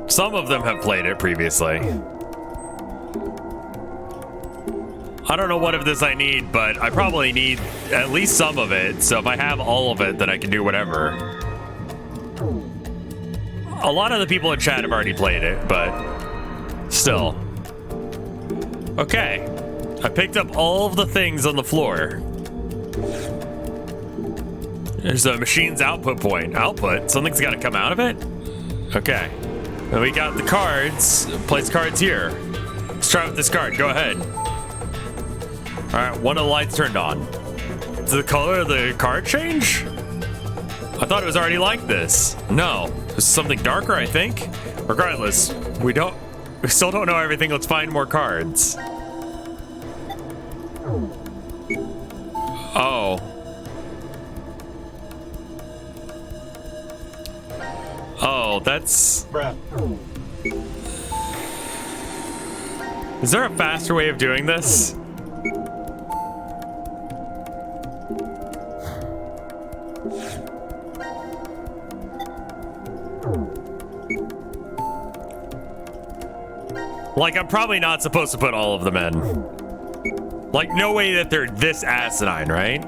Some of them have played it previously. I don't know what of this I need, but I probably need at least some of it. So if I have all of it, then I can do whatever. A lot of the people in chat have already played it, but still. Okay. I picked up all of the things on the floor. There's a machine's output point. Output? Something's got to come out of it? Okay. Then we got the cards. Place cards here. Let's try with this card. Go ahead. Alright, one of the lights turned on. Does the color of the card change? I thought it was already like this. No. It's something darker, I think. Regardless, we still don't know everything. Let's find more cards. Oh. Oh, that's...
Bruh.
Is there a faster way of doing this? Like, I'm probably not supposed to put all of them in. Like, no way that they're this asinine, right?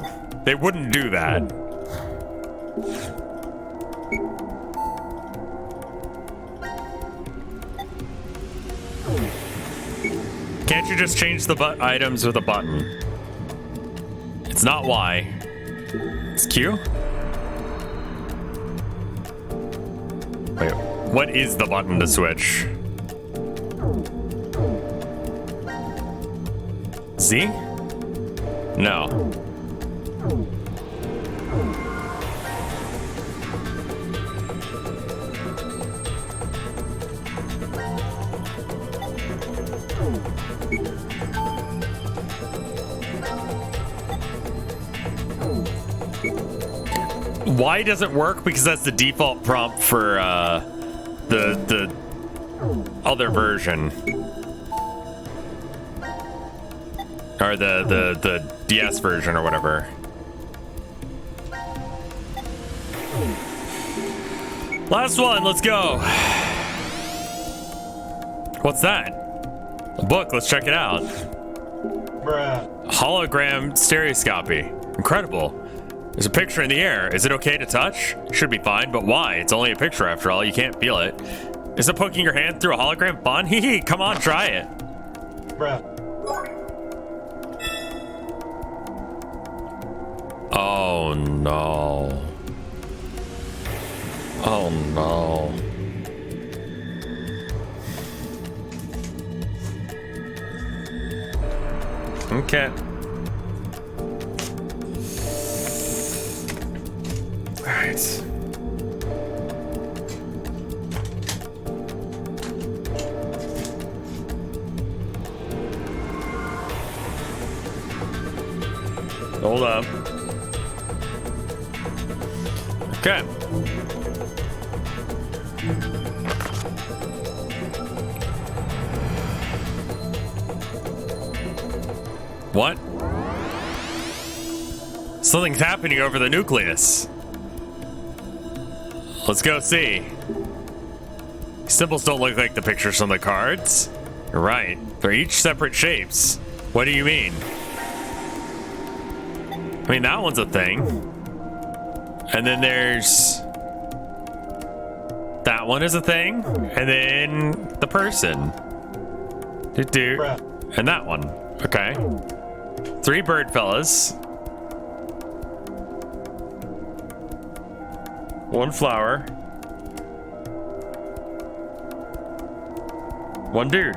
They wouldn't do that. Can't you just change the items with a button? It's not Y. It's Q? Wait, what is the button to switch? Z? No. Y doesn't work because that's the default prompt for the other version. Or the DS version or whatever. Last one, let's go. What's that? A book, let's check it out.
Bruh.
Hologram stereoscopy. Incredible. There's a picture in the air. Is it okay to touch? Should be fine, but why? It's only a picture after all. You can't feel it. Is it poking your hand through a hologram fun? Hee come on, try it.
Bruh.
Oh no. Oh no. Okay. All right. Hold up. Okay. What? Something's happening over the nucleus. Let's go see. Symbols don't look like the pictures from the cards. You're right. They're each separate shapes. What do you mean? I mean, that one's a thing. And then there's... that one is a thing. And then the person. And that one. Okay. 3 bird fellas. 1 flower. 1 dude.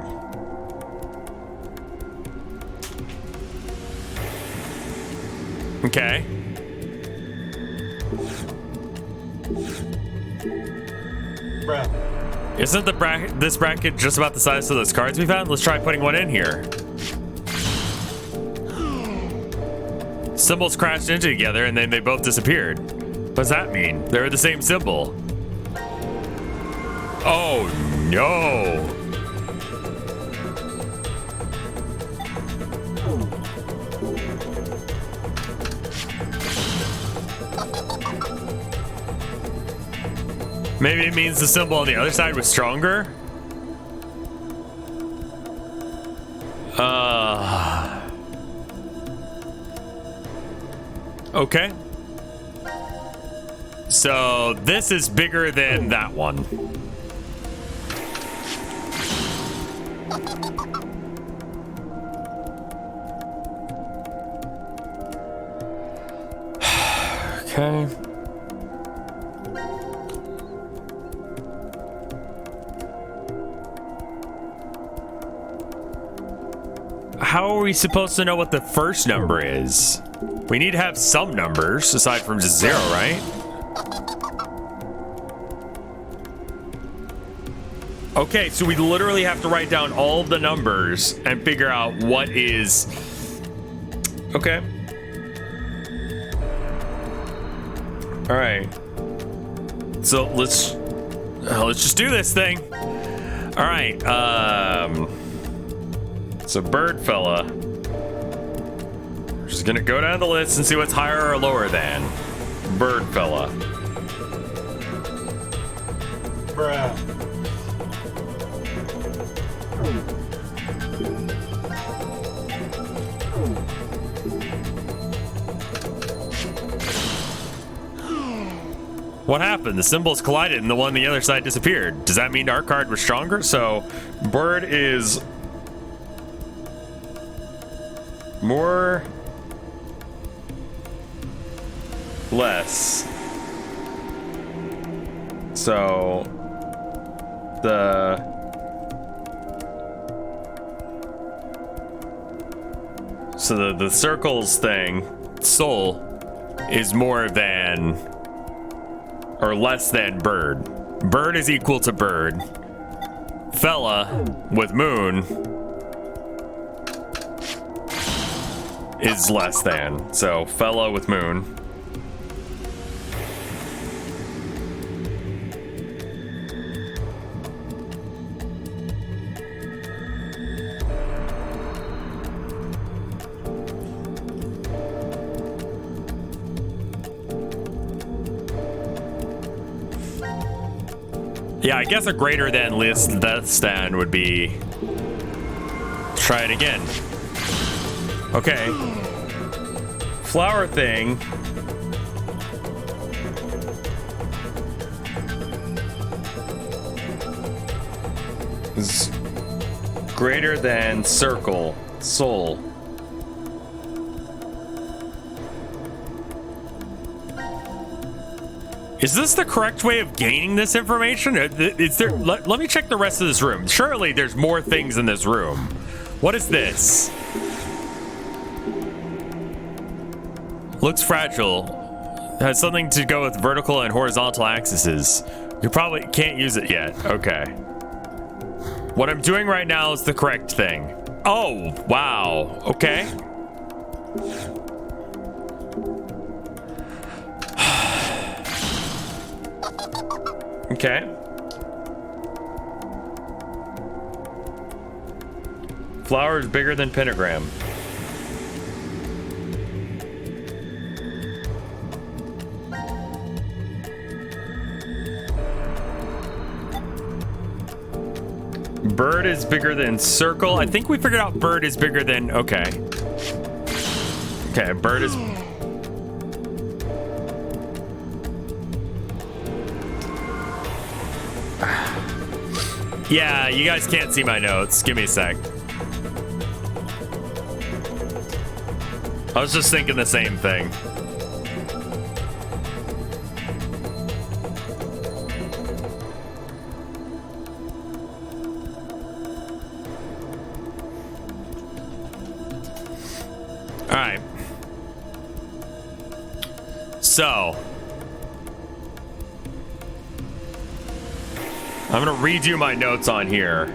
Okay. Isn't this bracket just about the size of those cards we found? Let's try putting one in here. Symbols crashed into together and then they both disappeared. What does that mean? They're the same symbol. Oh no. Maybe it means the symbol on the other side was stronger? Okay. So this is bigger than that one. Okay. How are we supposed to know what the first number is? We need to have some numbers aside from just 0, right? Okay, so we literally have to write down all of the numbers and figure out what is... Okay. All right. So let's just do this thing. All right. So bird fella. We're just gonna go down the list and see what's higher or lower than bird fella.
Bruh.
What happened? The symbols collided and the one on the other side disappeared. Does that mean our card was stronger? So bird is more, less. So the circles thing, soul, is more than or less than bird. Bird is equal to bird. Fella with moon is less than. So fella with moon. Yeah, I guess a greater than less than would be... Try it again. Okay. Flower thing. Is greater than circle. Soul. Is this the correct way of gaining this information? Is there? Let me check the rest of this room. Surely there's more things in this room. What is this? Looks fragile. Has something to go with vertical and horizontal axes. You probably can't use it yet. Okay. What I'm doing right now is the correct thing. Oh, wow. Okay. Okay. Flower is bigger than pentagram. Bird is bigger than circle. I think we figured out bird is bigger than... Okay. Okay, bird is... Yeah, you guys can't see my notes. Give me a sec. I was just thinking the same thing. All right. So, I'm gonna redo my notes on here.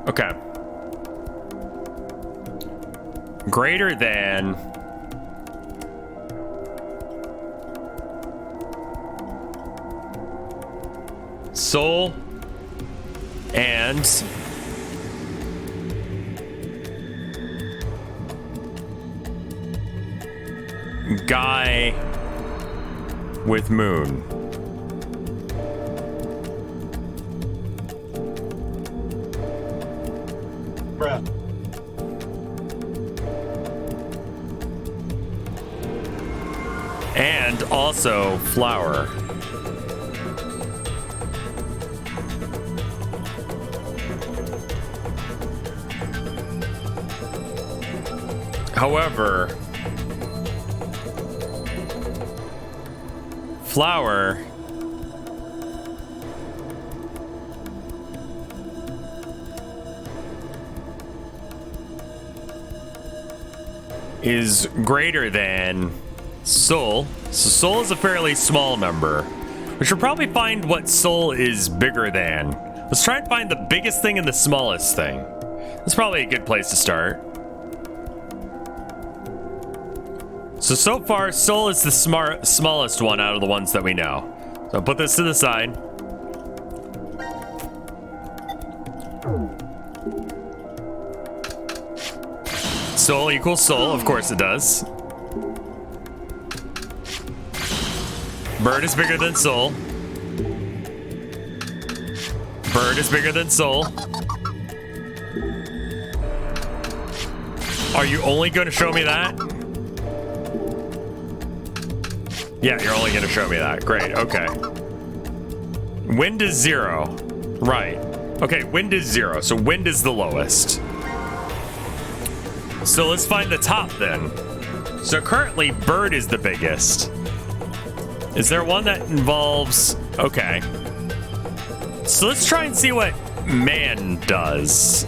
Okay. Greater than soul and guy with moon.
Bruh.
And also flower. However, flower is greater than soul. So soul is a fairly small number. We should probably find what soul is bigger than. Let's try and find the biggest thing and the smallest thing. That's probably a good place to start. So far, soul is the smallest one out of the ones that we know. So I'll put this to the side. Soul equals soul, of course it does. Bird is bigger than soul. Bird is bigger than soul. Are you only going to show me that? Yeah, you're only going to show me that. Great, okay. Wind is 0. Right. Okay, wind is 0, so wind is the lowest. So let's find the top then. So currently, bird is the biggest. Is there one that involves... Okay. So let's try and see what man does.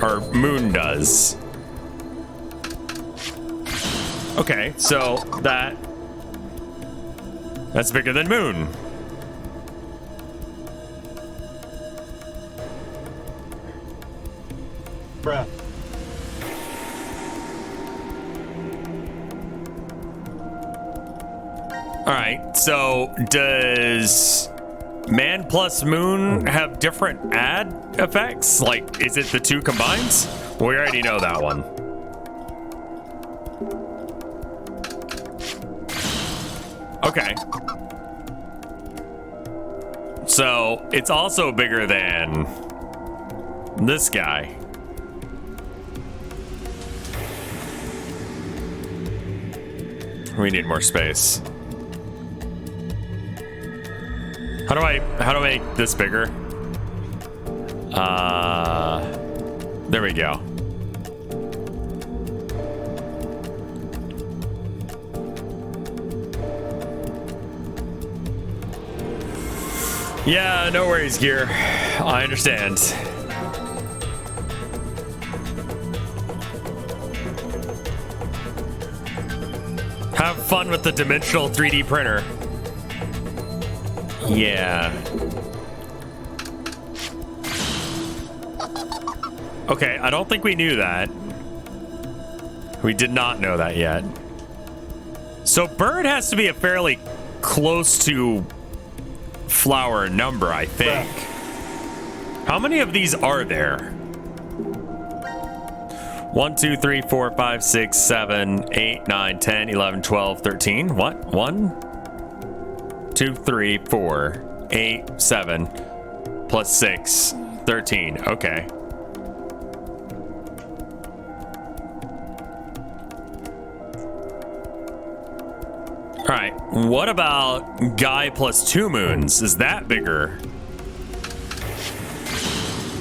Or moon does. Okay, so that's bigger than moon.
Bruh.
Alright, so does man plus moon have different add effects? Like, is it the two combined? Well, we already know that one. Okay. So, it's also bigger than this guy. We need more space. How do I make this bigger? There we go. Yeah, no worries, Gear. I understand. Have fun with the dimensional 3D printer. Yeah. Okay, I don't think we knew that. We did not know that yet. So bird has to be a fairly close to flower number, I think. How many of these are there? 1, 2, 3, 4, 5, 6, 7, 8, 9, 10, 11, 12, 13. What? 1, 2, 3, 4, 8, 7, plus 6, 13. Okay. All right. What about Guy plus 2 moons? Is that bigger?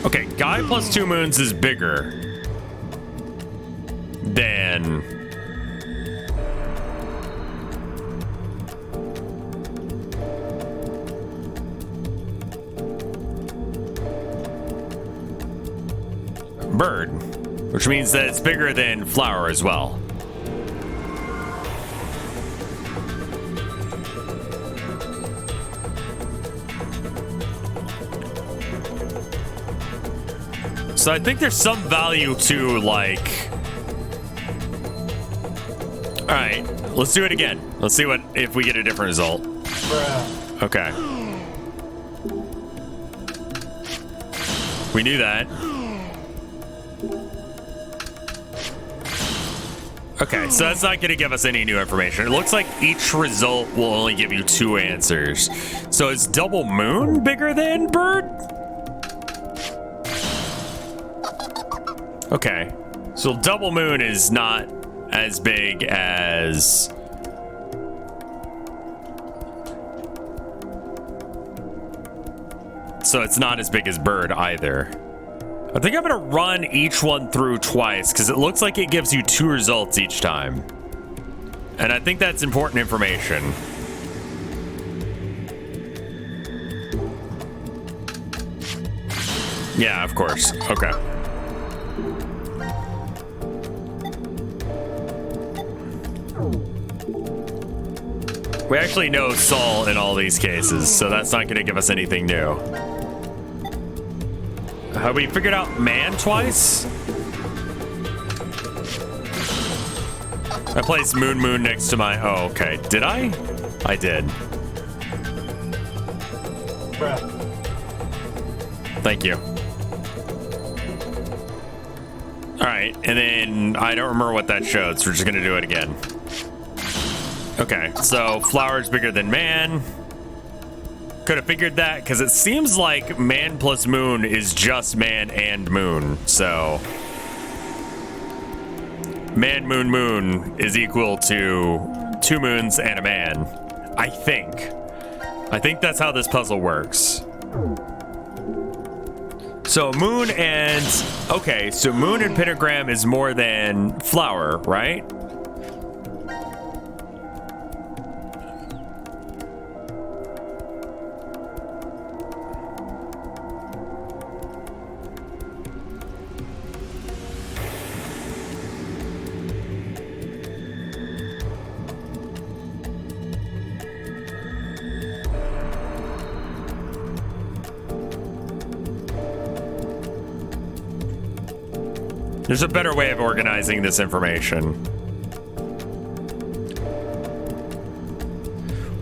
Okay, Guy plus 2 moons is bigger than bird, which means that it's bigger than flower as well. So I think there's some value to, like... Alright, let's do it again. Let's see if we get a different result.
Bruh.
Okay. We knew that. Okay, so that's not going to give us any new information. It looks like each result will only give you 2 answers. So is double moon bigger than bird? Okay, so double moon is not as big as... So it's not as big as bird either. I think I'm gonna run each one through twice because it looks like it gives you 2 results each time. And I think that's important information. Yeah, of course. Okay. We actually know Saul in all these cases, so that's not going to give us anything new. Have we figured out man twice? I placed moon next to my... Oh, okay. Did I? I did.
Bruh.
Thank you. All right, and then I don't remember what that showed, so we're just going to do it again. Okay, so flower's bigger than man. Could have figured that because it seems like man plus moon is just man and moon. So man, moon is equal to 2 moons and a man. I think that's how this puzzle works. So moon and... Okay, so moon and pentagram is more than flower, right? There's a better way of organizing this information.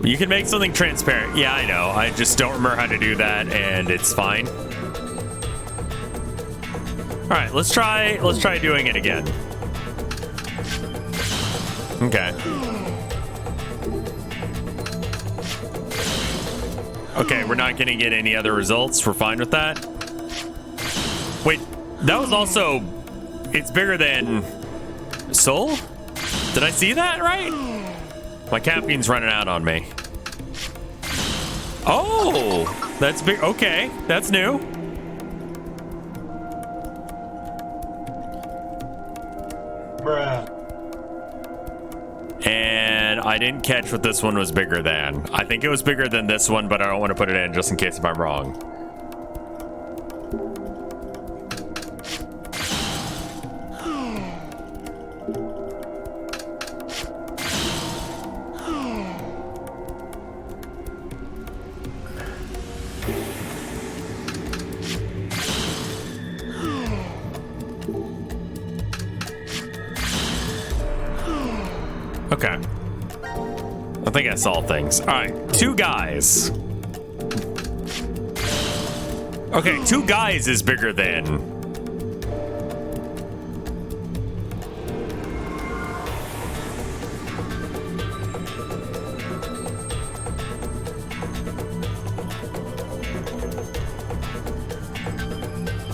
You can make something transparent. Yeah, I know. I just don't remember how to do that, and it's fine. All right, let's try doing it again. Okay. Okay, we're not gonna get any other results. We're fine with that. Wait, that was also... It's bigger than Soul? Did I see that right? My caffeine's running out on me. Oh, that's big. Okay, that's new.
Bruh.
And again, I didn't catch what this one was bigger than. I think it was bigger than this one, but I don't want to put it in just in case if I'm wrong. Okay. I think I saw things. All right, 2 guys. Okay, 2 guys is bigger than.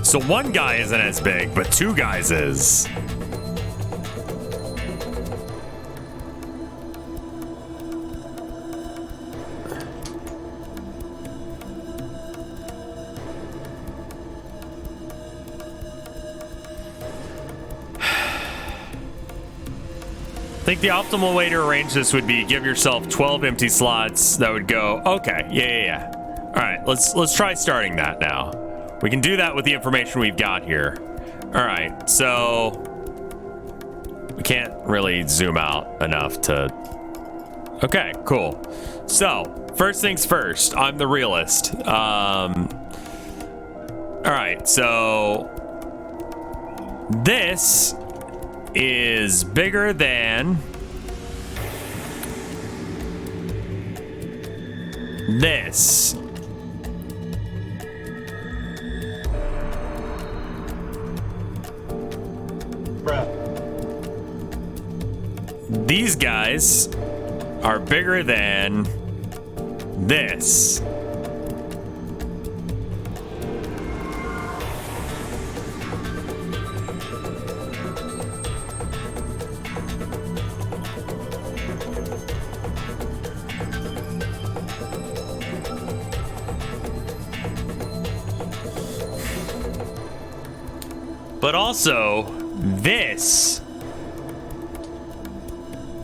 So 1 guy isn't as big, but 2 guys is. I think the optimal way to arrange this would be give yourself 12 empty slots that would go, okay, yeah. All right, let's try starting that now. We can do that with the information we've got here. All right, so we can't really zoom out enough to, okay, cool. So first things first, I'm the realist. All right, so this is bigger than this.
Bruh.
These guys are bigger than this. But also, this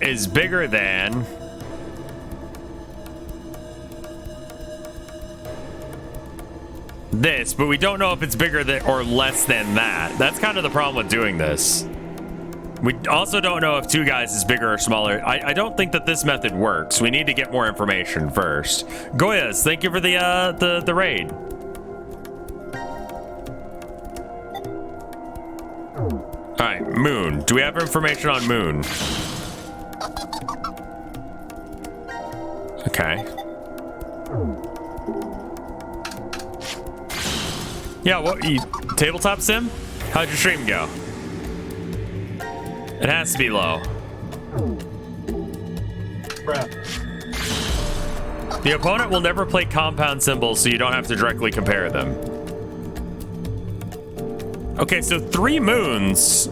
is bigger than this, but we don't know if it's bigger than or less than that. That's kind of the problem with doing this. We also don't know if 2 guys is bigger or smaller. I don't think that this method works. We need to get more information first. Goyas, thank you for the raid. All right, Moon. Do we have information on Moon? Okay. Yeah, what? Tabletop sim? How'd your stream go? It has to be low.
Bruh.
The opponent will never play compound symbols, so you don't have to directly compare them. Okay, so 3 moons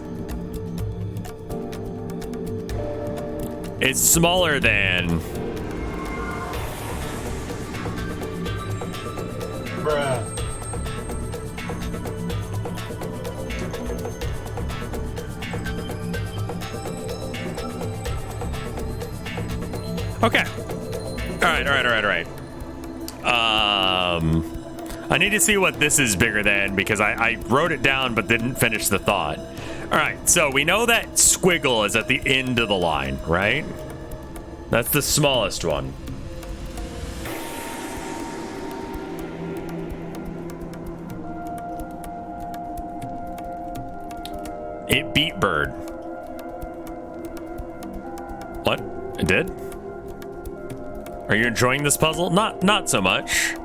is smaller than.
Bruh.
Okay. All right. I need to see what this is bigger than because I wrote it down but didn't finish the thought. All right, so we know that squiggle is at the end of the line, right? That's the smallest one. It beat bird. What? It did? Are you enjoying this puzzle? Not so much.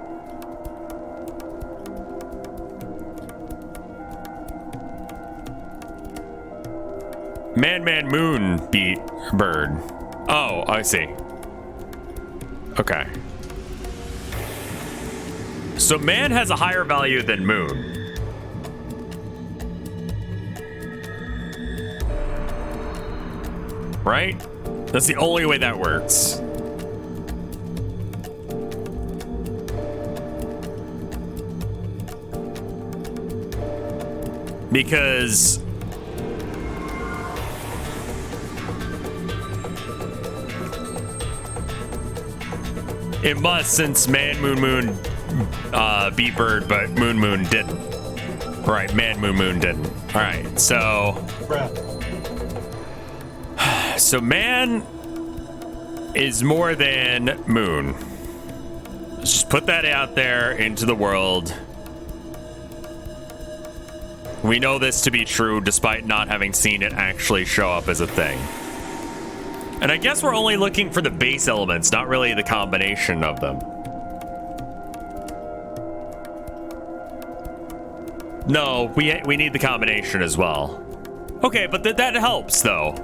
Man, moon beat bird. Oh, I see. Okay. So man has a higher value than moon. Right? That's the only way that works. Because It must, since man, moon, moon beat bird, but moon, moon didn't. Right, man, moon, moon didn't. All right, so... So man is more than moon. Let's just put that out there into the world. We know this to be true despite not having seen it actually show up as a thing. And I guess we're only looking for the base elements, not really the combination of them. No, we need the combination as well. Okay, but that helps though.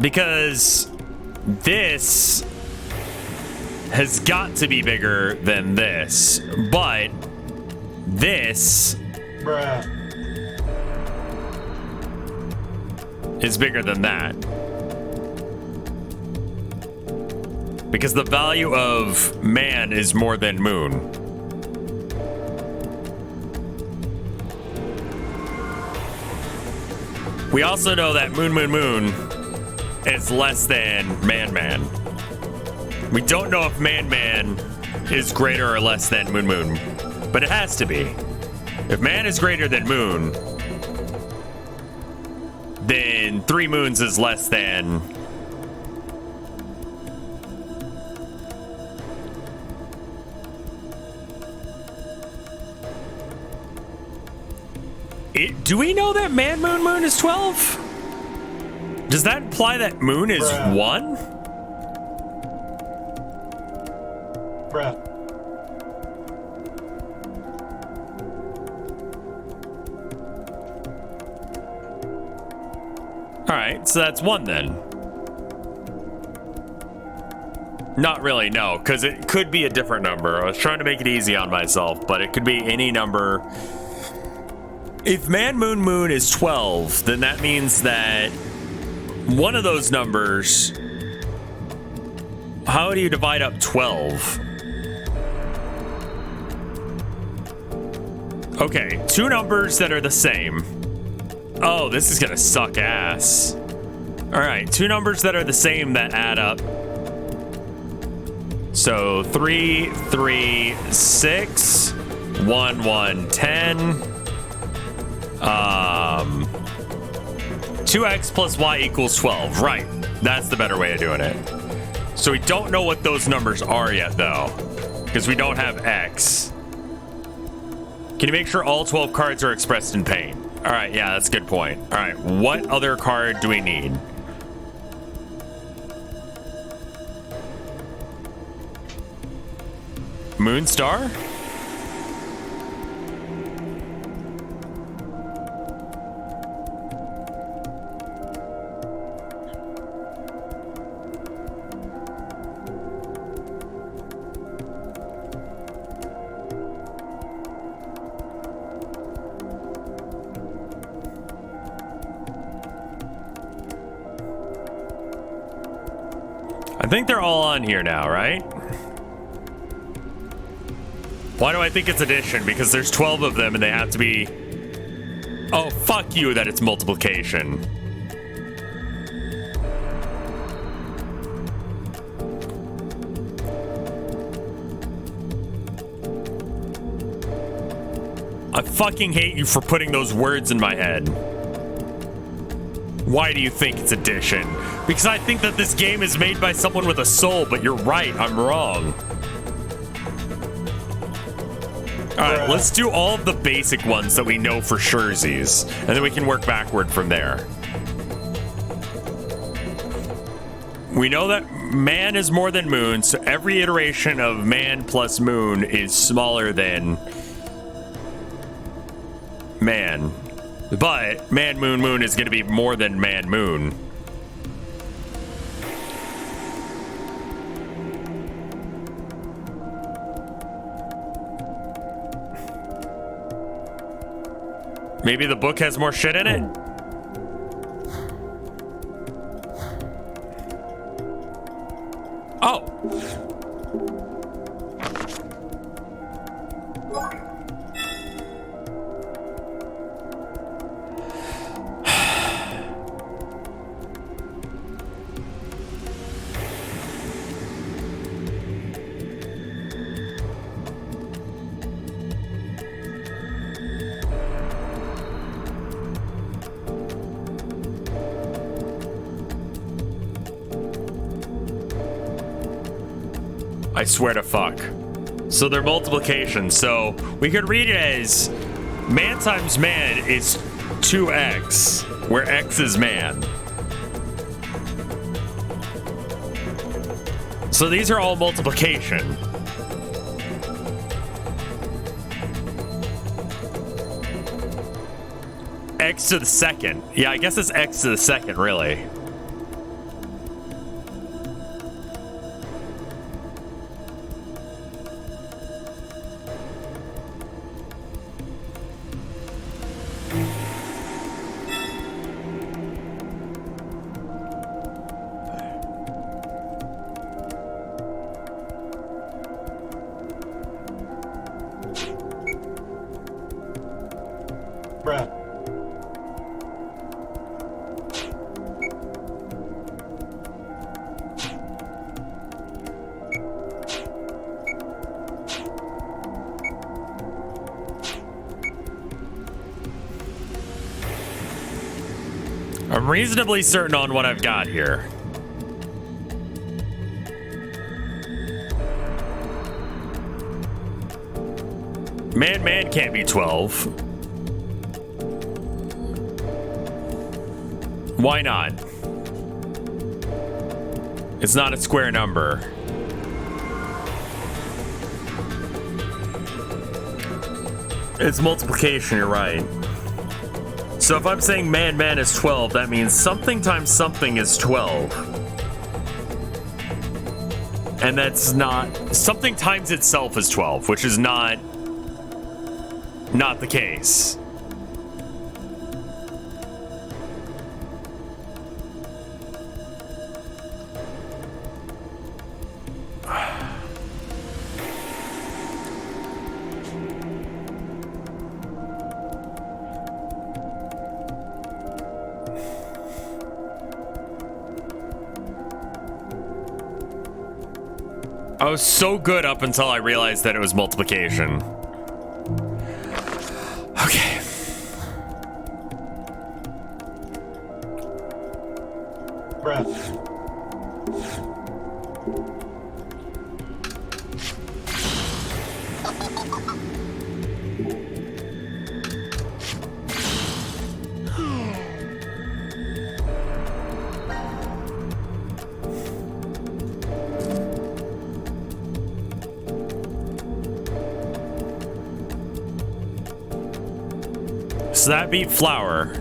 Because this has got to be bigger than this, but this is bigger than that. Because the value of man is more than moon. We also know that moon, moon, moon is less than man, man. We don't know if man, man is greater or less than moon, moon, but it has to be. If man is greater than moon, then 3 moons is less than... Do we know that man, moon, moon is 12? Does that imply that moon is 1? Alright, so that's 1 then. Not really, no, because it could be a different number. I was trying to make it easy on myself, but it could be any number. If man, moon, moon is 12, then that means that one of those numbers... How do you divide up 12? Okay, 2 numbers that are the same. Oh, this is gonna suck ass. All right, 2 numbers that are the same that add up. So 3, 3, 6, 1, 1, 10. 2x plus y equals 12. Right, that's the better way of doing it. So we don't know what those numbers are yet, though, because we don't have x. Can you make sure all 12 cards are expressed in paint? All right, yeah, that's a good point. All right, what other card do we need? Moonstar? I think they're all on here now, right? Why do I think it's addition? Because there's 12 of them and they have to be... Oh, fuck you that it's multiplication. I fucking hate you for putting those words in my head. Why do you think it's addition? Because I think that this game is made by someone with a soul, but you're right, I'm wrong. Alright, let's do all of the basic ones that we know for surezies, and then we can work backward from there. We know that man is more than moon, so every iteration of man plus moon is smaller than man. But man, moon, moon is going to be more than man, moon. Maybe the book has more shit in it? Oh. I swear to fuck. So they're multiplication. So we could read it as man times man is 2x, where x is man. So these are all multiplication. X to the second. Yeah, I guess it's x to the second, really.
Bruh.
I'm reasonably certain on what I've got here. Man can't be 12. Why not? It's not a square number. It's multiplication, you're right. So if I'm saying man is 12, that means something times something is 12. And that's not... Something times itself is 12, which is not the case. I was so good up until I realized that it was multiplication. Okay.
Bruh.
So that beat flour.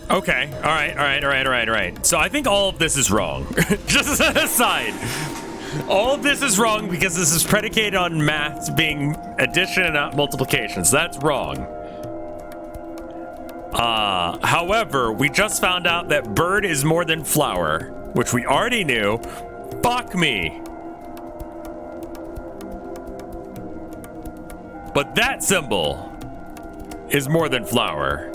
Okay, all right. So I think all of this is wrong. Just as an aside, all of this is wrong because this is predicated on math being addition and not multiplication. So that's wrong. However, we just found out that bird is more than flower, which we already knew. Fuck me. But that symbol is more than flower,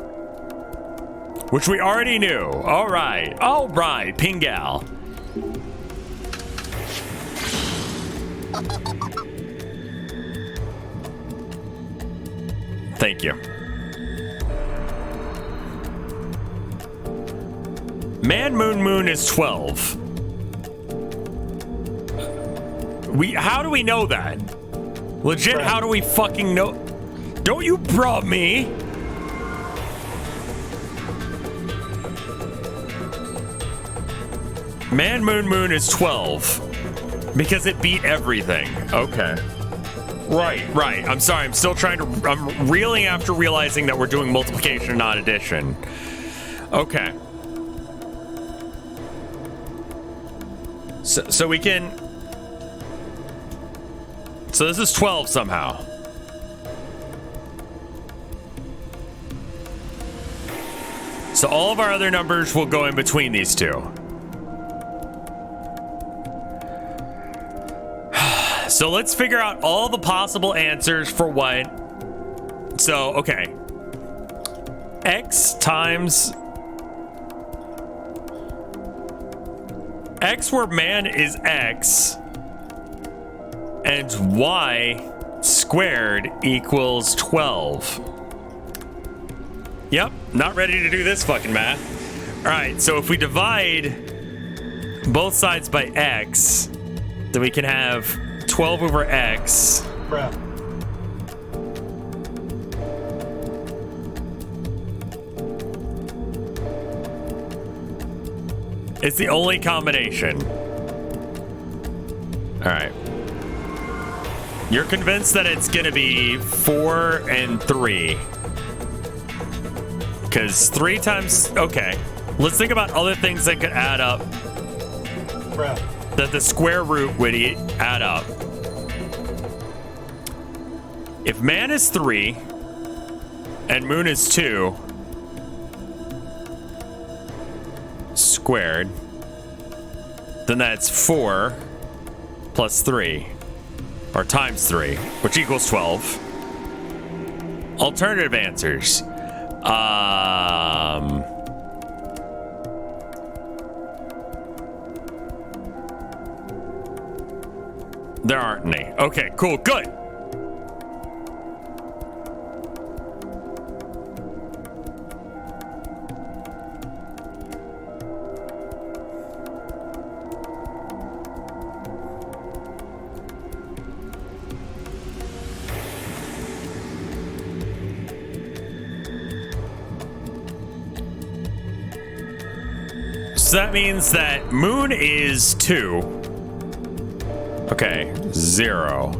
which we already knew. All right, Pingal. Thank you. Moon is 12. How do we know that? Legit,
Bruh.
how do we fucking know? Don't you bruh me? Moon is 12 because it beat everything. Okay. Right. I'm sorry. I'm still trying to... I'm reeling after realizing that we're doing multiplication, not addition. Okay. So we can... So this is 12 somehow. So all of our other numbers will go in between these two. So let's figure out all the possible answers for what. So, okay. X times X where man is X and Y squared equals 12. Yep, not ready to do this fucking math. All right, so if we divide both sides by X, then we can have 12 over X.
Bruh.
It's the only combination. All right. You're convinced that it's gonna be 4 and 3. Because 3 times, okay. Let's think about other things that could add up.
Bruh.
That the square root would add up. If man is 3 and moon is 2 squared, then that's 4 plus 3, or times 3, which equals 12. Alternative answers. There aren't any. Okay, cool, good. So that means that moon is 2. Okay, 0.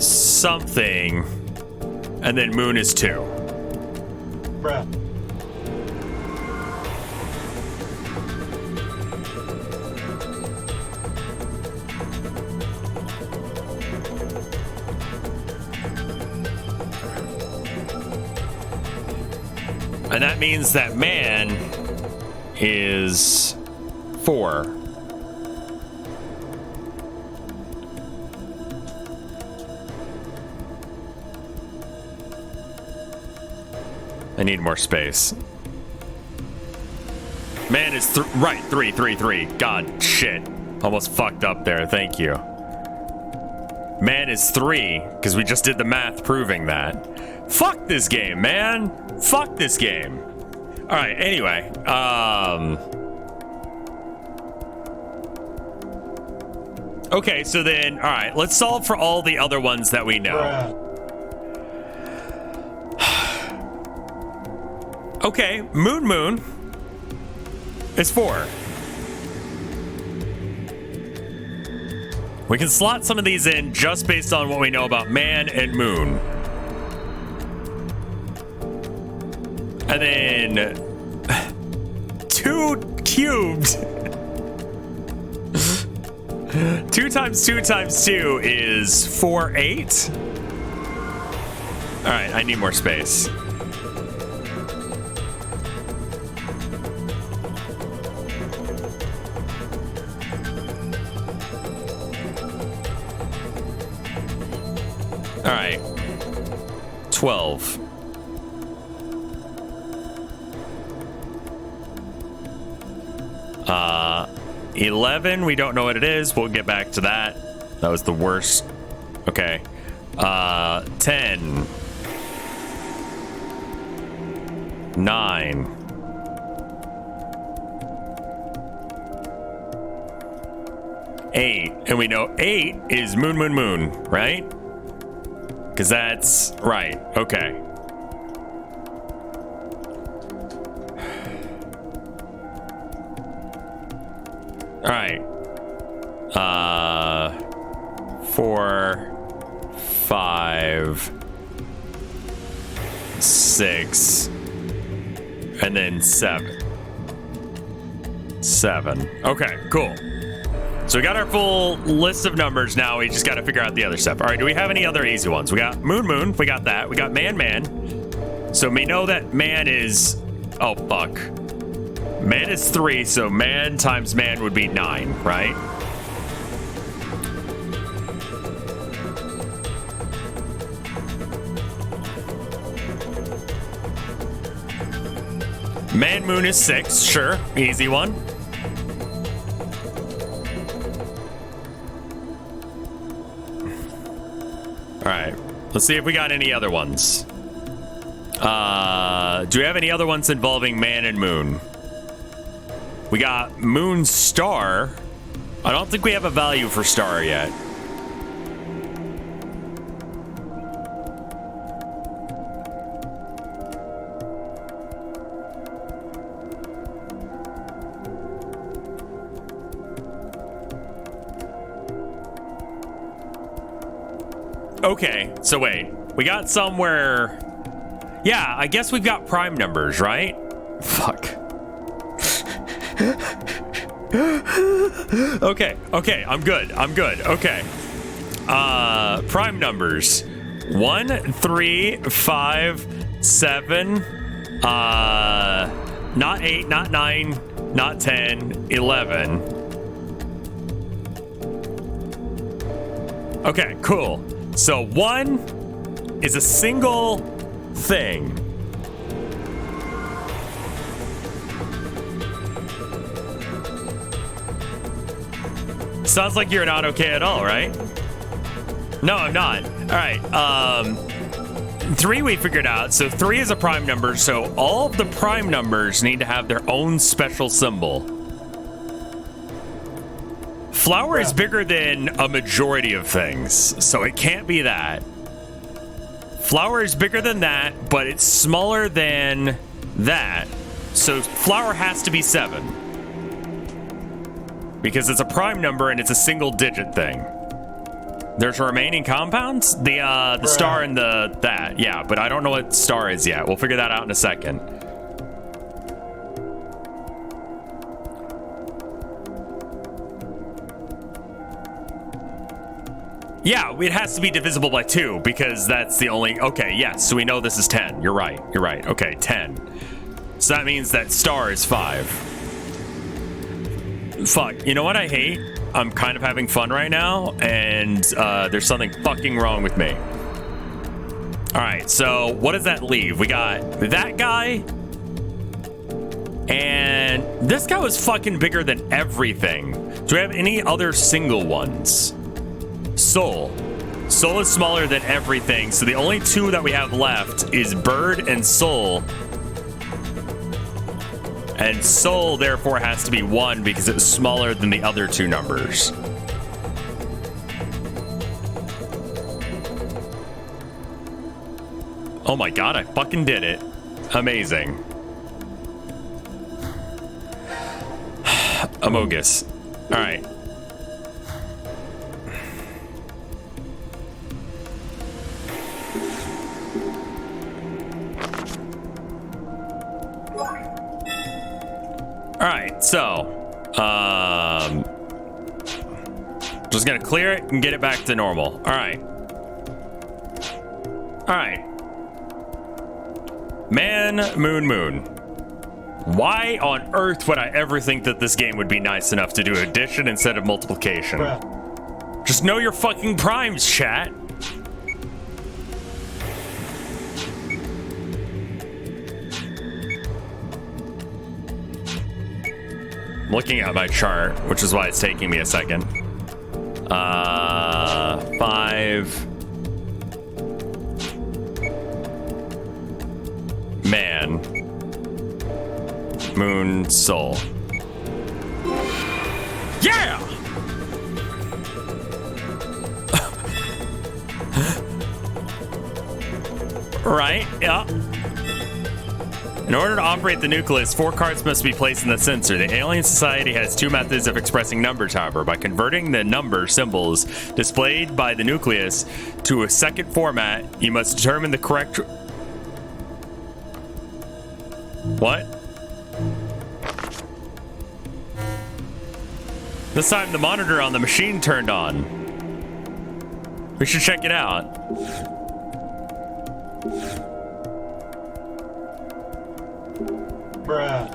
Something. And then moon is 2.
Bruh.
And that means that man is 4. I need more space. Man is right, 3. God, shit. Almost fucked up there, thank you. Man is 3, because we just did the math proving that. Fuck this game, man. Fuck this game. All right, anyway. Okay, so then, all right, let's solve for all the other ones that we know.
Bruh.
Okay, moon is 4. We can slot some of these in just based on what we know about man and moon. And then 2 cubed. 2 times 2 times 2 is 4, 8. All right, I need more space. All right, 12. Uh, 11, we don't know what it is. We'll get back to that. That was the worst. Okay. 10. 9. 8. And we know 8 is moon, right? Because that's right. Okay. All right. 4, 5, 6, and then 7. 7. Okay, cool. So we got our full list of numbers now. We just got to figure out the other stuff. All right, do we have any other easy ones? We got moon. We got that. We got man. So we know that man is... Oh, fuck. Man is 3, so man times man would be 9, right? Man Moon is 6, sure. Easy one. Alright. Let's see if we got any other ones. Do we have any other ones involving Man and Moon? We got Moon Star. I don't think we have a value for Star yet. Okay, so wait. We got somewhere... Yeah, I guess we've got prime numbers, right? Fuck. Okay, I'm good. Okay. Prime numbers. 1, 3, 5, 7, not 8, not 9, not 10, 11. Okay, cool. So 1 is a single thing. Sounds like you're not okay at all, right? No, I'm not. All right. 3 we figured out. So 3 is a prime number. So all of the prime numbers need to have their own special symbol. Flower is bigger than a majority of things, so it can't be that. Flower is bigger than that, but it's smaller than that. So flower has to be 7. Because it's a prime number and it's a single digit thing. There's remaining compounds? The star and that. Yeah, but I don't know what star is yet. We'll figure that out in a second. Yeah, it has to be divisible by 2 because that's the only... Okay, yes, so we know this is 10. You're right. Okay, 10. So that means that star is 5. Fuck, you know what I hate? I'm kind of having fun right now, and there's something fucking wrong with me. Alright, so what does that leave? We got that guy, and this guy was fucking bigger than everything. Do we have any other single ones? Soul. Soul is smaller than everything, so the only 2 that we have left is Bird and Soul. And Soul, therefore, has to be 1 because it's smaller than the other 2 numbers. Oh my god, I fucking did it. Amazing. Amogus. Alright. Alright, so, just gonna clear it and get it back to normal. Alright. Man, Moon, Moon. Why on earth would I ever think that this game would be nice enough to do addition instead of multiplication? Just know your fucking primes, chat. Looking at my chart, which is why it's taking me a second. 5. Man. Moon, Soul. Yeah! Right, yeah. In order to operate the nucleus, 4 cards must be placed in the sensor. The Alien Society has 2 methods of expressing numbers, however. By converting the number symbols displayed by the nucleus to a second format, you must determine the correct... What? This time the monitor on the machine turned on. We should check it out.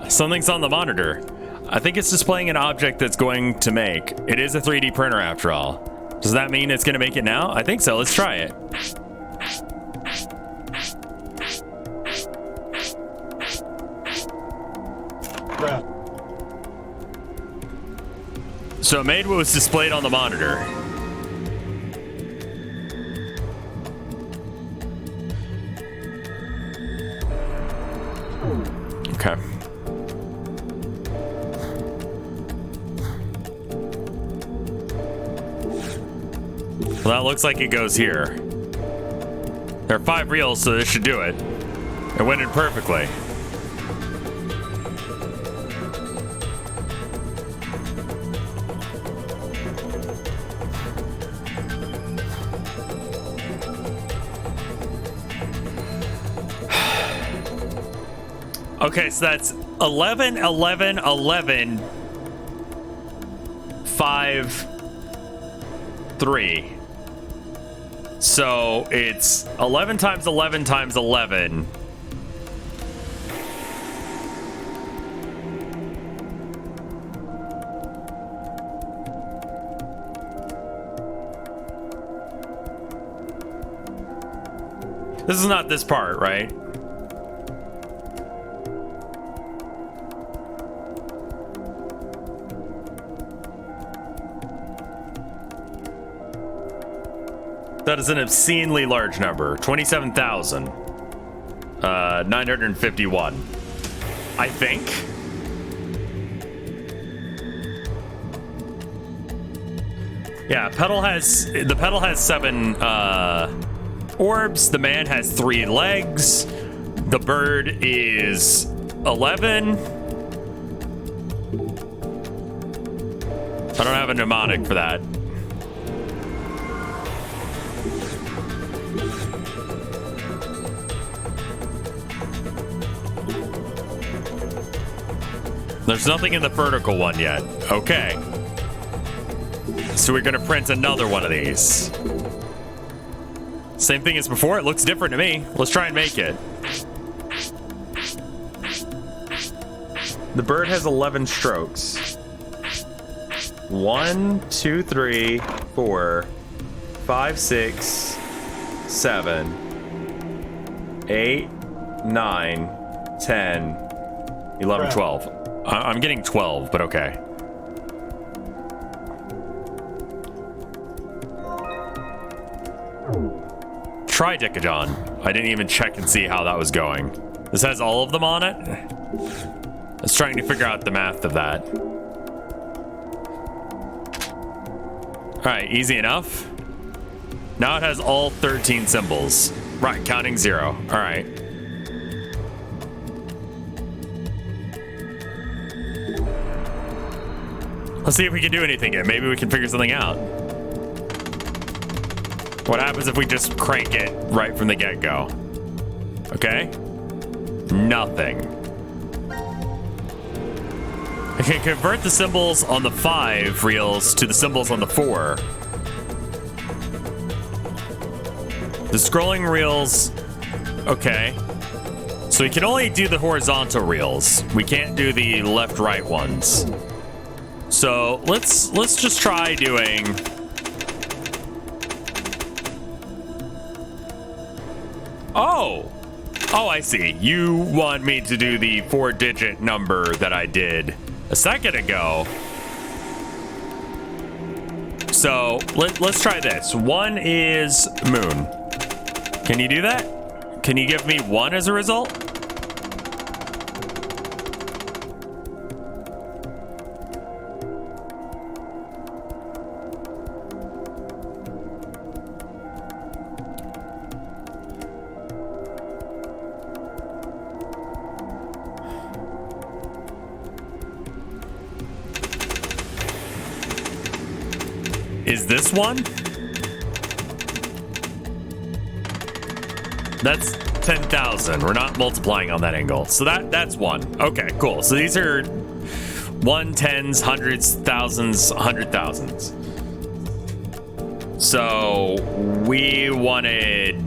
Something's on the monitor. I think it's displaying an object that's going to make. It is a 3D printer after all. Does that mean it's going to make it now? I think so. Let's try it. So it made what was displayed on the monitor. Okay. Well, that looks like it goes here. There are 5 reels, so this should do it. It went in perfectly. Okay, so that's 11, 11, 11, 5, 3. So it's 11 times 11 times 11. This is not this part, right? That is an obscenely large number. 27,951. I think. Yeah, the pedal has 7 orbs. The man has 3 legs. The bird is 11. I don't have a mnemonic for that. There's nothing in the vertical one yet. Okay. So we're gonna print another one of these. Same thing as before. It looks different to me. Let's try and make it. The bird has 11 strokes. 1, 2, 3, 4, 5, 6, 7, 8, 9, 10, 11, 12. I'm getting 12, but okay. Try Dickadon. I didn't even check and see how that was going. This has all of them on it? I was trying to figure out the math of that. Alright, easy enough. Now it has all 13 symbols. Right, counting 0. Alright. Let's see if we can do anything yet. Maybe we can figure something out. What happens if we just crank it right from the get-go? Okay? Nothing. I can convert the symbols on the 5 reels to the symbols on the 4. The scrolling reels... Okay. So we can only do the horizontal reels. We can't do the left-right ones. So let's just try doing... Oh, I see. You want me to do the 4-digit number that I did a second ago. So let's try this. 1 is moon. Can you do that? Can you give me 1 as a result? Is this one? That's 10,000. We're not multiplying on that angle. So that's 1. Okay, cool. So these are 1, 10s, hundreds, thousands, 100,000s. So we wanted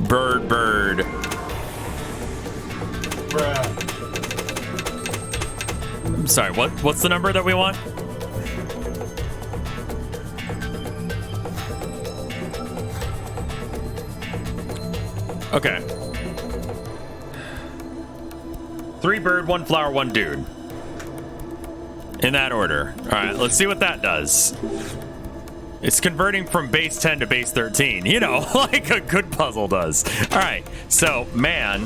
bird.
Bruh.
I'm sorry, what's the number that we want? Okay. 3 bird, 1 flower, 1 dude. In that order. All right, let's see what that does. It's converting from base 10 to base 13. You know, like a good puzzle does. All right, so man.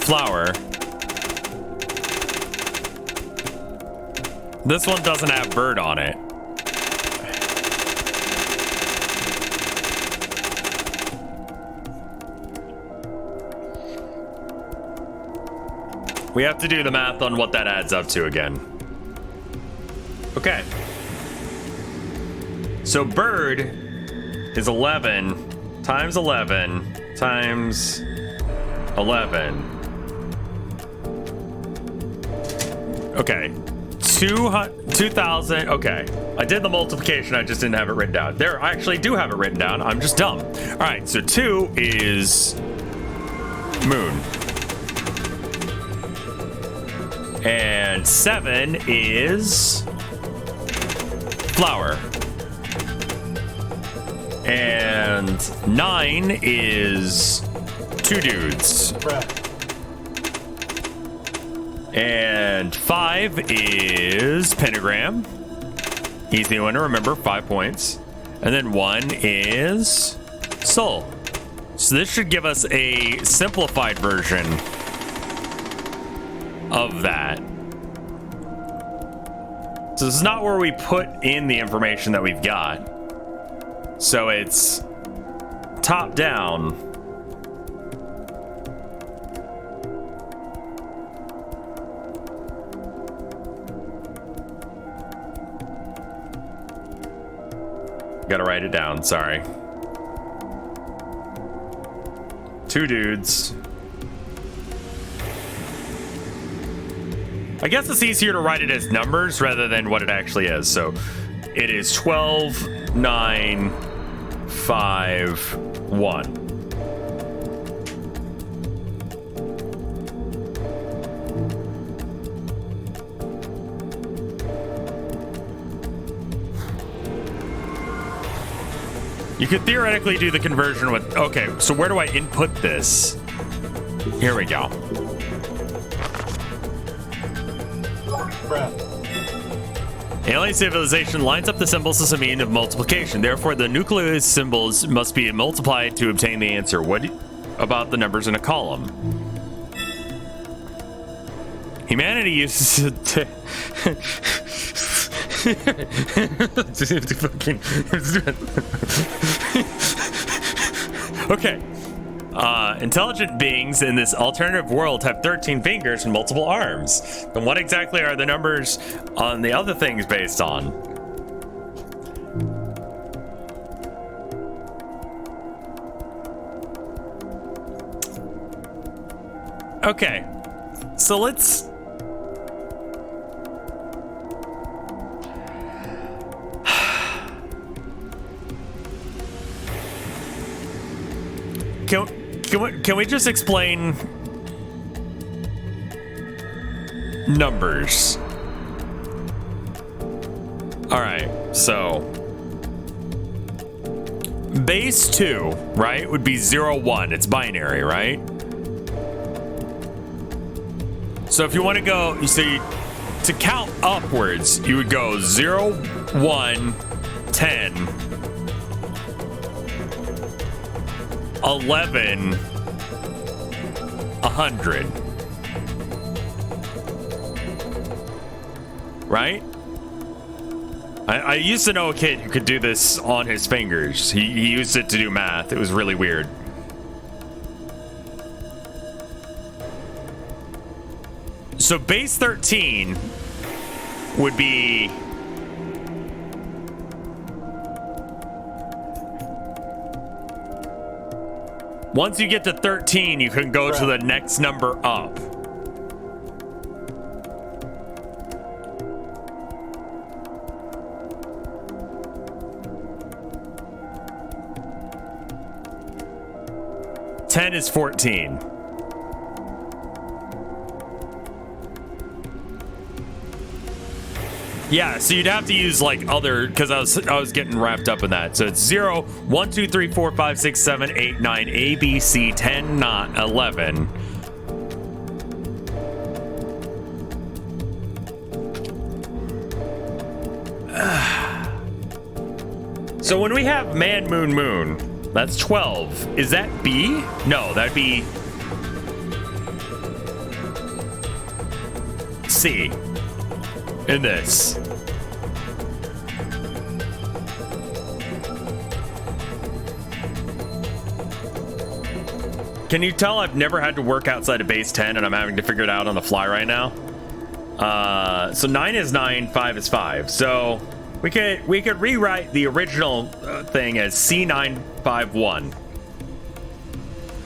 Flower. This one doesn't have bird on it. We have to do the math on what that adds up to again. Okay. So bird is 11 times 11 times 11. Okay. 2,000. Okay. I did the multiplication. I just didn't have it written down. There, I actually do have it written down. I'm just dumb. All right. So 2 is moon. And 7 is flower. And 9 is 2 dudes. And 5 is pentagram. Easy one to remember, 5 points. And then 1 is soul. So this should give us a simplified version of that. So this is not where we put in the information that we've got. So it's top down. Gotta write it down, sorry. 2 dudes. I guess it's easier to write it as numbers rather than what it actually is. So it is 12, 9, 5, 1. You could theoretically do the conversion with, okay, so where do I input this? Here we go. Alien civilization lines up the symbols as a mean of multiplication. Therefore, the nucleus symbols must be multiplied to obtain the answer. What about the numbers in a column? Humanity uses it to... Okay. Intelligent beings in this alternative world have 13 fingers and multiple arms. Then what exactly are the numbers on the other things based on? Okay. So let's... Can we just explain numbers? All right, so base 2, right, would be 0, 1. It's binary, right? So if you want to go, you see, to count upwards, you would go 0, 1, 10, 11, 100. Right? I used to know a kid who could do this on his fingers. He used it to do math. It was really weird. So base 13 would be... Once you get to 13, you can go to the next number up. Ten is 14. Yeah, so you'd have to use like other, because I was getting wrapped up in that. So it's 0, 1, 2, 3, 4, 5, 6, 7, 8, 9, A, B, C, 10, not 11. So when we have man, moon, moon, that's 12. Is that B? No, that'd be C in this. Can you tell I've never had to work outside of base 10 and I'm having to figure it out on the fly right now? So 9 is 9, 5 is 5. So we could rewrite the original thing as C951.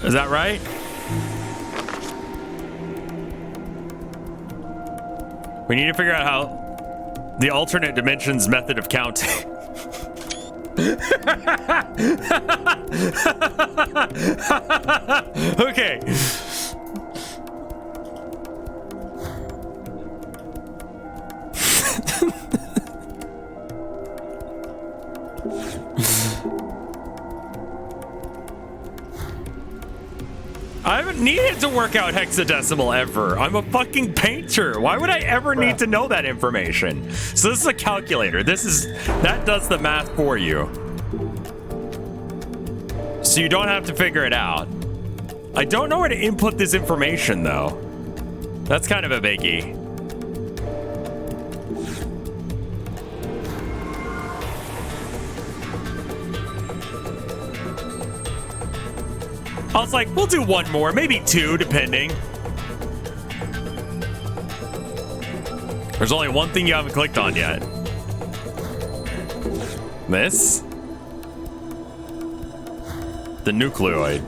Is that right? We need to figure out how the alternate dimensions method of counting. Okay. I haven't needed to work out hexadecimal ever. I'm a fucking painter. Why would I ever need to know that information? So this is a calculator. That does the math for you. So you don't have to figure it out. I don't know where to input this information though. That's kind of a biggie. I was like, we'll do one more, maybe two, depending. There's only one thing you haven't clicked on yet. This? The nucleoid.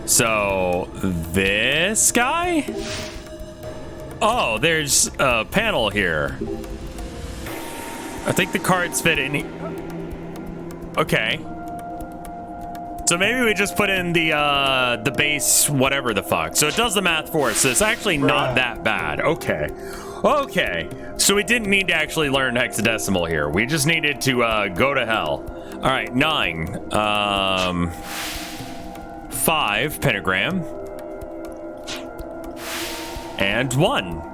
So, this guy? Oh, there's a panel here. I think the cards fit in. Okay. So maybe we just put in the base whatever the fuck. So it does the math for us. So it's actually not that bad. Okay. Okay. So we didn't need to actually learn hexadecimal here. We just needed to go to hell. All right, 9. 5 pentagram. And 1.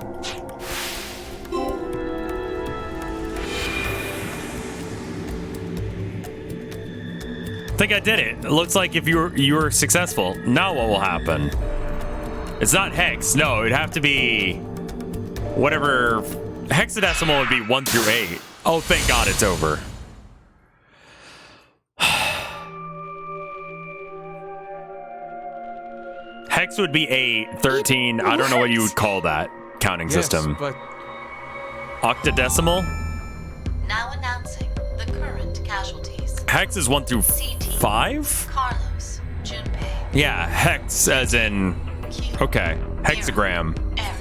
I think I did it. It looks like if you were successful. Now what will happen? It's not hex. No, it'd have to be whatever. Hexadecimal would be 1 through 8. Oh, thank God it's over. Hex would be 8, 13. I don't know what you would call that counting system.
But
octadecimal?
Now announcing the current casualties.
Hex is 1 through 5?
Carlos, Junpei.
Yeah, hex as in... Okay, hexagram.
Eric,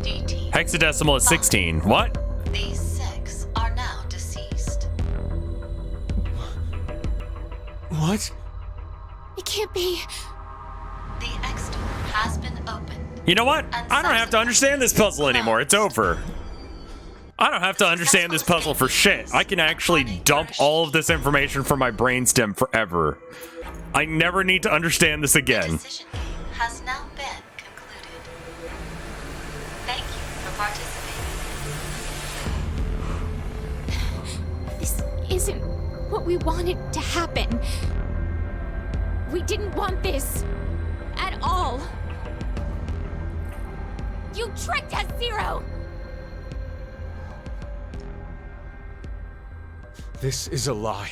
DT.
Hexadecimal is 16. What?
These 6 are now deceased.
what?
It can't be.
The extant has been opened.
You know what? I don't have to understand this puzzle anymore. It's over. I don't have to understand this puzzle for shit. I can actually dump all of this information from my brainstem forever. I never need to understand this again.
The decision game has now been concluded. Thank you for participating.
This isn't what we wanted to happen. We didn't want this. At all. You tricked us, Zero!
This is a lie.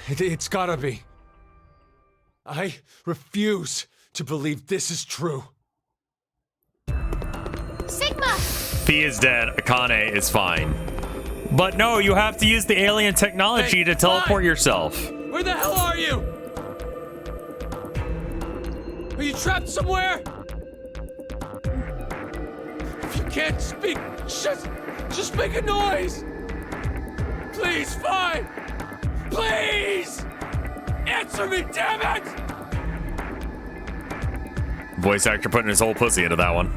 It's gotta be. I refuse to believe this is true.
Sigma!
P is dead. Akane is fine. But no, you have to use the alien technology to teleport yourself.
Where the hell are you? Are you trapped somewhere? If you can't speak, just make a noise. Please, fine. Please! Answer me, damn it!
Voice actor putting his whole pussy into that one.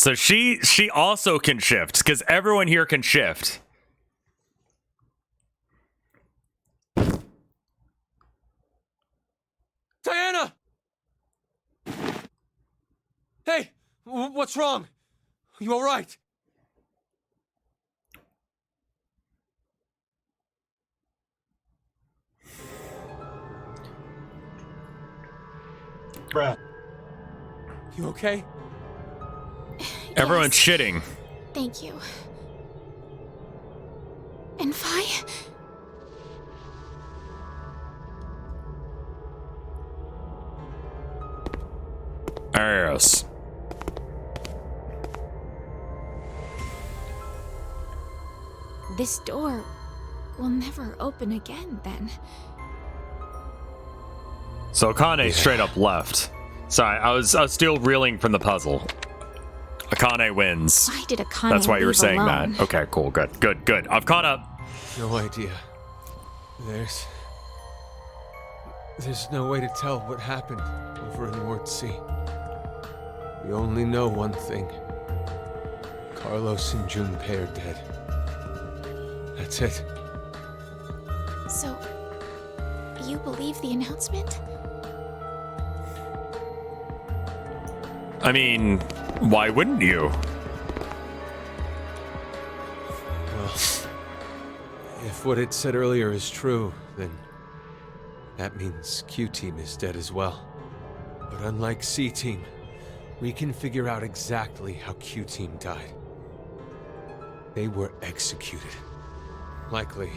So she also can shift, because everyone here can shift.
Diana! Hey, what's wrong? You all right?
Brad.
You okay?
Everyone's shitting.
Thank you. And Vi?
Arrows.
This door will never open again, then.
So Akane straight up left. Sorry, I was still reeling from the puzzle. Akane wins.
Why did Akane
That's why you were
leave
saying
alone?
that. Okay, cool, good. I've caught up.
No idea. There's no way to tell what happened over in Ward C. We only know one thing. Carlos and Junpei are dead. That's it.
So, you believe the announcement?
I mean, why wouldn't you?
Well, if what it said earlier is true, then that means Q-Team is dead as well. But unlike C-Team, we can figure out exactly how Q-Team died. They were executed. Likely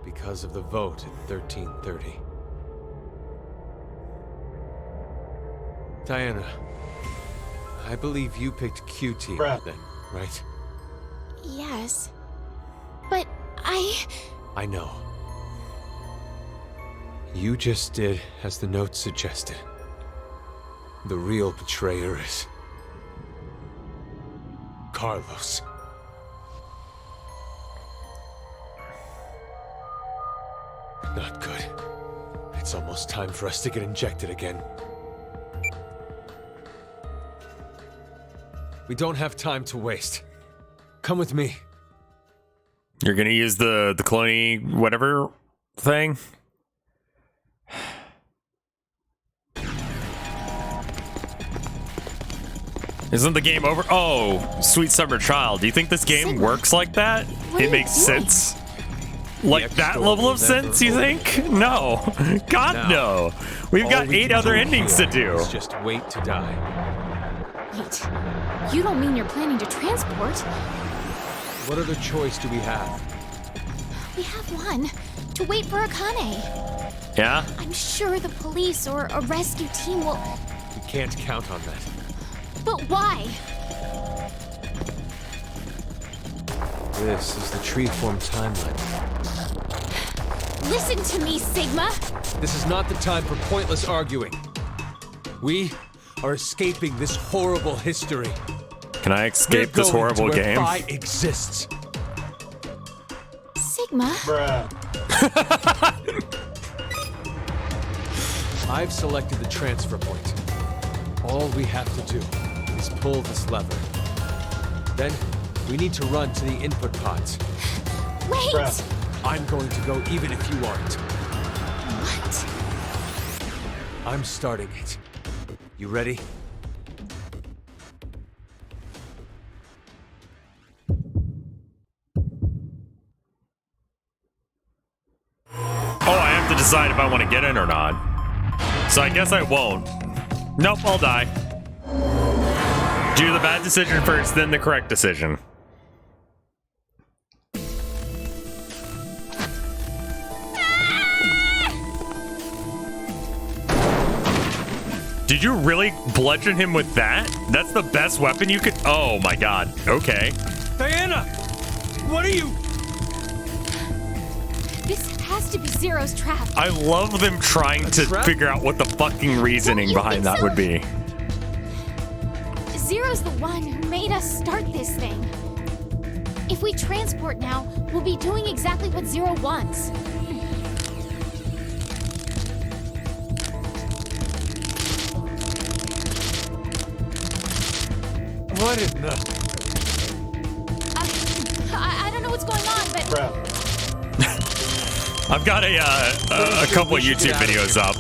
because of the vote at 1330. Diana, I believe you picked Q-Team
Brad.
then, right?
Yes. But I
know. You just did as the note suggested. The real betrayer is Carlos. Not good. It's almost time for us to get injected again. We don't have time to waste. Come with me.
You're gonna use the cloney whatever thing? Isn't the game over? Oh, Sweet Summer Child. Do you think this game
Sigma,
works like that?
what are
It
you
makes
doing?
sense? Like that
X-Store
level
will
of
never
sense, you
open
think? No. God,
Now,
no. We've
All
got
we
8
can
other
do
endings to
here
do.
is just wait to die.
Wait. You don't mean you're planning to transport?
What other choice do we have?
We have one. To wait for Akane.
Yeah?
I'm sure the police or a rescue team will...
We can't count on that.
But why?
This is the tree-form timeline.
Listen to me, Sigma.
This is not the time for pointless arguing. We are escaping this horrible history.
Can I escape this
We're going
horrible
to where
game?
Phi exists.
Sigma?
Brad.
I've selected the transfer point. All we have to do is pull this lever. Then we need to run to the input pods.
Wait!
Brad.
I'm going to go even if you aren't.
What?
I'm starting it. You ready?
Oh, I have to decide if I want to get in or not. So I guess I won't. Nope, I'll die. Do the bad decision first, then the correct decision. Did you really bludgeon him with that? That's the best weapon you could... Oh my god. Okay.
Diana! What are you...
This has to be Zero's trap.
I love them trying to
trap?
figure out what the fucking reasoning
you
behind
think
that
so?
would be.
Zero's the one who made us start this thing. If we transport now, we'll be doing exactly what Zero wants.
What in the...
I don't know what's going on, but...
I've got a couple of YouTube videos up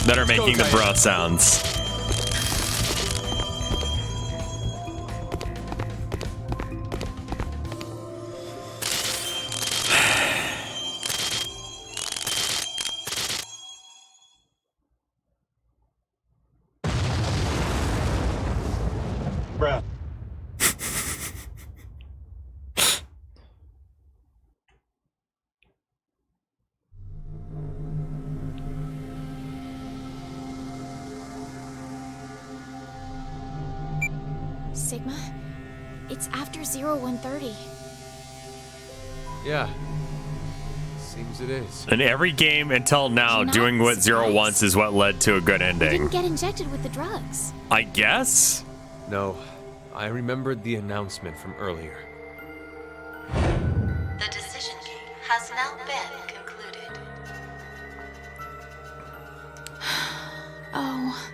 that are making the bruh sounds.
Bruh.
Sigma? It's after 0130.
Yeah. Seems it is.
In every game until now,
Not
doing what Zero
surprised.
wants is what led to a good
We
ending.
didn't get injected with the drugs.
I guess?
No, I remembered the announcement from earlier.
The decision game has now been concluded.
Oh.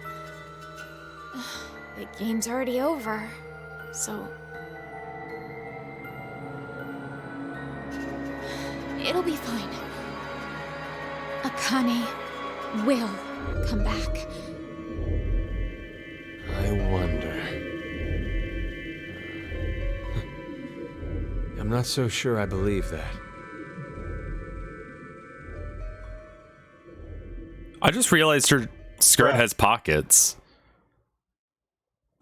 The game's already over. So... it'll be fine. Akane will come back.
I wonder. I'm not so sure I believe that.
I just realized her skirt has pockets.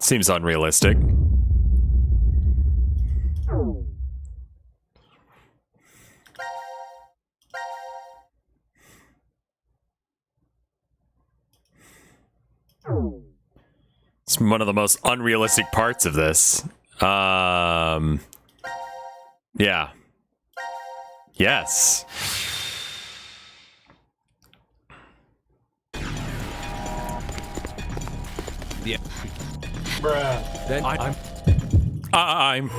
Seems unrealistic. It's one of the most unrealistic parts of this. Yeah. Yes.
Yeah.
Bruh.
Then
I'm.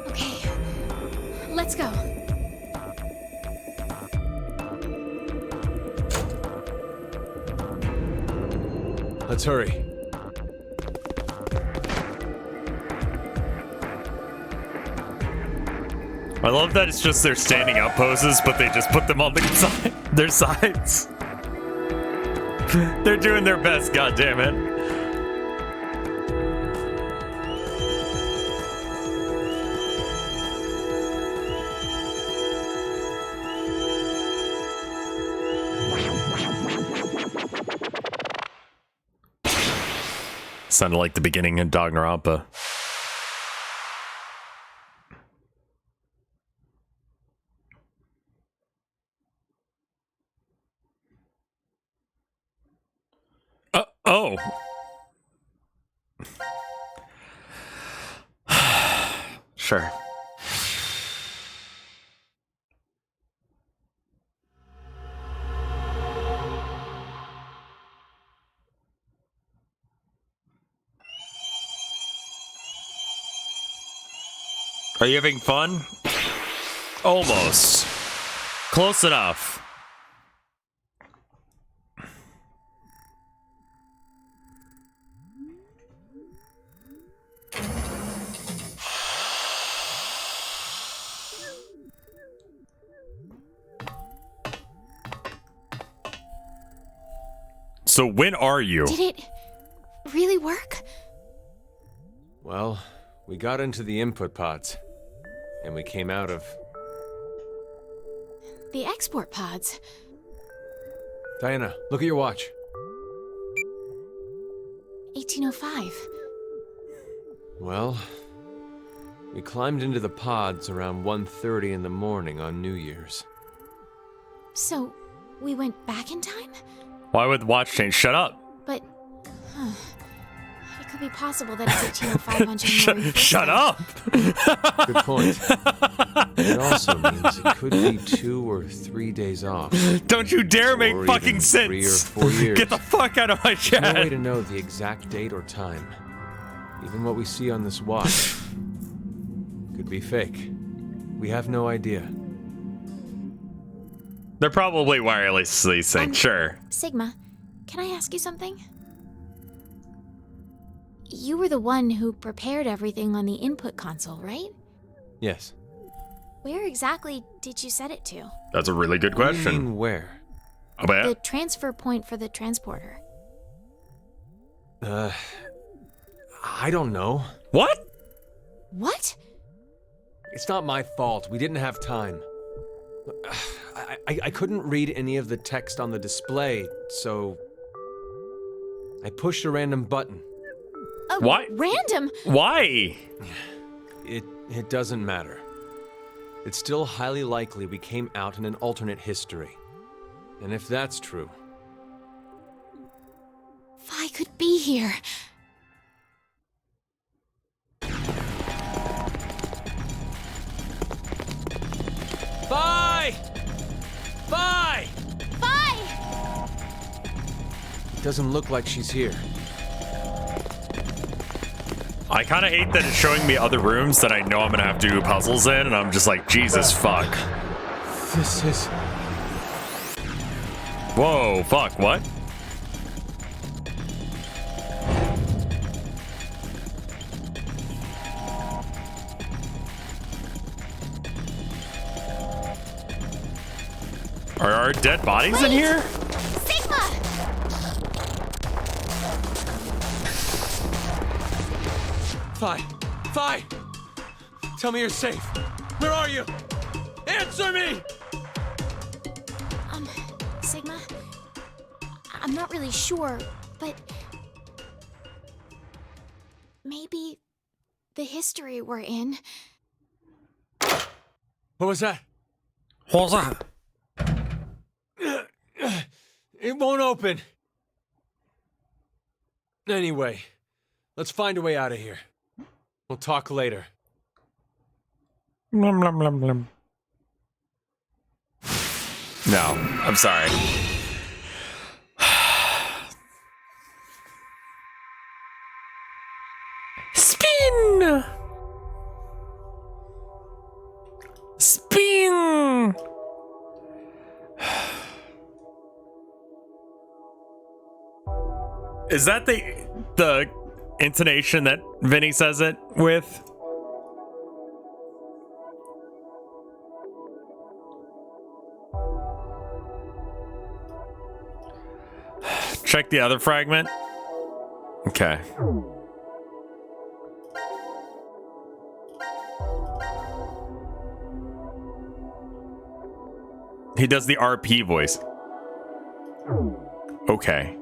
Okay. Let's go.
let's hurry.
I love that it's just their standing up poses, but they just put them on the side, their sides. They're doing their best, goddammit. Sounded like the beginning of Danganronpa. Oh. Sure. Are you having fun? Almost. Close enough. So when are you?
Did it really work?
Well, we got into the input pods, and we came out of...
The export pods.
Diana, look at your watch.
1805.
Well, we climbed into the pods around 1:30 in the morning on New Year's.
So, we went back in time?
Why would the watch change? Shut up.
But, it could be possible that it's 1805 on January 1st.
Shut up.
Good point. It also means it could be 2 or 3 days off.
Don't you dare make
Or
fucking
even
sense.
3 or 4 years.
Get the fuck out of my
There's no way
chat.
to know the exact date or time. Even what we see on this watch.
Could be fake. We have no idea.
They're probably wirelessly synced, sure.
Sigma, can I ask you something? You were the one who prepared everything on the input console, right?
Yes.
Where exactly did you set it to?
That's a really good
What do
question.
you mean where?
I bet.
The transfer point for the transporter.
I don't know.
What?
What?
It's not my fault. We didn't have time. I couldn't read any of the text on the display, so I pushed a random button.
Why?
Random?
Why?
It doesn't matter. It's still highly likely we came out in an alternate history. And if that's true...
Vi could be here.
Vi! Vi!
Vi!
It doesn't look like she's here.
I kind of hate that it's showing me other rooms that I know I'm gonna have to do puzzles in, and I'm just like, Jesus fuck.
This is...
Whoa, fuck, what? Are our dead bodies in here?
Sigma!
Vi! Vi! Tell me you're safe. Where are you? Answer me!
Sigma? I'm not really sure, but... maybe the history we're in...
What was that?
What's that?
It won't open. Anyway, let's find a way out of here. We'll talk later.
Blum, blum, blum, blum. No, I'm sorry. Spin! Spin! Is that the intonation that Vinny says it with? Check the other fragment. Okay. He does the RP voice. Okay.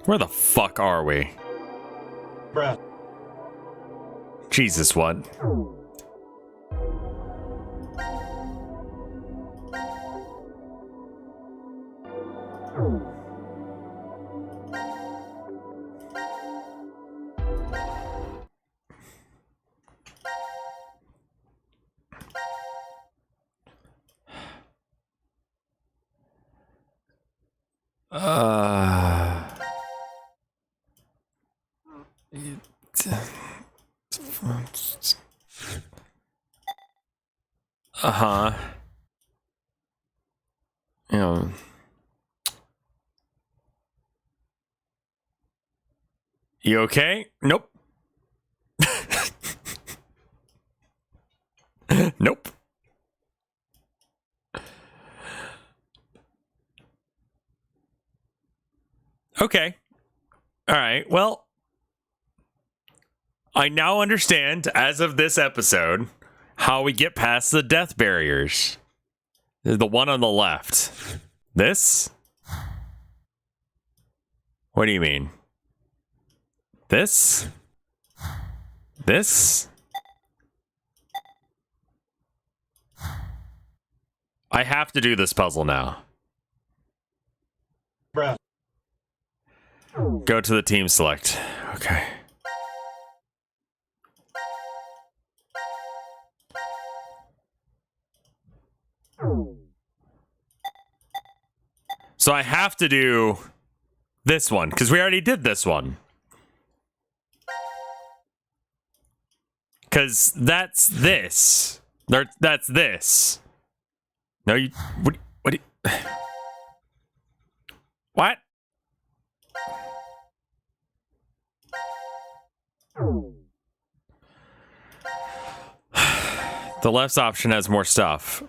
Where the fuck are we?
Bruh.
Jesus, what? Uh-huh. Yeah. You okay? Nope. Nope. Okay. All right. Well, I now understand, as of this episode, how we get past the death barriers. The one on the left. This? What do you mean? This? This? I have to do this puzzle now.
Bruh.
Go to the team select. Okay. So I have to do This one, because we already did this one. Because that's this. That's this. No, you... What do you... What? The left's option has more stuff.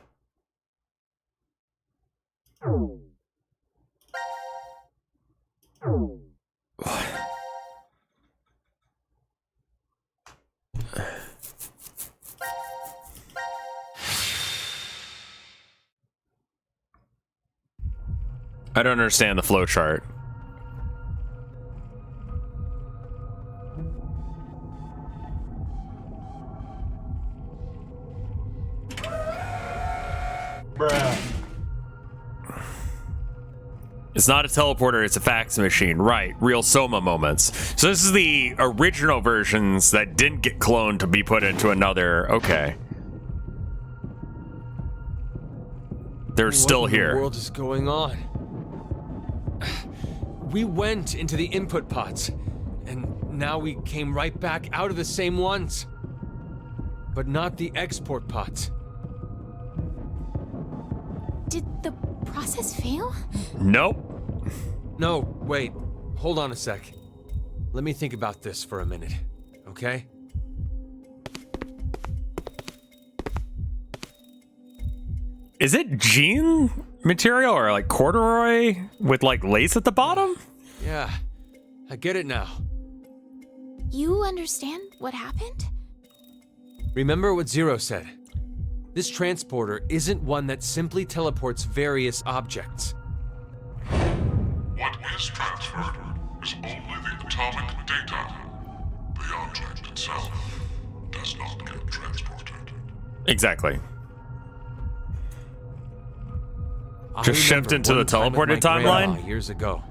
I don't understand the flow chart.
Bruh.
It's not a teleporter, it's a fax machine. Right, real Soma moments. So this is the original versions that didn't get cloned to be put into another... Okay. They're still
What in
here.
the world is going on? We went into the input pods, and now we came right back out of the same ones. But not the export pods.
Did the process fail?
Nope.
No, wait. Hold on a sec. Let me think about this for a minute, okay?
Is it jean material or like corduroy with like lace at the bottom?
Yeah, I get it now.
You understand what happened?
Remember what Zero said. This transporter isn't one that simply teleports various objects.
What is transferred is only the atomic data. The object itself does not get transported.
Exactly.
I
Just shift
remember
into the
one time with
teleported
my grandma
timeline?
years ago.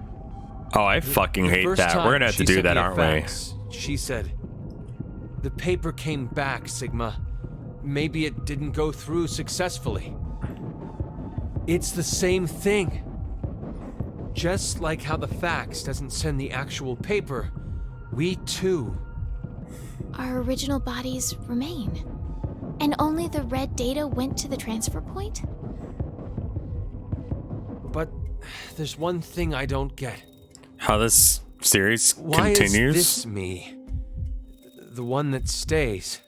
Oh, I fucking
The
hate
first
that. We're
time
gonna have to
she
do
sent
that,
me a
aren't
fax, she said, "The paper came back, Sigma. Maybe it didn't go through successfully." It's the same thing. Just like how the fax doesn't send the actual paper, we too.
Our original bodies remain. And only the red data went to the transfer point?
But there's one thing I don't get.
How this series
Why
continues?
is this me? The one that stays?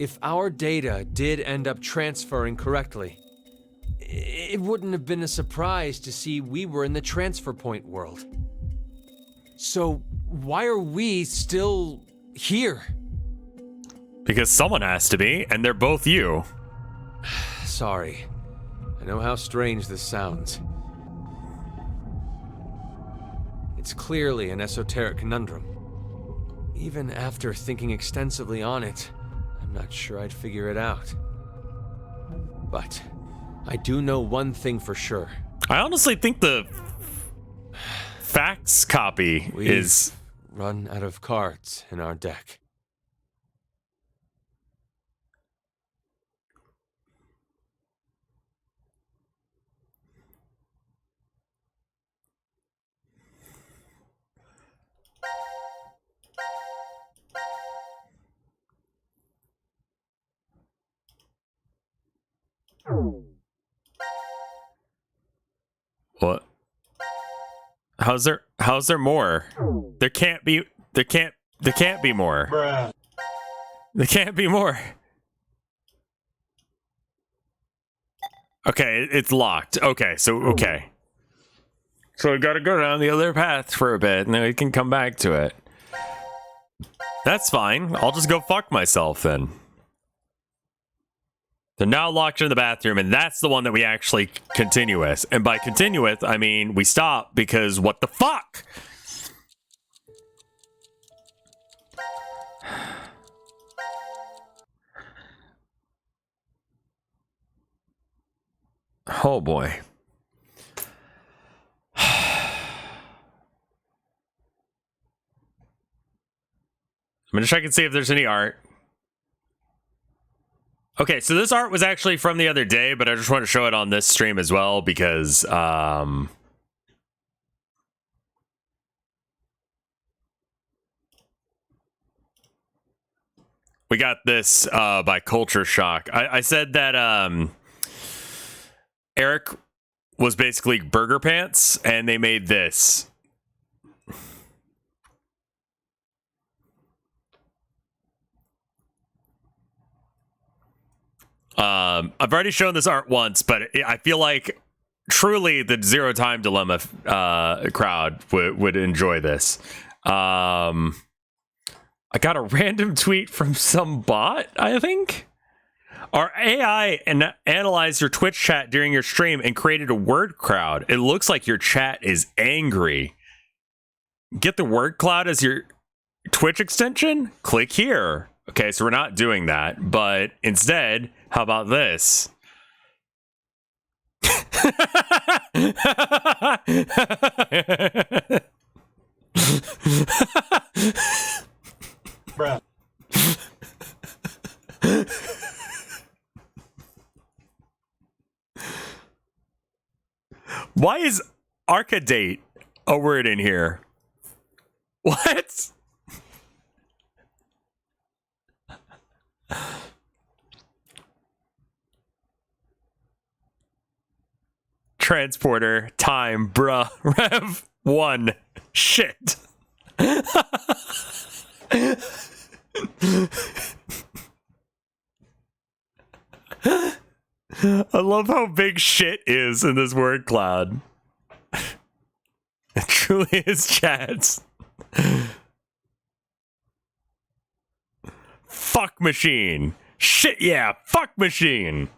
If our data did end up transferring correctly, it wouldn't have been a surprise to see we were in the transfer point world. So why are we still here?
Because someone has to be, and they're both you.
Sorry. I know how strange this sounds. It's clearly an esoteric conundrum. Even after thinking extensively on it, I'm not sure I'd figure it out. But I do know one thing for sure.
I honestly think the fax copy is...
run out of cards in our deck.
What? How's there more? There can't be more.
Bruh.
There can't be more. Okay, it's locked. Okay, so we gotta go down the other path for a bit, and then we can come back to it. That's fine. I'll just go fuck myself then. They're now locked in the bathroom, and that's the one that we actually continue with. And by continue with, I mean we stop because what the fuck? Oh boy. I'm gonna check and see if there's any art. Okay, so this art was actually from the other day, but I just want to show it on this stream as well because We got this by Culture Shock. I said that Eric was basically Burger Pants, and they made this. I've already shown this art once, but I feel like truly the Zero Time Dilemma crowd would enjoy this. I got a random tweet from some bot, I think. Our AI analyzed your Twitch chat during your stream and created a word cloud. It looks like your chat is angry. Get the word cloud as your Twitch extension? Click here. Okay, so we're not doing that, but instead, how about this?
Bruh.
Why is Arcadate a word in here? What? Transporter, time, bruh, Rev 1. Shit. I love how big shit is in this word cloud. It truly is chats. Fuck machine. Shit, yeah, fuck machine.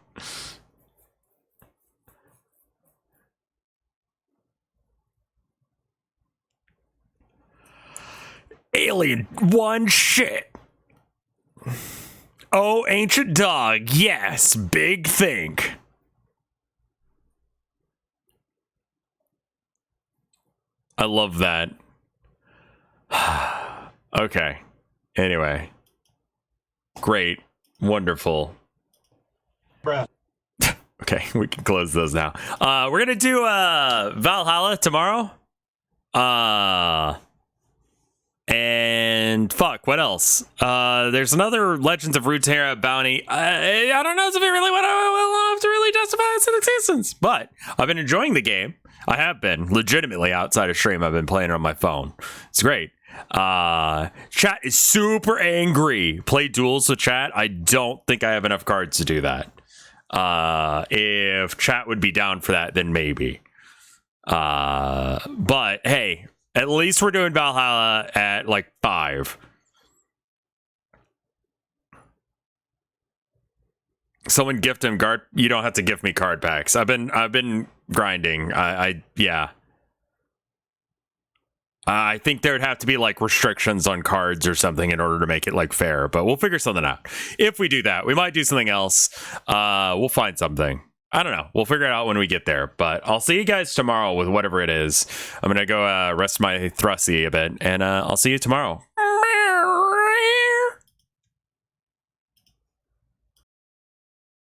Alien 1 shit. Oh, ancient dog. Yes, big think. I love that. Okay. Anyway. Great. Wonderful.
Bruh.
Okay, we can close those now. We're gonna do Valhalla tomorrow. And fuck, what else? There's another Legends of Runeterra bounty. I don't know if we really want to really justify its existence, but I've been enjoying the game. I have been legitimately outside of stream. I've been playing it on my phone. It's great. Chat is super angry. Play duels with chat. I don't think I have enough cards to do that. If chat would be down for that, then maybe. But hey, at least we're doing Valhalla at like 5. Someone gift him guard. You don't have to gift me card packs. I've been grinding. Yeah. I think there'd have to be like restrictions on cards or something in order to make it like fair, but we'll figure something out. If we do that, we might do something else. We'll find something. I don't know. We'll figure it out when we get there, but I'll see you guys tomorrow with whatever it is. I'm going to go rest my thrusty a bit, and I'll see you tomorrow.